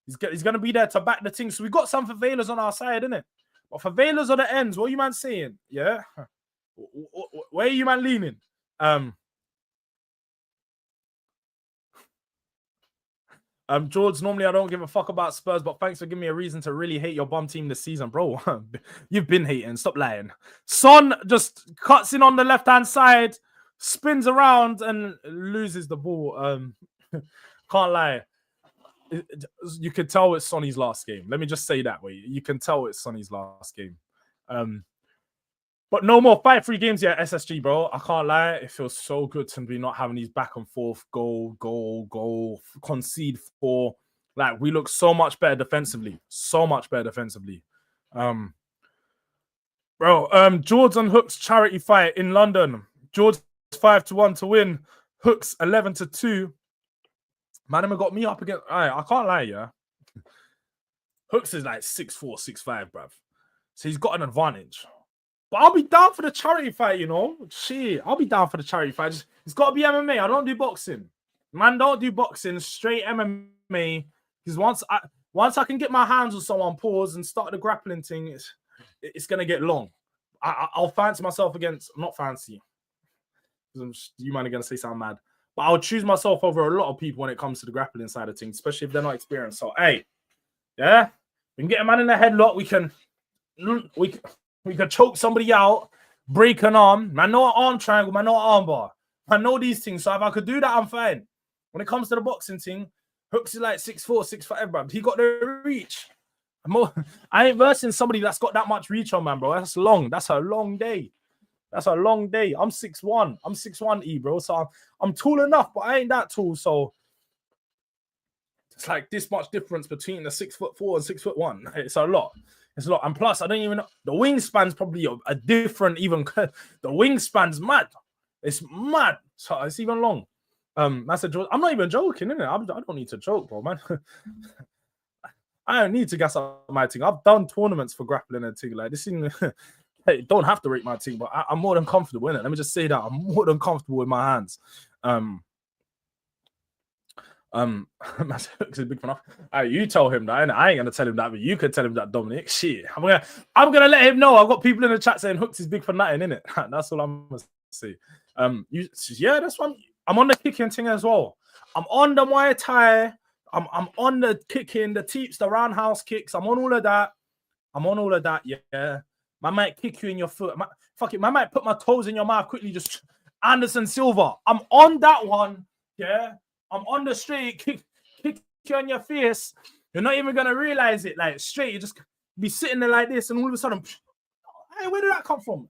B: He's going to be there to back the thing. So we got some Favelas on our side, innit? But Favelas are the ends. What are you man saying? Yeah? Where are you man leaning? Jords, normally I don't give a fuck about Spurs, but thanks for giving me a reason to really hate your bum team this season, bro. You've been hating. Stop lying. Son just cuts in on the left-hand side, spins around, and loses the ball. Can't lie. You can tell it's Sonny's last game. Let me just say that way. You can tell it's Sonny's last game. But no more 5-3 games yet, SSG, bro. I can't lie. It feels so good to be not having these back and forth, goal, concede 4. Like, we look so much better defensively. So much better defensively. Bro, Jords and Hooks charity fight in London. Jords 5-1 to win. Hooks 11-2. Man, got me up against... I can't lie, yeah. Hooks is like 6'4", 6'5", bruv. So he's got an advantage. But I'll be down for the charity fight, you know. Shit, I'll be down for the charity fight. It's got to be MMA. I don't do boxing. Man, don't do boxing. Straight MMA. Because once I can get my hands on someone, pause, and start the grappling thing, it's going to get long. I'll fancy myself against... Not fancy. You man are going to say something mad. But I'll choose myself over a lot of people when it comes to the grappling side of things, especially if they're not experienced. So, hey, yeah, we can get a man in the headlock. We can choke somebody out, break an arm. Man, know an arm triangle, man, know an arm bar. I know these things. So if I could do that, I'm fine. When it comes to the boxing thing, Hooks is like 6'4", 6'5", bro. He got the reach. I ain't versing somebody that's got that much reach on, man, bro. That's long. That's a long day. That's a long day. I'm 6'1". I'm 6'1", bro. So I'm tall enough, but I ain't that tall. So it's like this much difference between the 6'4" and 6'1". It's a lot. It's a lot. And plus, I don't even know. The wingspan's probably a different, even. The wingspan's mad. It's mad. So it's even long. That's a joke. I'm not even joking, innit? I don't need to joke, bro, man. I don't need to gas up my thing. I've done tournaments for grappling and thing like this. Hey, don't have to rate my team, but I'm more than comfortable in it. Let me just say that I'm more than comfortable with my hands. Hooks is big enough. You tell him that. I ain't gonna tell him that, but you could tell him that, Dominic. Shit, I'm gonna let him know. I've got people in the chat saying Hooks is big for nothing, innit? That's all I'm gonna say. Yeah, that's one. I'm on the kicking thing as well. I'm on the Muay Thai. I'm on the kicking, the teeps, the roundhouse kicks. I'm on all of that. Yeah. Man might kick you in your foot. Fuck it. Man might put my toes in your mouth quickly. Just Anderson Silva. I'm on that one. Yeah. I'm on the straight, kick you on your face. You're not even gonna realize it. Like straight, you just be sitting there like this, and all of a sudden, hey, where did that come from?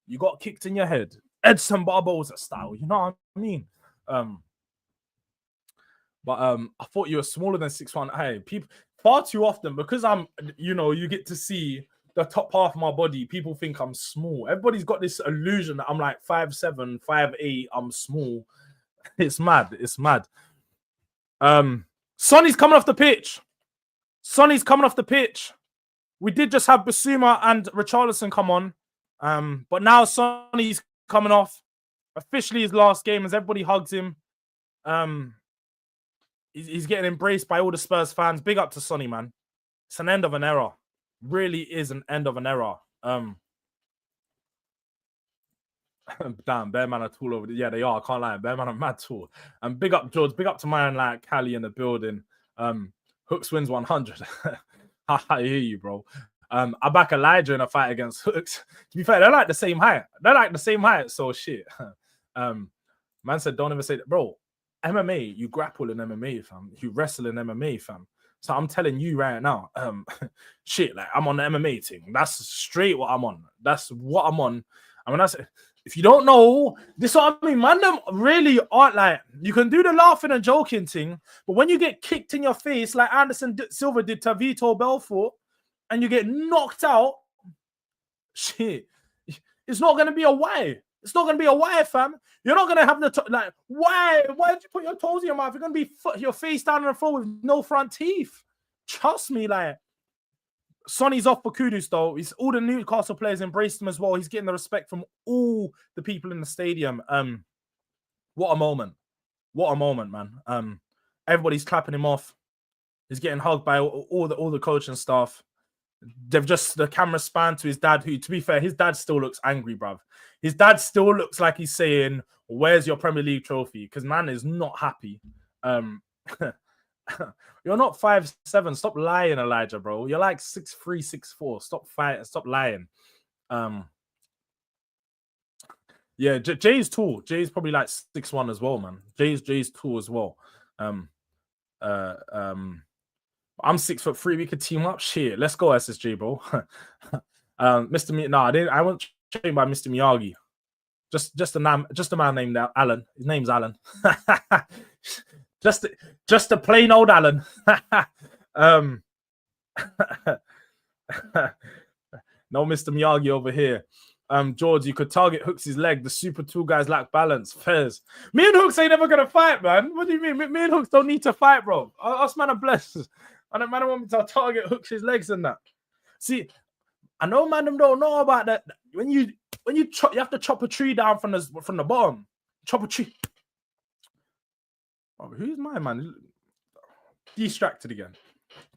B: You got kicked in your head, Edson Barboza style. You know what I mean? But I thought you were smaller than 6'1". Hey, people far too often because I'm, you get to see the top half of my body. People think I'm small. Everybody's got this illusion that I'm like 5'7", 5'8". I'm small. It's mad. Sonny's coming off the pitch. We did just have Basuma and Richarlison come on. But now Sonny's coming off. Officially his last game as everybody hugs him. He's getting embraced by all the Spurs fans. Big up to Sonny, man. It's an end of an era. Really is an end of an era. Damn, Bear Man are tall over there. Yeah, they are. I can't lie. Bear Man are mad tall. And big up, Jords. Big up to my man, Callie in the building. Hooks wins 100. I hear you, bro. I back Elijah in a fight against Hooks. To be fair, they're like the same height. So shit. Man said, don't ever say that. Bro, MMA, you grapple in MMA, fam. You wrestle in MMA, fam. So I'm telling you right now, shit, like I'm on the MMA thing. That's straight what I'm on. That's what I'm on. I mean, if you don't know, this is what I mean. Man, them really aren't like, you can do the laughing and joking thing, but when you get kicked in your face like Anderson Silva did to Vitor Belfort, and you get knocked out, shit, it's not going to be a why. It's not going to be a why, fam. You're not going to have the, why did you put your toes in your mouth? You're going to be your face down on the floor with no front teeth. Trust me, like, Sonny's off for Kudus, though. He's all the Newcastle players embraced him as well. He's getting the respect from all the people in the stadium. What a moment. What a moment, man. Everybody's clapping him off. He's getting hugged by all the coaching staff. The camera spanned to his dad, who, to be fair, his dad still looks angry, bruv. His dad still looks like he's saying, where's your Premier League trophy? Because man is not happy. You're not 5'7". Stop lying, Elijah, bro. You're like 6'3", 6'4". Stop lying. Yeah, Jay's tall. Jay's probably like 6'1" as well, man. Jay's tall as well. I'm 6'3". We could team up. Shit, let's go, SSJ, bro. Mr. I won't train by Mr. Miyagi. Just a man named Alan. His name's Alan. just a plain old Alan. No Mr. Miyagi over here. Jords, you could target Hooks' leg. The super two guys lack balance. Fairs. Me and Hooks ain't never gonna fight, man. What do you mean? Me and Hooks don't need to fight, bro. Us man are blessed. And the man want me to target Hooks' legs and that. See, I know man them don't know about that. When you chop, you have to chop a tree down from the bottom. Chop a tree. Oh, who's my man? Distracted again.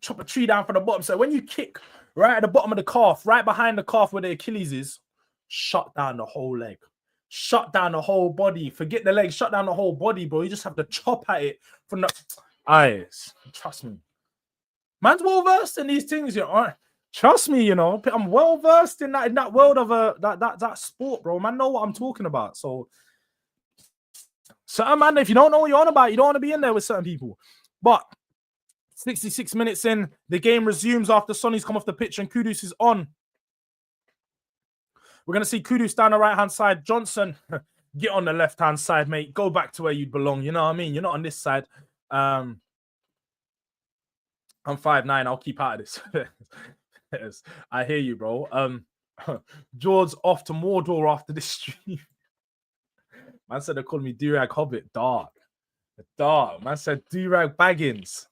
B: Chop a tree down from the bottom. So when you kick right at the bottom of the calf, right behind the calf where the Achilles is, shut down the whole leg. Shut down the whole body. Forget the leg. Shut down the whole body, bro. You just have to chop at it from the eyes. Trust me. Man's well versed in these things, you know. Trust me, you know. I'm well versed in that world of that sport, bro. Man, know what I'm talking about. So, certain man, if you don't know what you're on about, you don't want to be in there with certain people. But 66 minutes in, the game resumes after Sonny's come off the pitch and Kudus is on. We're going to see Kudus down the right-hand side. Johnson, get on the left-hand side, mate. Go back to where you belong. You know what I mean? You're not on this side. I'm 5'9". I'll keep out of this. Yes, I hear you, bro. Jords off to Mordor after this stream. Man said they called me Durag Hobbit. Dark. Man said Durag Baggins.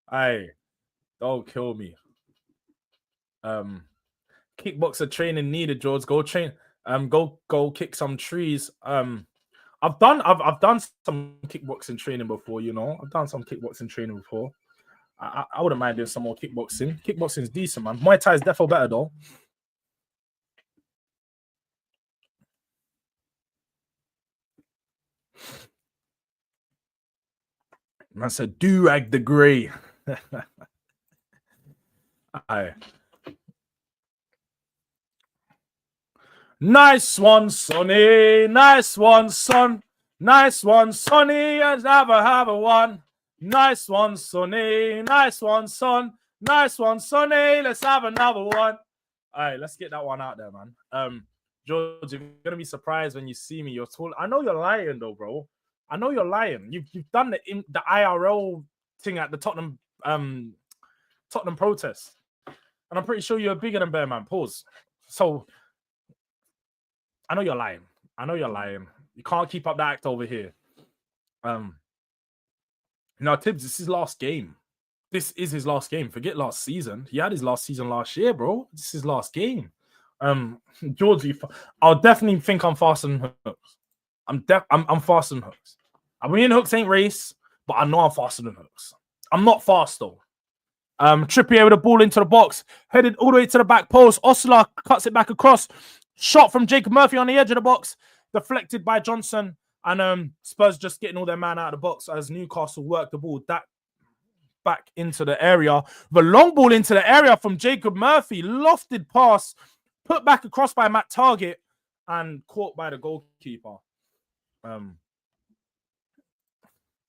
B: Hey, don't kill me. Kickboxer training needed, Jords. Go train. Go kick some trees. I've done some kickboxing training before. You know, I've done some kickboxing training before. I wouldn't mind doing some more kickboxing. Kickboxing is decent, man. Muay Thai is definitely better though. Man said, Durag the Grey. Aye. Nice one, Sonny. Nice one, son. Nice one, Sonny. As ever have a one. Nice one, Sonny. Nice one, son. Nice one, Sonny. Let's have another one. All right, let's get that one out there, man. George, you're gonna be surprised when you see me. You're tall. I know you're lying, though, bro. I know you're lying. You've done the IRL thing at the Tottenham protest, and I'm pretty sure you're bigger than Bear Man. Pause. So I know you're lying. I know you're lying. You can't keep up the act over here. Now, Tibbs, this is his last game. This is his last game. Forget last season. He had his last season last year, bro. This is his last game. Georgie, I'll definitely think I'm faster than Hooks. I'm faster than Hooks. I mean, Hooks ain't race, but I know I'm faster than Hooks. I'm not fast though. Trippier with the ball into the box, headed all the way to the back post. Osler cuts it back across. Shot from Jacob Murphy on the edge of the box, deflected by Johnson, and Spurs just getting all their man out of the box as Newcastle work the ball back into the area. The long ball into the area from Jacob Murphy, lofted pass, put back across by Matt Target, and caught by the goalkeeper.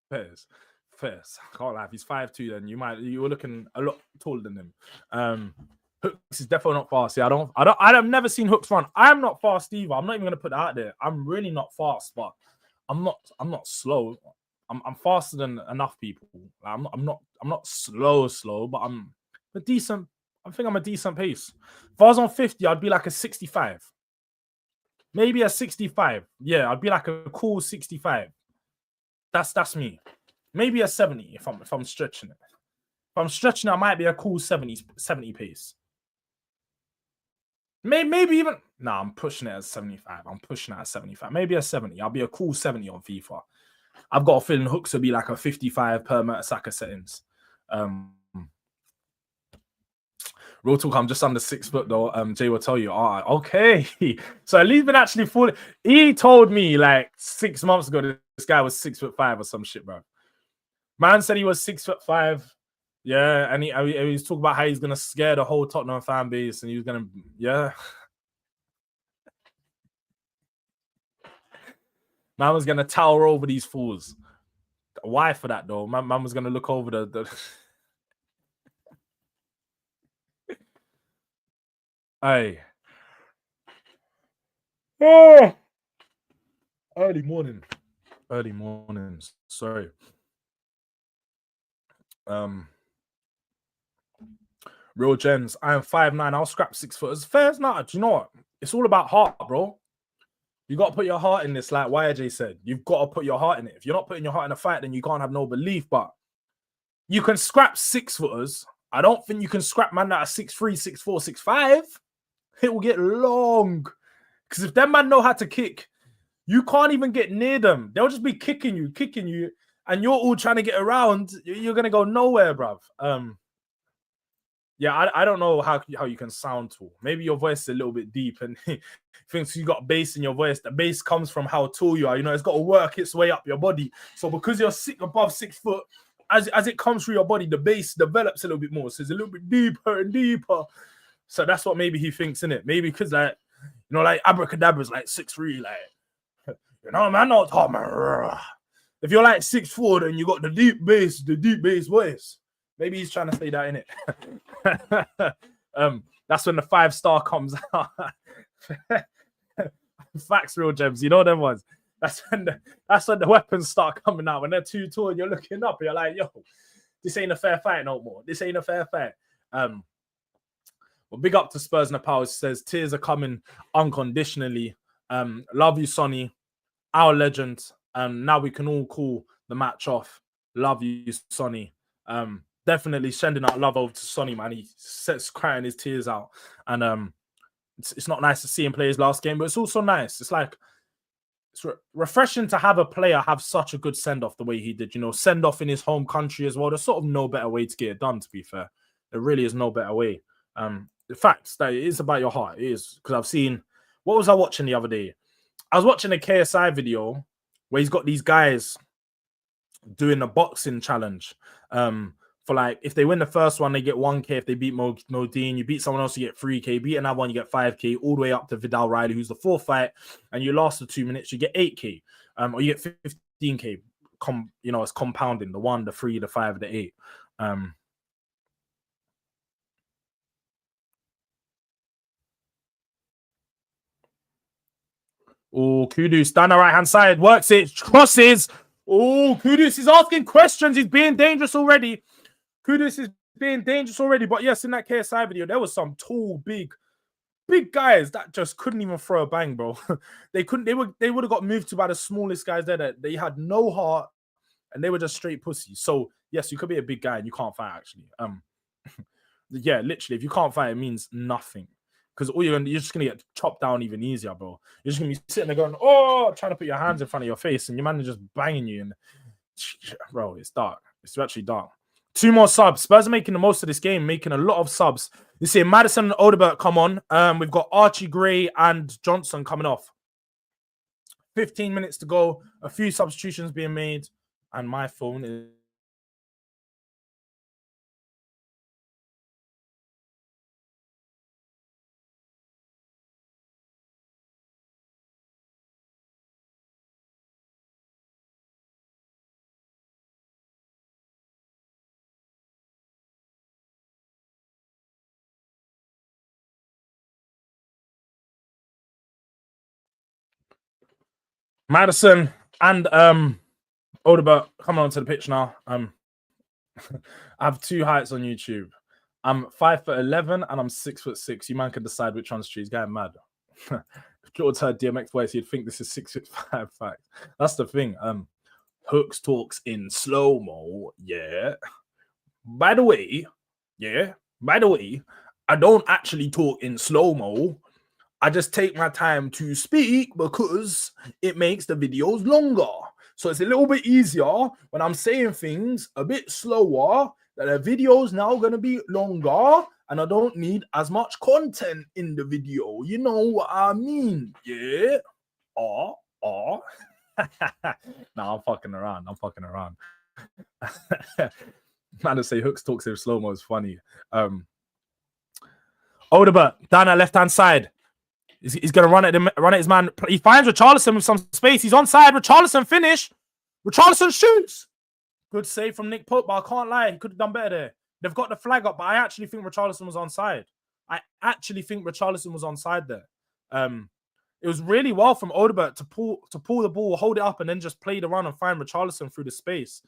B: Fairs. I can't lie. If he's 5'2", then you were looking a lot taller than him. Hooks is definitely not fast. Yeah, I've never seen Hooks run. I'm not fast either. I'm not even gonna put that out there. I'm really not fast, but I'm not slow. I'm faster than enough people. I'm not slow, but I'm a decent. I think I'm a decent pace. If I was on 50, I'd be like a 65. Maybe a 65. Yeah, I'd be like a cool 65. That's me. Maybe a 70 if I'm stretching it. If I'm stretching it, I might be a cool 70 pace. Maybe even... Nah, I'm pushing it at 75. I'm pushing it at 75. Maybe a 70. I'll be a cool 70 on FIFA. I've got a feeling Hooks will be like a 55 per Mertesacker settings. Real talk, I'm just under 6 foot though. Jay will tell you. Okay. So at least been actually falling. He told me like 6 months ago this guy was 6'5" or some shit, bro. Man said he was 6'5". Yeah, and he was talking about how he's gonna scare the whole Tottenham fan base, and he was gonna, yeah. Man was gonna tower over these fools. Why for that though? Man was gonna look over the... Hey. Oh! Early morning. Sorry. Real Gens. I am 5'9". I'll scrap 6 foot. It's fair as not. Do you know what? It's all about heart, bro. You got to put your heart in this, like YJ said. You've got to put your heart in it. If you're not putting your heart in a fight, then you can't have no belief. But you can scrap 6 footers. I don't think you can scrap man that are 6'3", 6'4", 6'5". It will get long. Because if them man know how to kick, you can't even get near them. They'll just be kicking you, and you're all trying to get around. You're going to go nowhere, bruv. Yeah, I don't know how you can sound tall. Maybe your voice is a little bit deep and thinks you got bass in your voice. The bass comes from how tall you are. You know, it's got to work its way up your body. So because you're above 6 foot, as it comes through your body, the bass develops a little bit more. So it's a little bit deeper and deeper. So that's what maybe he thinks, in it. Maybe because, like, you know, like Abracadabra's like 6'3", like, you know, man, not talking. If you're like 6'4", then you got the deep bass voice. Maybe he's trying to say that, in it. That's when the 5-star comes out. Facts, Real Gems. You know them ones. That's when the weapons start coming out. When they're too tall and you're looking up, and you're like, yo, this ain't a fair fight no more. This ain't a fair fight. Well, big up to Spurs Nepal. It says tears are coming unconditionally. Love you, Sonny. Our legend. Now we can all call the match off. Love you, Sonny. definitely sending out love over to Sonny, man. He sets crying his tears out. And it's not nice to see him play his last game, but it's also nice. It's like, it's refreshing to have a player have such a good send-off the way he did, send off in his home country as well. There's sort of no better way to get it done, to be fair. There really is no better way. The fact that it is about your heart, it is. Because I've seen, what was I watching the other day? I was watching a KSI video where he's got these guys doing a boxing challenge. For like, if they win the first one, they get 1K. If they beat Modine, you beat someone else, you get 3K. Beat another one, you get 5K, all the way up to Vidal Riley, who's the fourth fight, and you last for 2 minutes, you get 8K. Or you get 15K. It's compounding, the 1, the 3, the 5, the 8. Oh, Kudus down the right-hand side, works it, crosses. Oh, Kudus is asking questions. He's being dangerous already. Kudus is being dangerous already. But yes, in that KSI video, there was some tall, big guys that just couldn't even throw a bang, bro. They would have got moved to by the smallest guys there. That they had no heart, and they were just straight pussies. So yes, you could be a big guy and you can't fight actually. Yeah, literally, if you can't fight, it means nothing. Because you're just gonna get chopped down even easier, bro. You're just gonna be sitting there going, oh, trying to put your hands in front of your face, and your man is just banging you. And bro, it's dark. It's actually dark. 2 more subs. Spurs are making the most of this game, making a lot of subs. You see Madison and Odebert come on. We've got Archie Gray and Johnson coming off. 15 minutes to go. A few substitutions being made, and my phone is. Madison and Odebert coming onto the pitch now. I have 2 heights on YouTube. I'm 5'11" and I'm 6'6". You man can decide which one's true. He's going mad. If Jords heard DMX voice, he'd think this is 6'5" fact. That's the thing. Hooks talks in slow-mo. Yeah. By the way, I don't actually talk in slow-mo. I just take my time to speak because it makes the videos longer. So it's a little bit easier when I'm saying things a bit slower, that the video's now going to be longer and I don't need as much content in the video. You know what I mean? Yeah. No, I'm fucking around. Man, to say Hooks talks in slow-mo is funny. Odebert down that left-hand side. He's going to run at his man. He finds Richarlison with some space. He's onside. Richarlison finish. Richarlison shoots. Good save from Nick Pope, but I can't lie. He could have done better there. They've got the flag up, but I actually think Richarlison was onside. There. It was really well from Odebert to pull the ball, hold it up, and then just play the run and find Richarlison through the space.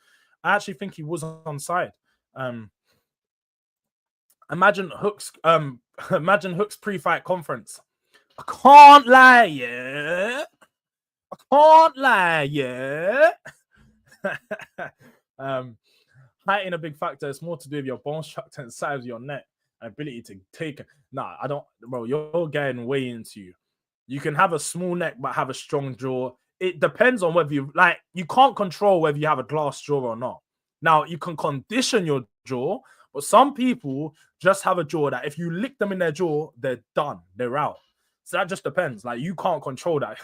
B: I actually think he was onside. Imagine Hooks pre-fight conference. I can't lie, yeah. Height ain't a big factor. It's more to do with your bone structure and size of your neck and ability to take. Nah, I don't, bro. You're getting way into you. You can have a small neck but have a strong jaw. It depends on whether you like. You can't control whether you have a glass jaw or not. Now you can condition your jaw, but some people just have a jaw that if you lick them in their jaw, they're done. They're out. So that just depends. Like, you can't control that.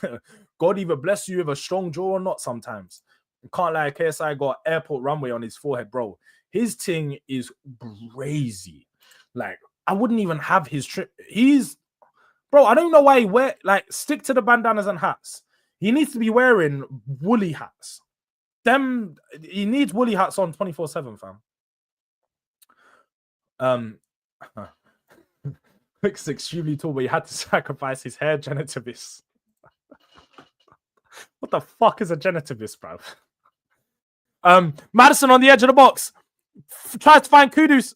B: God either bless you with a strong jaw or not sometimes. You can't lie, KSI got airport runway on his forehead, bro. His thing is crazy. Like, I wouldn't even have his trip. Bro, I don't know why stick to the bandanas and hats. He needs to be wearing woolly hats. He needs woolly hats on 24/7, fam. It's extremely tall, but he had to sacrifice his hair genitivis. What the fuck is a genitivis, bro? Madison on the edge of the box. Tries to find Kudus.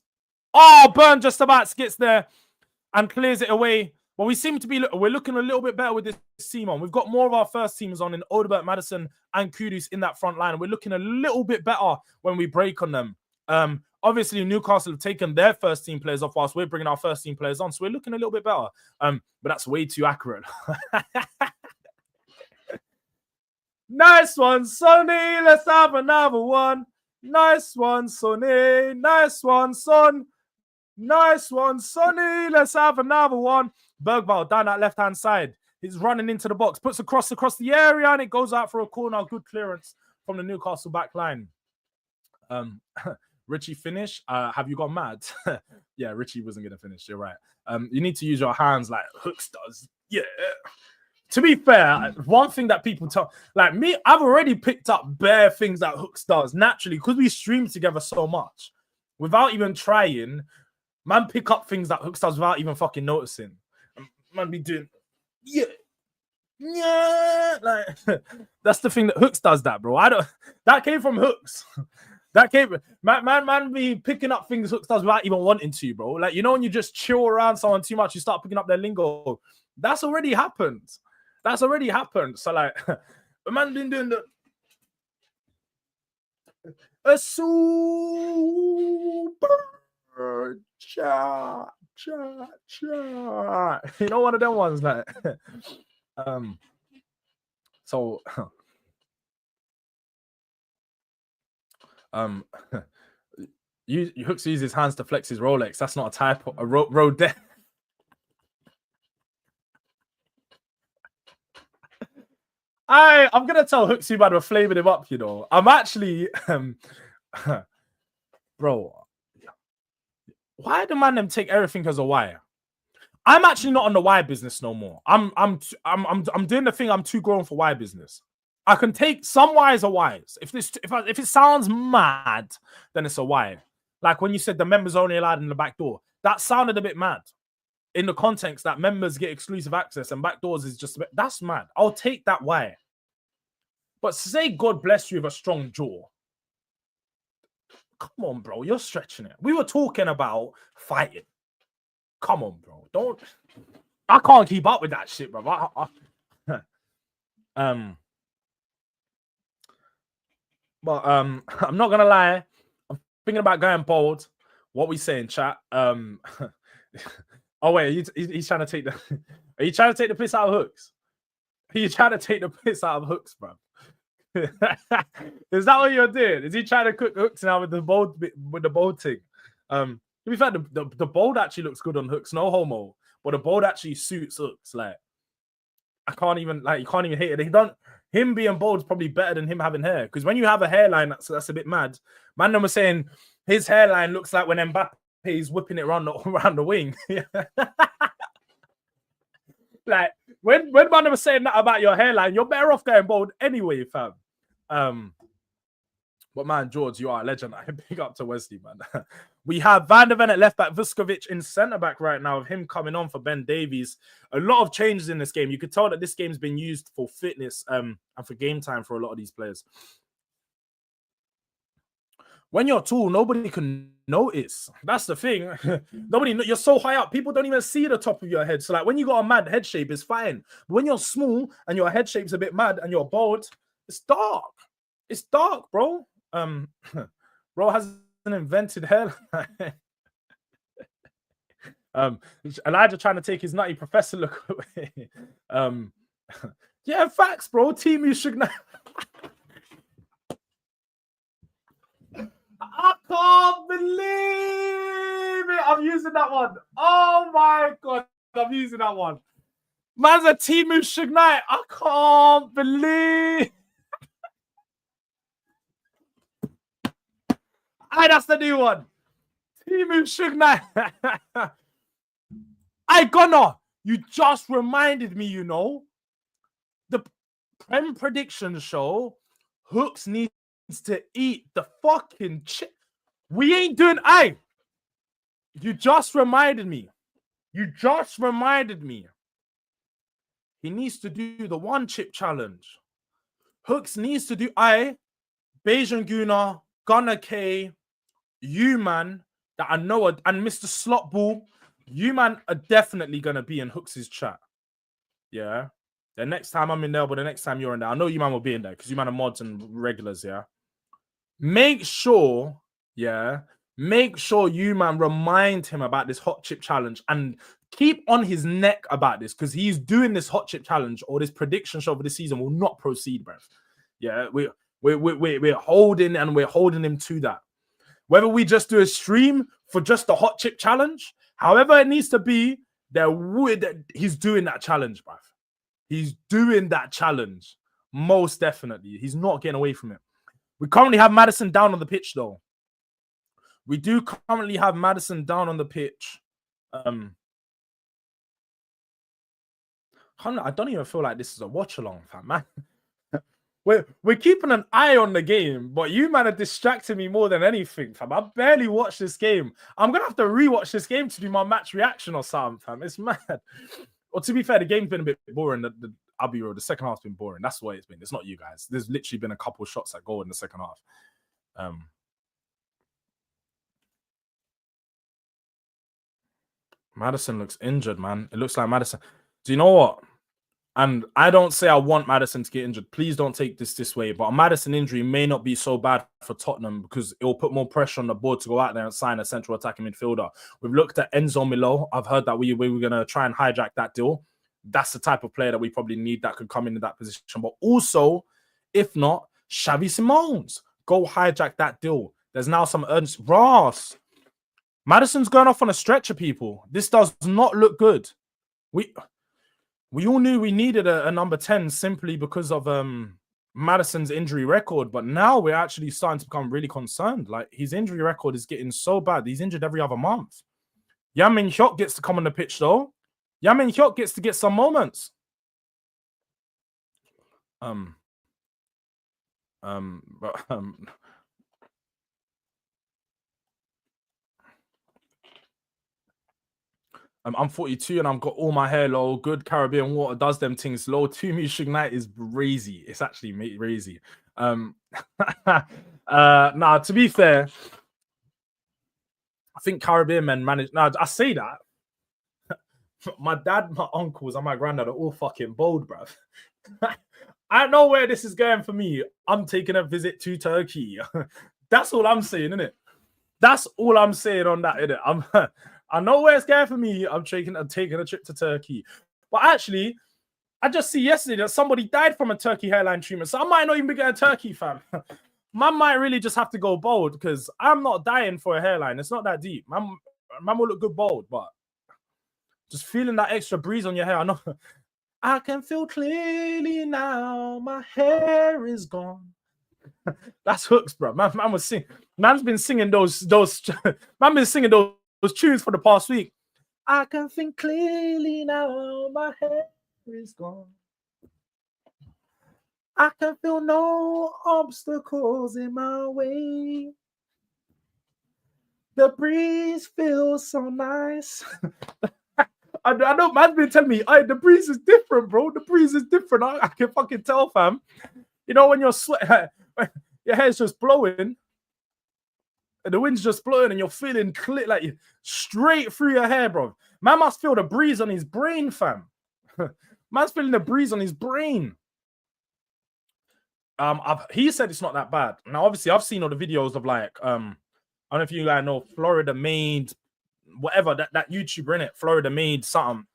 B: Oh, Burn just about gets there and clears it away. Well, we seem to be, we're looking a little bit better with this team on. We've got more of our first teams on in Odebert, Madison, and Kudus in that front line. And we're looking a little bit better when we break on them. Obviously, Newcastle have taken their first team players off whilst we're bringing our first team players on. So we're looking a little bit better. But that's way too accurate. Nice one, Sonny. Let's have another one. Nice one, Sonny. Nice one, son. Nice one, Sonny. Let's have another one. Bergvall down that left-hand side. He's running into the box, puts across the area, and it goes out for a corner. Good clearance from the Newcastle back line. Richie finish. Have you gone mad? Yeah, Richie wasn't going to finish. You're right. You need to use your hands like Hooks does. Yeah. To be fair, one thing that people talk like me, I've already picked up bare things that Hooks does naturally because we stream together so much without even trying. Man, pick up things that Hooks does without even fucking noticing. Man, be doing yeah, like that's the thing that Hooks does. That bro, that came from Hooks. That came man be picking up things Hooks does without even wanting to, bro. Like you know when you just chill around someone too much, you start picking up their lingo. That's already happened. That's already happened. So like, the man been doing a super chat. You know, one of them ones like, so, Hooks uses his hands to flex his Rolex. That's not a type of a road death. I'm gonna tell Hooksy man we're flaming him up, you know. I'm actually bro. Why do man them take everything as a why? I'm actually not on the why business no more. I'm doing the thing I'm too grown for why business. I can take some whys are whys. If it sounds mad, then it's a why. Like when you said the members only allowed in the back door, that sounded a bit mad. In the context that members get exclusive access and backdoors is just that's mad. I'll take that why. But say God bless you with a strong jaw. Come on, bro. You're stretching it. We were talking about fighting. Come on, bro. Don't. I can't keep up with that shit, bro. But I'm not gonna lie. I'm thinking about going bold. What we saying, chat? Oh wait, he's trying to take the. Are you trying to take the piss out of Hooks? Are you trying to take the piss out of Hooks, bro? Is that what you're doing? Is he trying to cook Hooks now with the bold thing? To be fair, the bold actually looks good on Hooks, no homo. But the bold actually suits Hooks. Like I can't even you can't even hate it. Him being bold is probably better than him having hair. Because when you have a hairline, that's a bit mad. Man, was saying his hairline looks like when Mbappe is whipping it around the wing. Like when man was saying that about your hairline, you're better off going bald anyway, fam. But man, Jords, you are a legend. I big up to Wesley, man. We have Van der Ven at left back, Vuskovic in centre back right now, with him coming on for Ben Davies. A lot of changes in this game. You could tell that this game's been used for fitness and for game time for a lot of these players. When you're tall, nobody can notice. That's the thing. You're so high up, people don't even see the top of your head. So like when you got a mad head shape, it's fine. But when you're small and your head shape's a bit mad and you're bald, it's dark. It's dark, bro. Bro hasn't invented hairline. Elijah trying to take his nutty professor look away. Yeah, facts, bro. Team you should know. I can't believe it. I'm using that one. Oh my god, I'm using that one. Man's a Timu Shugnite. I can't believe. That's the new one. Timu Shugnite. You just reminded me, you know, the Prem prediction show, Hooks needs to eat the fucking chip. We ain't doing you just reminded me. He needs to do the one chip challenge. Hooks needs to do Bejan Guna, Gunnar K, you man that I know and Mr. Slotball. You man are definitely gonna be in Hooks' chat. Yeah. The next time I'm in there, but the next time you're in there, I know you man will be in there because you man are mods and regulars, yeah. Make sure make sure you, man, remind him about this hot chip challenge and keep on his neck about this, because he's doing this hot chip challenge or this prediction show for this season will not proceed, bruv. Yeah, we're holding him to that. Whether we just do a stream for just the hot chip challenge, however it needs to be, he's doing that challenge, bruv. He's doing that challenge. Most definitely. He's not getting away from it. We currently have Maddison down on the pitch, though. We do currently have Maddison down on the pitch. I don't even feel like this is a watch-along, fam, man. We're keeping an eye on the game, but you, man, are distracting me more than anything, fam. I barely watched this game. I'm going to have to rewatch this game to do my match reaction or something, fam. It's mad. Or to be fair, the game's been a bit boring. I'll be real, the second half's been boring. That's the way it's been. It's not you guys. There's literally been a couple of shots at goal in the second half. Maddison looks injured, man. It looks like Maddison. Do you know what? And I don't say I want Maddison to get injured. Please don't take this way. But a Maddison injury may not be so bad for Tottenham because it will put more pressure on the board to go out there and sign a central attacking midfielder. We've looked at Enzo Milo. I've heard that we were going to try and hijack that deal. That's the type of player that we probably need that could come into that position. But also, if not, Xavi Simons. Go hijack that deal. There's now some urgency. Ross. Maddison's going off on a stretcher, people. This does not look good. We all knew we needed a number 10 simply because of Maddison's injury record, but now we're actually starting to become really concerned. Like, his injury record is getting so bad. He's injured every other month. Yang Min-hyuk gets to come on the pitch, though. Yang Min-hyuk gets to get some moments. I'm 42 and I've got all my hair low. Good Caribbean water does them things low. To me, Suge Knight is crazy. It's actually crazy. Nah, to be fair, I think Caribbean men manage. Now, I say that. My dad, my uncles, and my granddad are all fucking bold, bruv. I know where this is going for me. I'm taking a visit to Turkey. That's all I'm saying, innit? That's all I'm saying on that, innit? I know where it's going for me. I'm taking a trip to Turkey. But actually, I just see yesterday that somebody died from a turkey hairline treatment. So I might not even be getting Turkey, fam. Man might really just have to go bold because I'm not dying for a hairline. It's not that deep. Man will look good bold, but just feeling that extra breeze on your hair. I know. I can feel clearly now. My hair is gone. That's hooks, bro. Man was singing. Man's been singing those. Man been singing those tunes for the past week. I can think clearly now. My hair is gone. I can feel no obstacles in my way. The breeze feels so nice. I know, man's been telling me, the breeze is different, bro. The breeze is different. I can fucking tell, fam. You know, when you're sweating, your hair's just blowing, and the wind's just blowing, and you're feeling like straight through your hair, bro. Man must feel the breeze on his brain, fam. Man's feeling the breeze on his brain. He said it's not that bad. Now, obviously, I've seen all the videos of like, I don't know if you guys know, Florida made whatever that YouTuber in it, Florida made something,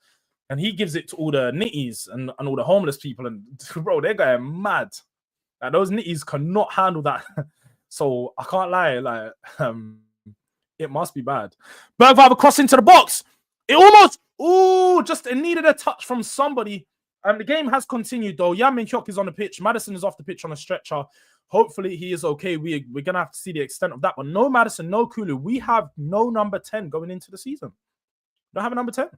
B: and he gives it to all the nitties and all the homeless people, and bro, they're going mad. Like, those nitties cannot handle that. So I can't lie, like, it must be bad. Bergwijn cross into the box. It almost, just it needed a touch from somebody. And the game has continued though. Yang Min-hyuk is on the pitch. Maddison is off the pitch on a stretcher. Hopefully he is okay. We're gonna have to see the extent of that. But no Maddison, no Kulu. We have no number 10 going into the season. Don't have a number 10.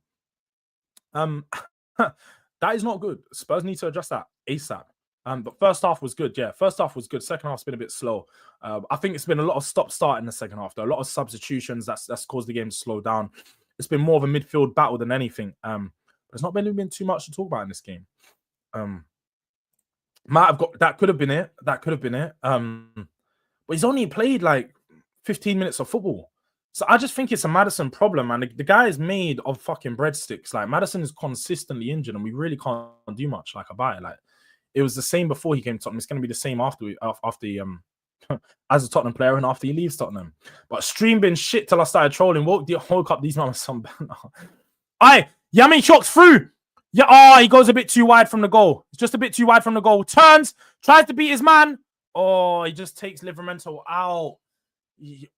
B: That is not good. Spurs need to adjust that ASAP. But first half was good. Yeah, first half was good. Second half's been a bit slow. I think it's been a lot of stop-start in the second half. There are a lot of substitutions that's caused the game to slow down. It's been more of a midfield battle than anything. There's not really been too much to talk about in this game. Might have got that could have been it. That could have been it. But he's only played like 15 minutes of football. So I just think it's a Maddison problem, man. The guy is made of fucking breadsticks. Like, Maddison is consistently injured, and we really can't do much. Like, about it. Like, it was the same before he came to Tottenham. It's going to be the same after as a Tottenham player and after he leaves Tottenham. But stream been shit till I started trolling. Woke up these moments some banter. Aye, Yamin shocks through. Yeah, he goes a bit too wide from the goal. It's just a bit too wide from the goal. Turns, tries to beat his man. Oh, he just takes Livermento out. He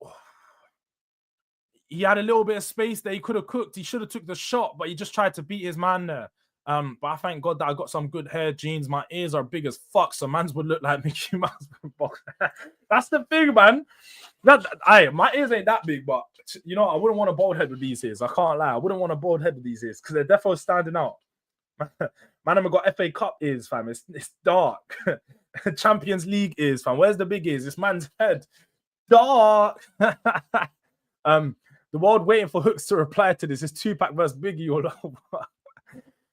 B: had a little bit of space there. He could have cooked. He should have took the shot, but he just tried to beat his man there. But I thank God that I got some good hair, jeans. My ears are big as fuck, so man's would look like Mickey Mouse. That's the thing, man. My ears ain't that big, but you know, I wouldn't want a bald head with these ears. I can't lie. I wouldn't want a bald head with these ears because they're definitely standing out. Man, I've got FA Cup ears, fam. It's dark. Champions League ears, fam. Where's the big ears? This man's head. Dark. The world waiting for Hooks to reply to this is Tupac versus Biggie or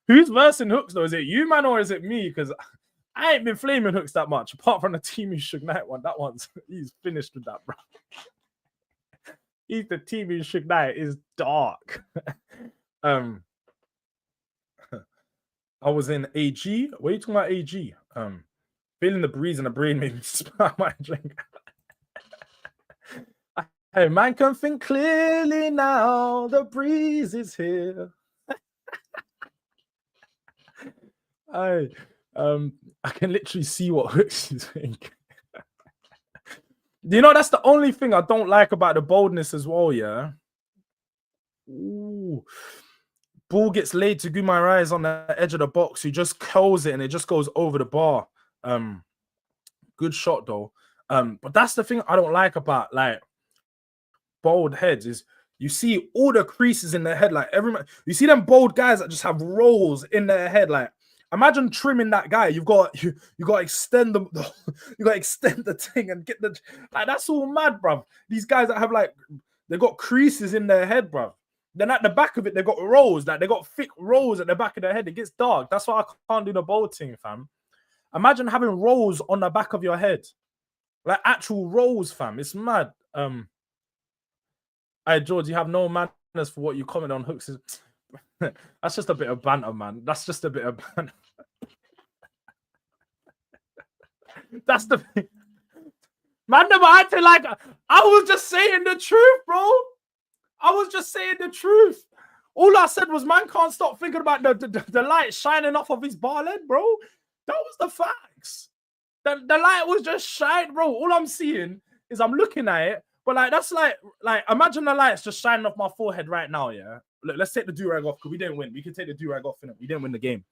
B: who's versing Hooks though? Is it you, man, or is it me? Because I ain't been flaming Hooks that much, apart from the Team Who Shook Knight one. That one's he's finished with that, bro. He's the Team Who Shook Knight is dark. I was in AG. What are you talking about, AG? Feeling the breeze in the brain made me spit my drink. Hey, man can think clearly now. The breeze is here. I can literally see what Hooks is thinking. You know, that's the only thing I don't like about the boldness as well, yeah? Ooh. Ball gets laid to Guimaraes on the edge of the box. He just curls it and it just goes over the bar. Good shot, though. But that's the thing I don't like about, like, bold heads is you see all the creases in their head. Like, you see them bold guys that just have rolls in their head. Like, imagine trimming that guy. You got to extend the you got to extend the thing and get the like. That's all mad, bruv. These guys that have like they got creases in their head, bruv. Then at the back of it, they got rolls. Like they got thick rolls at the back of their head. It gets dark. That's why I can't do the bold thing, fam. Imagine having rolls on the back of your head, like actual rolls, fam. It's mad. Hey, George, you have no manners for what you comment on Hooks. That's just a bit of banter, man. That's just a bit of banter. That's the thing. Man, never acting like I was just saying the truth, bro. I was just saying the truth. All I said was, man can't stop thinking about the light shining off of his ball head, bro. That was the facts. The light was just shining, bro. All I'm seeing is I'm looking at it. But like that's like imagine the lights just shining off my forehead right now, yeah. Look, let's take the durag off because we didn't win. We can take the durag off, innit? We didn't win the game.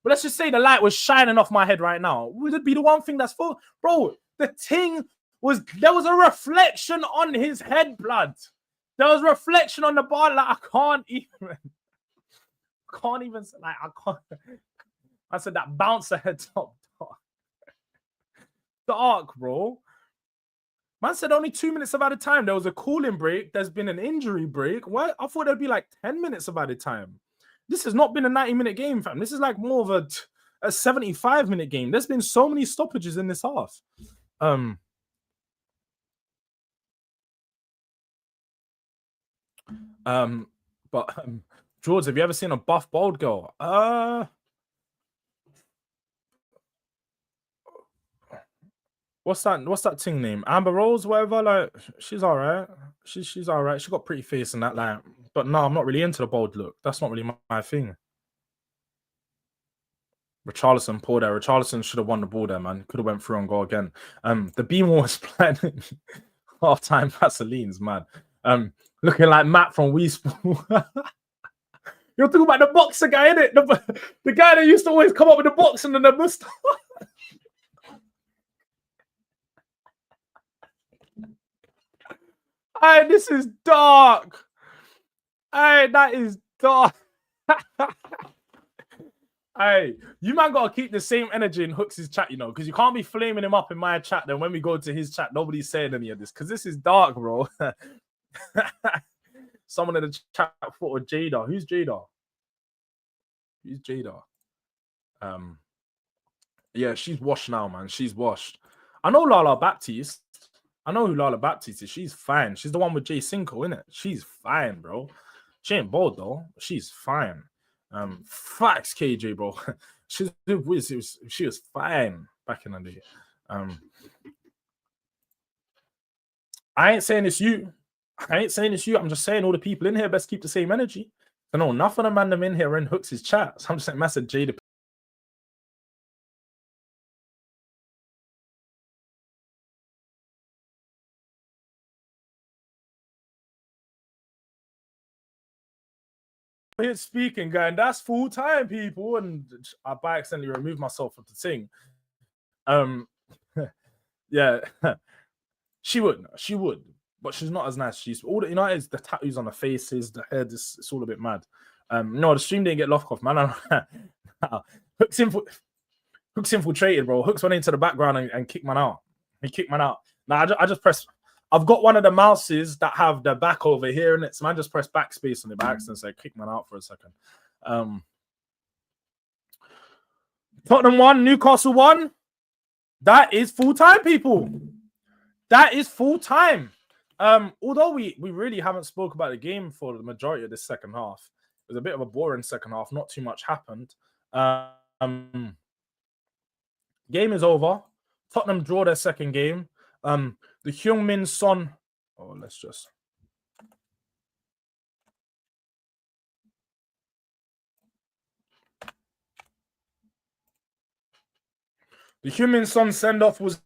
B: But let's just say the light was shining off my head right now. Would it be the one thing that's full, bro? The thing was there was a reflection on his head, blood. There was reflection on the bar. Like I can't even like I can't. I said that bouncer head top dark, bro. Man said only 2 minutes of added time. There was a cooling break. There's been an injury break. What? I thought there'd be like 10 minutes of added time. This has not been a 90-minute game, fam. This is like more of a 75-minute game. There's been so many stoppages in this half. Jords, have you ever seen a buff bald girl? What's that thing name? Amber Rose, whatever. Like, she's all right. She's all right. She got pretty face and that, like. But no, I'm not really into the bold look. That's not really my thing. Richarlison, poor there. Richarlison should have won the ball there, man. Could have went through and go again. The beam was planning half-time Vaseline's, man. Looking like Matt from Wii Sport. You're talking about the boxer guy, innit? The guy that used to always come up with the box and then the mustache. Hey, this is dark. Hey, that is dark. Hey, you man gotta keep the same energy in Hooks' chat, you know, because you can't be flaming him up in my chat. Then when we go to his chat, nobody's saying any of this because this is dark, bro. Someone in the chat thought of Jada. Who's Jada? Who's Jada? Yeah, she's washed now, man. She's washed. I know Lala Baptiste. I know who Lala Baptiste is. She's fine. She's the one with Jay Cinco, innit? She's fine, bro. She ain't bold though. She's fine. Facts, KJ, bro. She was fine back in the day. I ain't saying it's you. I ain't saying it's you. I'm just saying all the people in here best keep the same energy. I know enough of the man them in here in Hooks' chat. So I'm just saying, massive Jada. Here speaking, going, that's full time, people, and I by accidentally removed myself from the thing. Yeah, she would, but she's not as nice. She's all the United's the tattoos on the faces, the head. It's all a bit mad. No, the stream didn't get locked off, man. Hooks infiltrated, bro. Hooks went into the background and kicked man out. He kicked man out. Now I just pressed. I've got one of the mouses that have the back over here, and so I just pressed backspace on it by accident, so I kicked man out for a second. Tottenham 1, Newcastle 1. That is full time, people. That is full time. Although we really haven't spoke about the game for the majority of this second half. It was a bit of a boring second half. Not too much happened. Game is over. Tottenham draw their second game. The Heung-min Son. Oh, let's just. The Heung-min Son send-off was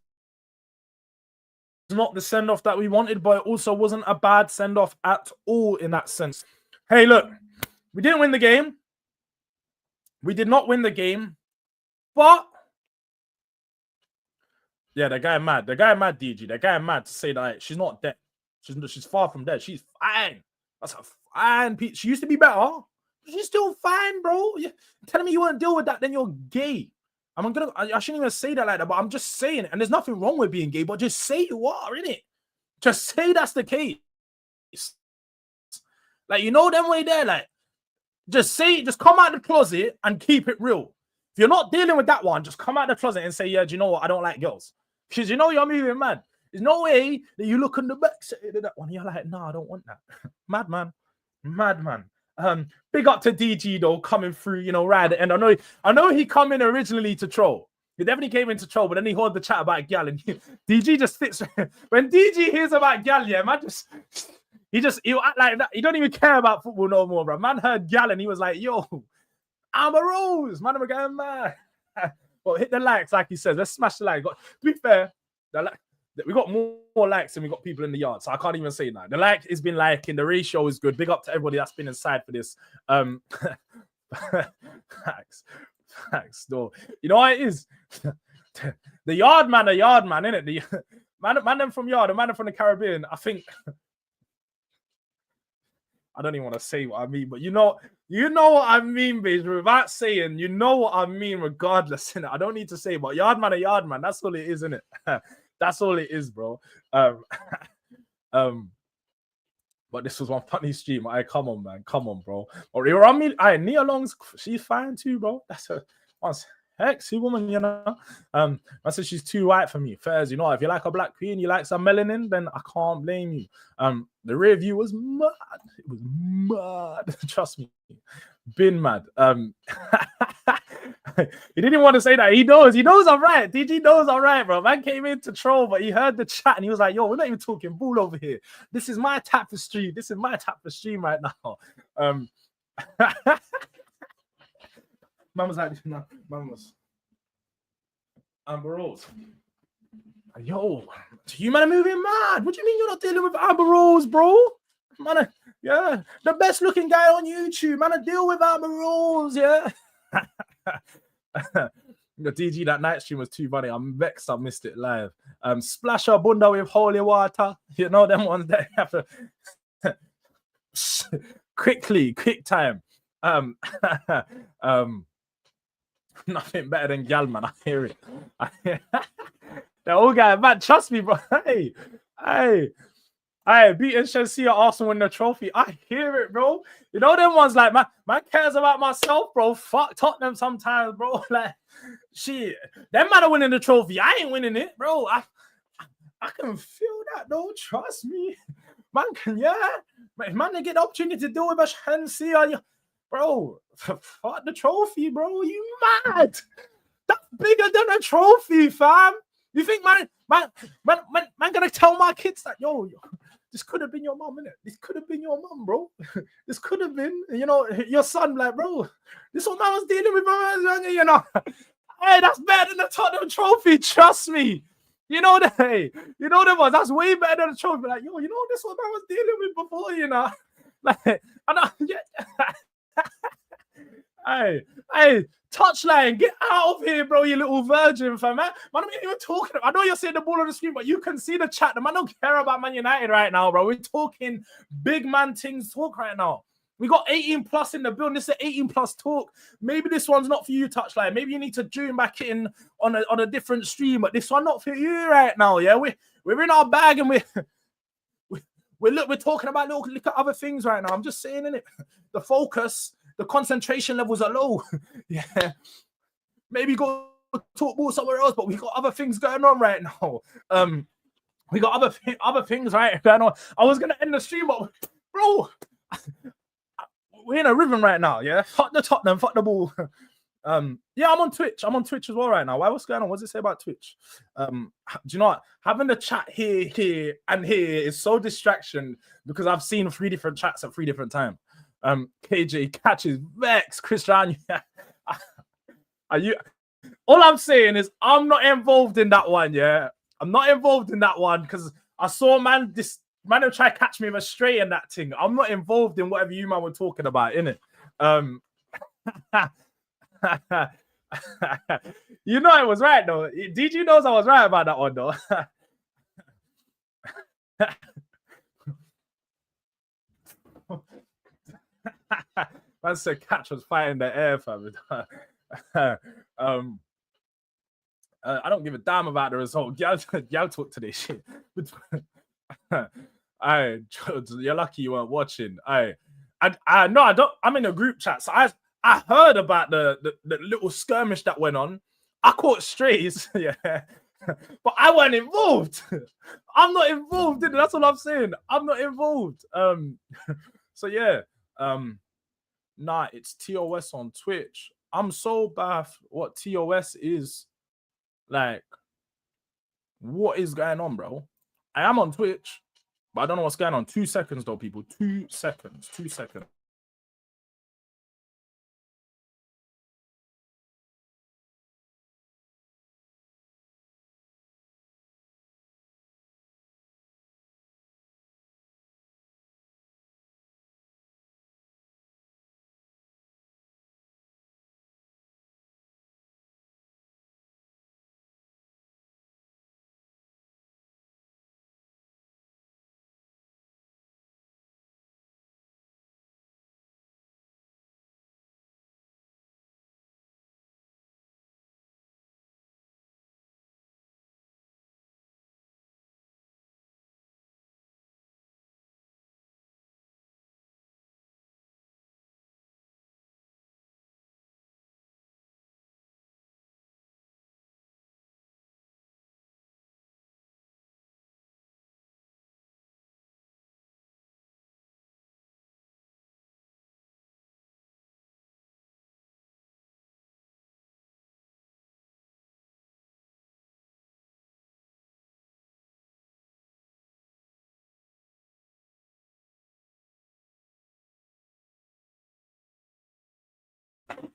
B: not the send-off that we wanted, but it also wasn't a bad send-off at all in that sense. Hey, look, we didn't win the game. We did not win the game, but yeah, the guy mad. The guy mad, DG. The guy mad to say that she's not dead. She's far from dead. She's fine. That's a fine piece. She used to be better. She's still fine, bro. You're telling me you won't deal with that, then you're gay. I shouldn't even say that like that, but I'm just saying it. And there's nothing wrong with being gay, but just say you are, innit? Just say that's the case. Like, you know them way there, like, just say, just come out of the closet and keep it real. If you're not dealing with that one, just come out of the closet and say, yeah, do you know what? I don't like girls. Because you know you're moving mad. There's no way that you look on the back side of that one. You're like, no, I don't want that. Madman. Big up to DG though, coming through, you know, right. And I know he come in originally to troll. He definitely came in to troll, but then he heard the chat about gal, and DG just fits. When DG hears about gal, yeah, man, he'll act like that. He don't even care about football no more, bro. Man heard gal and he was like, yo, I'm a rose. Man, I'm going mad. Well, hit the likes, like he says. Let's smash the likes. To be fair, we got more likes than we got people in the yard, so I can't even say that. The like has been liking, the ratio is good. Big up to everybody that's been inside for this. Facts, though. You know what it is? The yard man, innit? The man them from yard, the man from the Caribbean. I think I don't even want to say what I mean, but you know what I mean, bitch. Without saying, you know what I mean, regardless, innit? I don't need to say, but yard man. That's all it is, innit? That's all it is, bro. But this was one funny stream. Come on, man. Come on, bro. Or you're on me. Nia Long's, she's fine too, bro. That's a sexy woman, you know. I said she's too white for me. Fairs, you know, if you like a black queen, you like some melanin, then I can't blame you. The review was mad. It was mad. Trust me. Been mad. He didn't want to say that. He knows I'm right. DG knows I'm right, bro. Man came in to troll, but he heard the chat and he was like, yo, we're not even talking ball over here. This is my tap for stream. This is my tap for stream right now. Man was like, no, man was Amber Rose. Yo, you man are moving mad. What do you mean you're not dealing with Amber Rose, bro? Man, yeah, the best looking guy on YouTube. Man, I deal with Amber Rose, yeah. The DG that night stream was too funny. I'm vexed I missed it live. Splash our bunda with holy water. You know them ones that have to quick time. Nothing better than gal, man. I hear it. The old guy, man, trust me, bro. Hey, beating Chelsea at Arsenal win the trophy. I hear it, bro. You know them ones like, man cares about myself, bro. Fuck Tottenham sometimes, bro. Like, shit. Them man are winning the trophy. I ain't winning it, bro. I can feel that, though. Trust me. Man can, yeah. Man, they get the opportunity to do it, but Chelsea, bro. Fuck the trophy, bro. You mad? That's bigger than a trophy, fam. You think man gonna tell my kids that yo, this could have been your mom, innit? This could have been your mom, bro. This could have been, you know, your son, like, bro. This is what man was dealing with, man, you know. Hey, that's better than the Tottenham trophy, trust me. You know that, hey, you know that was that's way better than the trophy. Like, yo, you know this is what man was dealing with before, you know. Like, I know, yeah. Hey, touchline, get out of here, bro, you little virgin, fam. Man, I'm not even talking. I know you're seeing the ball on the screen, but you can see the chat. The man don't care about Man United right now, bro. We're talking big man things talk right now. We got 18 plus in the building. This is an 18 plus talk. Maybe this one's not for you, touchline. Maybe you need to tune back in on a different stream, but this one not for you right now. Yeah, we're in our bag and we're talking about look at other things right now. I'm just saying, innit? The focus. The concentration levels are low. Yeah. Maybe go talk more somewhere else, but we got other things going on right now. We got other things right going on. I was gonna end the stream, but bro, we're in a rhythm right now. Yeah, fuck the Tottenham, fuck the ball. Yeah, I'm on Twitch. I'm on Twitch as well right now. What's going on? What does it say about Twitch? Do you know what? Having the chat here, and here is so distraction because I've seen 3 different chats at 3 different times. KJ catches Vex, Christian. Are you? All I'm saying is I'm not involved in that one. Yeah, I'm not involved in that one because I saw man will try to catch me with a straight in that thing. I'm not involved in whatever you man were talking about, innit? You know I was right though. DG knows I was right about that one though. Man said catch was fighting the air, fam. I don't give a damn about the result. Y'all talk to this shit. Aye, you're lucky you weren't watching. I no, I don't. I'm in a group chat, so I heard about the little skirmish that went on. I caught strays, yeah, but I wasn't involved. I'm not involved in it. That's what I'm saying. I'm not involved. So yeah, nah, it's TOS on Twitch. I'm so baffed what TOS is. Like, what is going on, bro? I am on Twitch, but I don't know what's going on. 2 seconds though, people. 2 seconds. 2 seconds.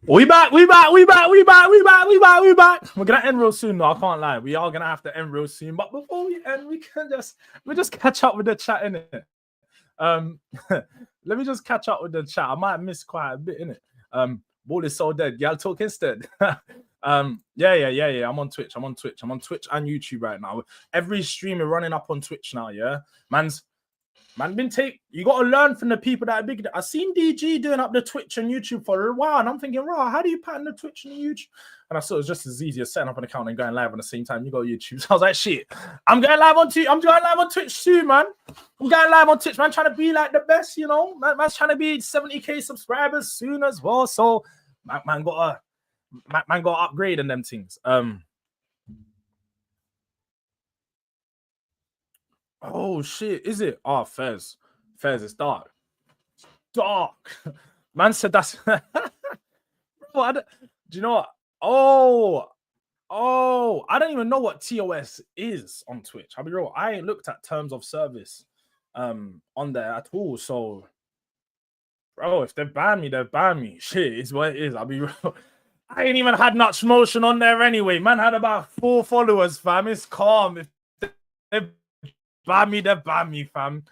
B: We back. We're gonna end real soon, though. I can't lie. We are gonna have to end real soon. But before we end, we just catch up with the chat, innit? Let me just catch up with the chat. I might miss quite a bit, innit? Ball is so dead. Y'all talk instead. Yeah. I'm on Twitch. I'm on Twitch and YouTube right now. Every stream is running up on Twitch now, yeah. You gotta learn from the people that are big. I've seen DG doing up the Twitch and YouTube for a while, and I'm thinking, raw, how do you pattern the Twitch and the YouTube? And I saw it was just as easy as setting up an account and going live on the same time you go YouTube. So I was like, shit, I'm going live on Twitch soon, man. I'm going live on Twitch, man, trying to be like the best, you know. Man's trying to be 70k subscribers soon as well. So man got to upgrade and them things. Oh shit, is it? Oh, Fez, it's dark. Man said that's. Do you know what? Oh, Oh, I don't even know what TOS is on Twitch. I'll be real. I ain't looked at terms of service on there at all. So, bro, if they ban me, they ban me. Shit, it's what it is. I'll be real. I ain't even had much motion on there anyway. Man had about 4 followers, fam. It's calm. If they ban me, they ban me, fam.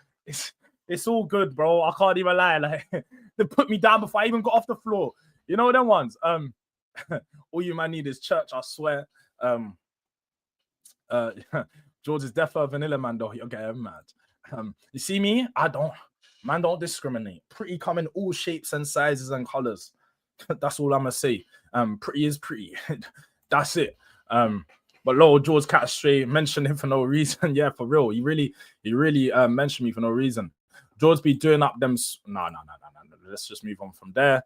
B: It's all good, bro. I can't even lie. Like they put me down before I even got off the floor. You know them ones. All you man need is church, I swear. Jords is definitely a vanilla man, though. You're getting mad. You see me? Man don't discriminate. Pretty come in all shapes and sizes and colors. That's all I'm gonna say. Pretty is pretty. That's it. But Lord George Catastray mentioned him for no reason. Yeah, for real. He really mentioned me for no reason. George be doing up them. No. Let's just move on from there.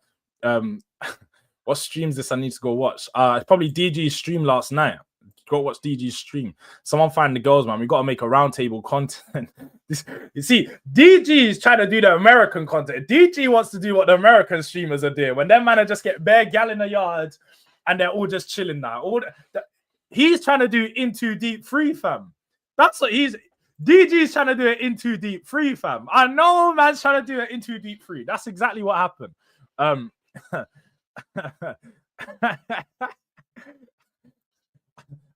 B: What streams this I need to go watch? It's probably DG's stream last night. Go watch DG's stream. Someone find the girls, man. We got to make a roundtable content. You see, DG is trying to do the American content. DG wants to do what the American streamers are doing. When them man just get bare gal in the yard and they're all just chilling now. He's trying to do in too deep free, fam. That's what DG's trying to do it in too deep free, fam. I know man's trying to do it in too deep free. That's exactly what happened.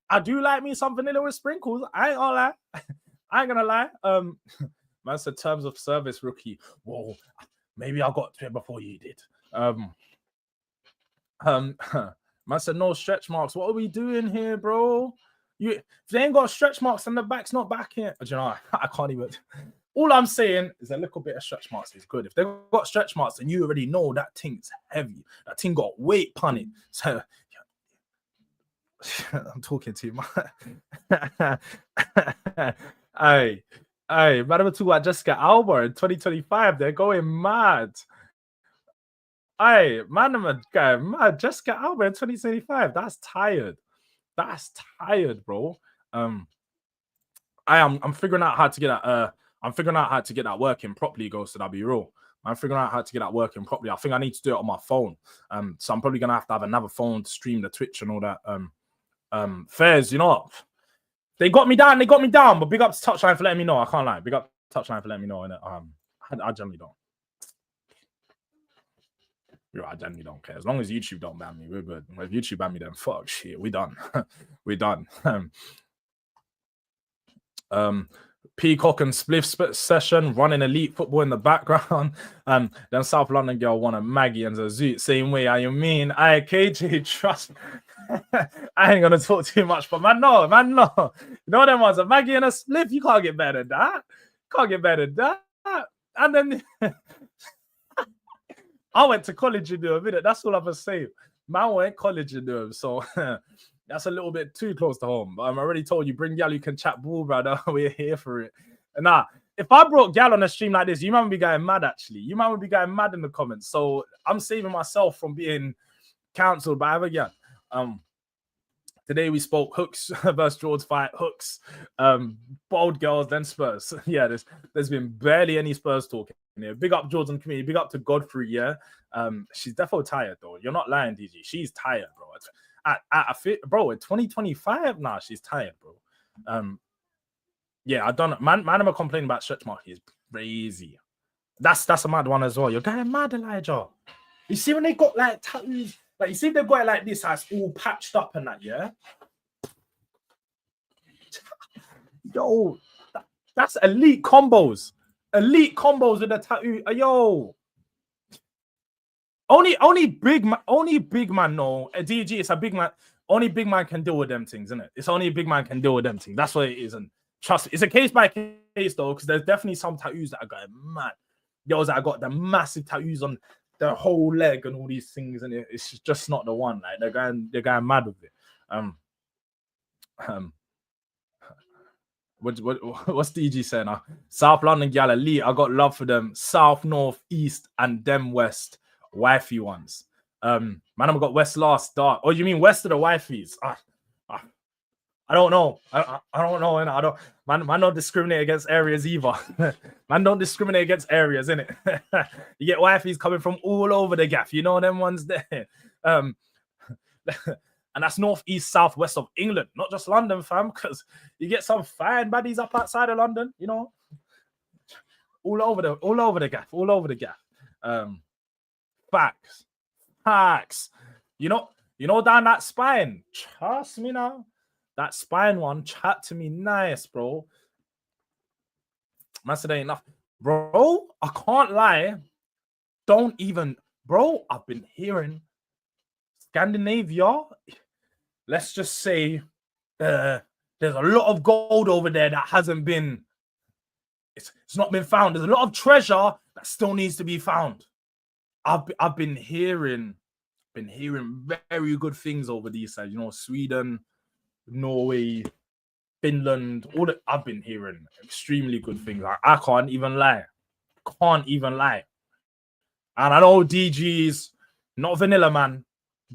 B: I do like me some vanilla with sprinkles. I ain't gonna lie. I ain't gonna lie. Man said terms of service rookie. Whoa, maybe I got to it before you did. Man said no stretch marks. What are we doing here, bro? If they ain't got stretch marks and the back's not back here, do you know? I can't even. All I'm saying is a little bit of stretch marks is good. If they've got stretch marks, then you already know that thing's heavy. That thing got weight on it. So I'm talking too much. Hey, Madam two at Jessica Alba in 2025. They're going mad. Hey, Madam guy, mad Jessica Alba in 2025. That's tired. That's tired, bro. I'm figuring out how to get that. I'm figuring out how to get that working properly, Ghost, and I'll be real. I'm figuring out how to get that working properly. I think I need to do it on my phone. So I'm probably gonna have to have another phone to stream the Twitch and all that. Fairs, you know what? They got me down, but big up to Touchline for letting me know. I can't lie. Big up to Touchline for letting me know. And I generally don't. I generally don't care. As long as YouTube don't ban me, we're good. If YouTube ban me, then fuck shit. We done. We done. Peacock and Spliff session, running elite football in the background. Then South London girl won a Maggie and Zazoot. Same way, you mean? I KJ, trust. I ain't gonna talk too much, but man, no. You know them ones, a Maggie and a Spliff, you can't get better than that. Can't get better than that. And then I went to college in a minute. That's all I'm gonna say. Man went college in them, so that's a little bit too close to home. But I'm already told you, bring gal you can chat ball, brother. We're here for it. And nah, if I brought gal on a stream like this, you might be going mad. Actually, you might be going mad in the comments. So I'm saving myself from being cancelled by other gal. Today we spoke Hooks versus Jords fight. Hooks, bold girls, then Spurs. Yeah, there's been barely any Spurs talking here. Big up Jords and community. Big up to Godfrey. Yeah, she's definitely tired though. You're not lying, DG. She's tired, bro. Bro, in 2025, nah, she's tired, bro. Yeah, I don't. Man, I'm complaining about stretch mark. He's crazy. That's a mad one as well. You're getting mad, Elijah. You see when they got like tattoos, like you see if they got it like this, it's all patched up and that, yeah. Yo, that's elite combos. Elite combos with the tattoo. Yo. Only big man. No, a DG. It's a big man. Only big man can deal with them things, isn't it? It's only a big man can deal with them things. That's what it is. And trust me, it's a case by case though, because there's definitely some tattoos that are going mad. Girls that got the massive tattoos on their whole leg and all these things, and it's just not the one. Like they're going mad with it. What's DG saying now? South London gal elite. I got love for them. South, North, East, and them West. Wifey ones. Man, I've got West last start. Oh, you mean West of the wifeys? I don't know. I don't know. I don't. Man, don't discriminate against areas either. Man, don't discriminate against areas, innit? You get wifeys coming from all over the gaff. You know them ones there. And that's north, east, south, west of England, not just London, fam, because you get some fine baddies up outside of London, you know, all over the gaff. Facts. You know, down that spine. Trust me now. That spine one, chat to me nice, bro. Man said ain't enough. Bro, I can't lie. Don't even, bro, I've been hearing Scandinavia. Let's just say there's a lot of gold over there that hasn't been, it's not been found. There's a lot of treasure that still needs to be found. I've been hearing very good things over these sides. You know, Sweden, Norway, Finland. I've been hearing extremely good things. I can't even lie. And I know DG's not vanilla, man,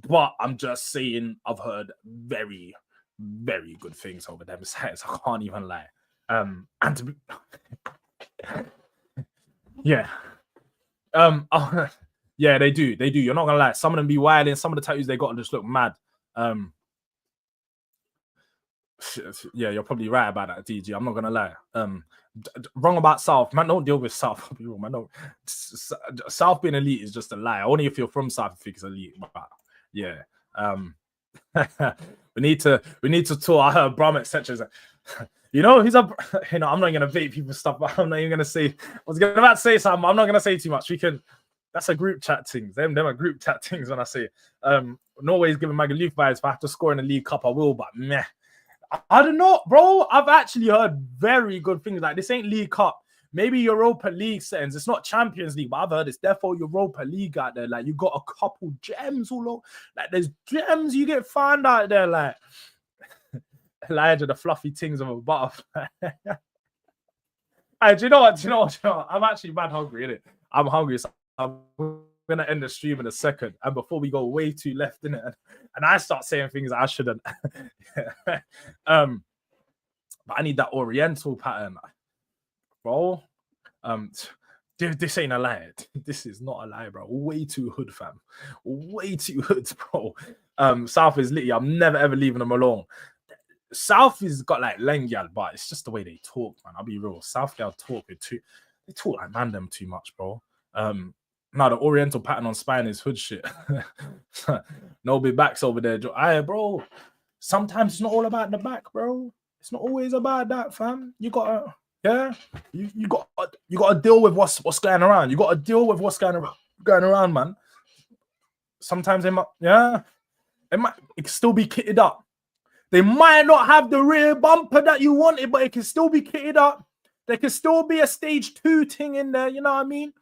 B: but I'm just saying I've heard very, very good things over them sides. I can't even lie. And to be, yeah. Yeah, they do. You're not gonna lie. Some of them be wilding. Some of the tattoos they got just look mad. Yeah, you're probably right about that, DG. I'm not gonna lie. Wrong about South, man. Don't deal with South. Man, don't. South being elite is just a lie. Only if you're from South, you think it's elite. But yeah. we need to tour. I heard Bram, etc. You know, he's a. You know, I'm not gonna vape people stuff, but I'm not even gonna say. I was about to say something. I'm not gonna say too much. We can. That's a group chat things. Them are group chat things when I say. Norway's giving Magaluf vibes. If I have to score in the League Cup, I will. But meh. I don't know, bro. I've actually heard very good things. Like, this ain't League Cup. Maybe Europa League settings. It's not Champions League, but I've heard it's therefore Europa League out there. Like, you got a couple gems all over. Like, there's gems you get found out there. Like, Elijah, the fluffy things of a butterfly. Hey, do you know what? I'm actually mad hungry, innit? I'm hungry. So I'm gonna end the stream in a second, and before we go way too left in it, and I start saying things I shouldn't. But I need that Oriental pattern, bro. This ain't a lie. This is not a lie, bro. Way too hood, fam. Way too hood, bro. South is literally. I'm never ever leaving them alone. South has got like Lengyal, but it's just the way they talk, man. I'll be real. South gal talk with too. They talk like man them too much, bro. Now the Oriental pattern on spine is hood shit. No big backs over there. Bro. Sometimes it's not all about the back, bro. It's not always about that, fam. You gotta, yeah. You gotta deal with what's going around. You gotta deal with what's going around, man. Sometimes it can still be kitted up. They might not have the rear bumper that you wanted, but it can still be kitted up. There can still be a stage 2 thing in there. You know what I mean?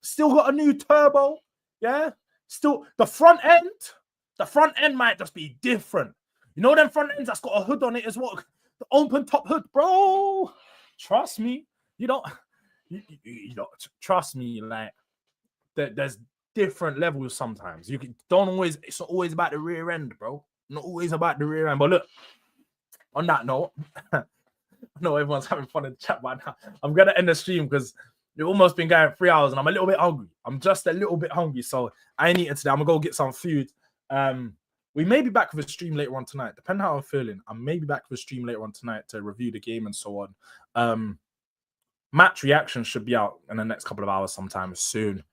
B: Still got a new turbo, yeah. Still the front end might just be different. You know them front ends that's got a hood on it as well, the open top hood, bro. Trust me, you don't trust me. Like there's different levels sometimes. You don't always. It's not always about the rear end, bro. Not always about the rear end. But look, on that note, I know everyone's having fun in the chat right now. I'm gonna end the stream because we've almost been going 3 hours and I'm a little bit hungry. I'm just a little bit hungry, so I ain't eating today. I'm gonna go get some food. We may be back with a stream later on tonight, depending how I'm feeling. I may be back with a stream later on tonight to review the game and so on. Match reaction should be out in the next couple of hours sometime soon.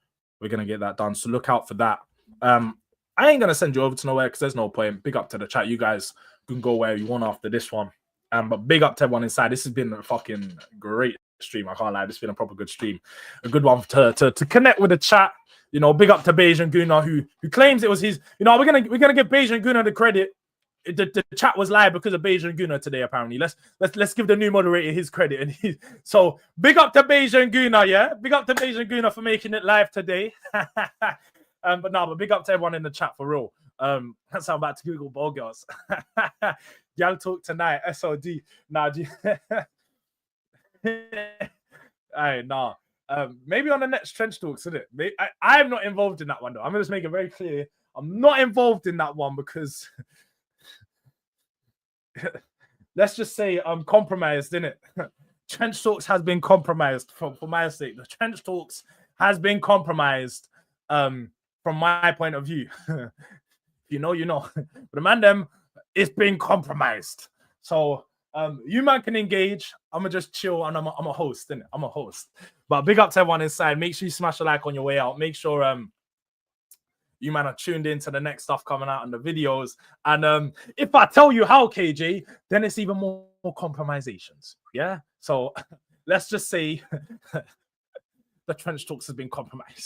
B: We're gonna get that done, so look out for that. I ain't gonna send you over to nowhere because there's no point. Big up to the chat. You guys can go where you want after this one. But big up to everyone inside. This has been a fucking great stream. I can't lie. This has been a proper good stream. A good one to connect with the chat. You know, big up to Bejan Guna who claims it was his. You know, we're gonna give Bejan Guna the credit. The chat was live because of Bejan Guna today. Apparently, let's give the new moderator his credit. And so big up to Bejan Guna, yeah. Big up to Bejan Guna for making it live today. But big up to everyone in the chat for real. That's how I'm about to Google ball girls. Y'all talk tonight. SOD. Nah, maybe on the next trench talks, isn't it? I'm not involved in that one though. I'm gonna just make it very clear. I'm not involved in that one because let's just say I'm compromised, innit? Trench talks has been compromised for my sake. The trench talks has been compromised from my point of view. If you know, you know. But the man them, it's been compromised. So you man can engage. I'ma just chill and I'm a host, innit? I'm a host. But big up to everyone inside. Make sure you smash a like on your way out. Make sure you man are tuned in to the next stuff coming out in the videos. And if I tell you how, KJ, then it's even more compromisations. Yeah. So let's just say the trench talks has been compromised.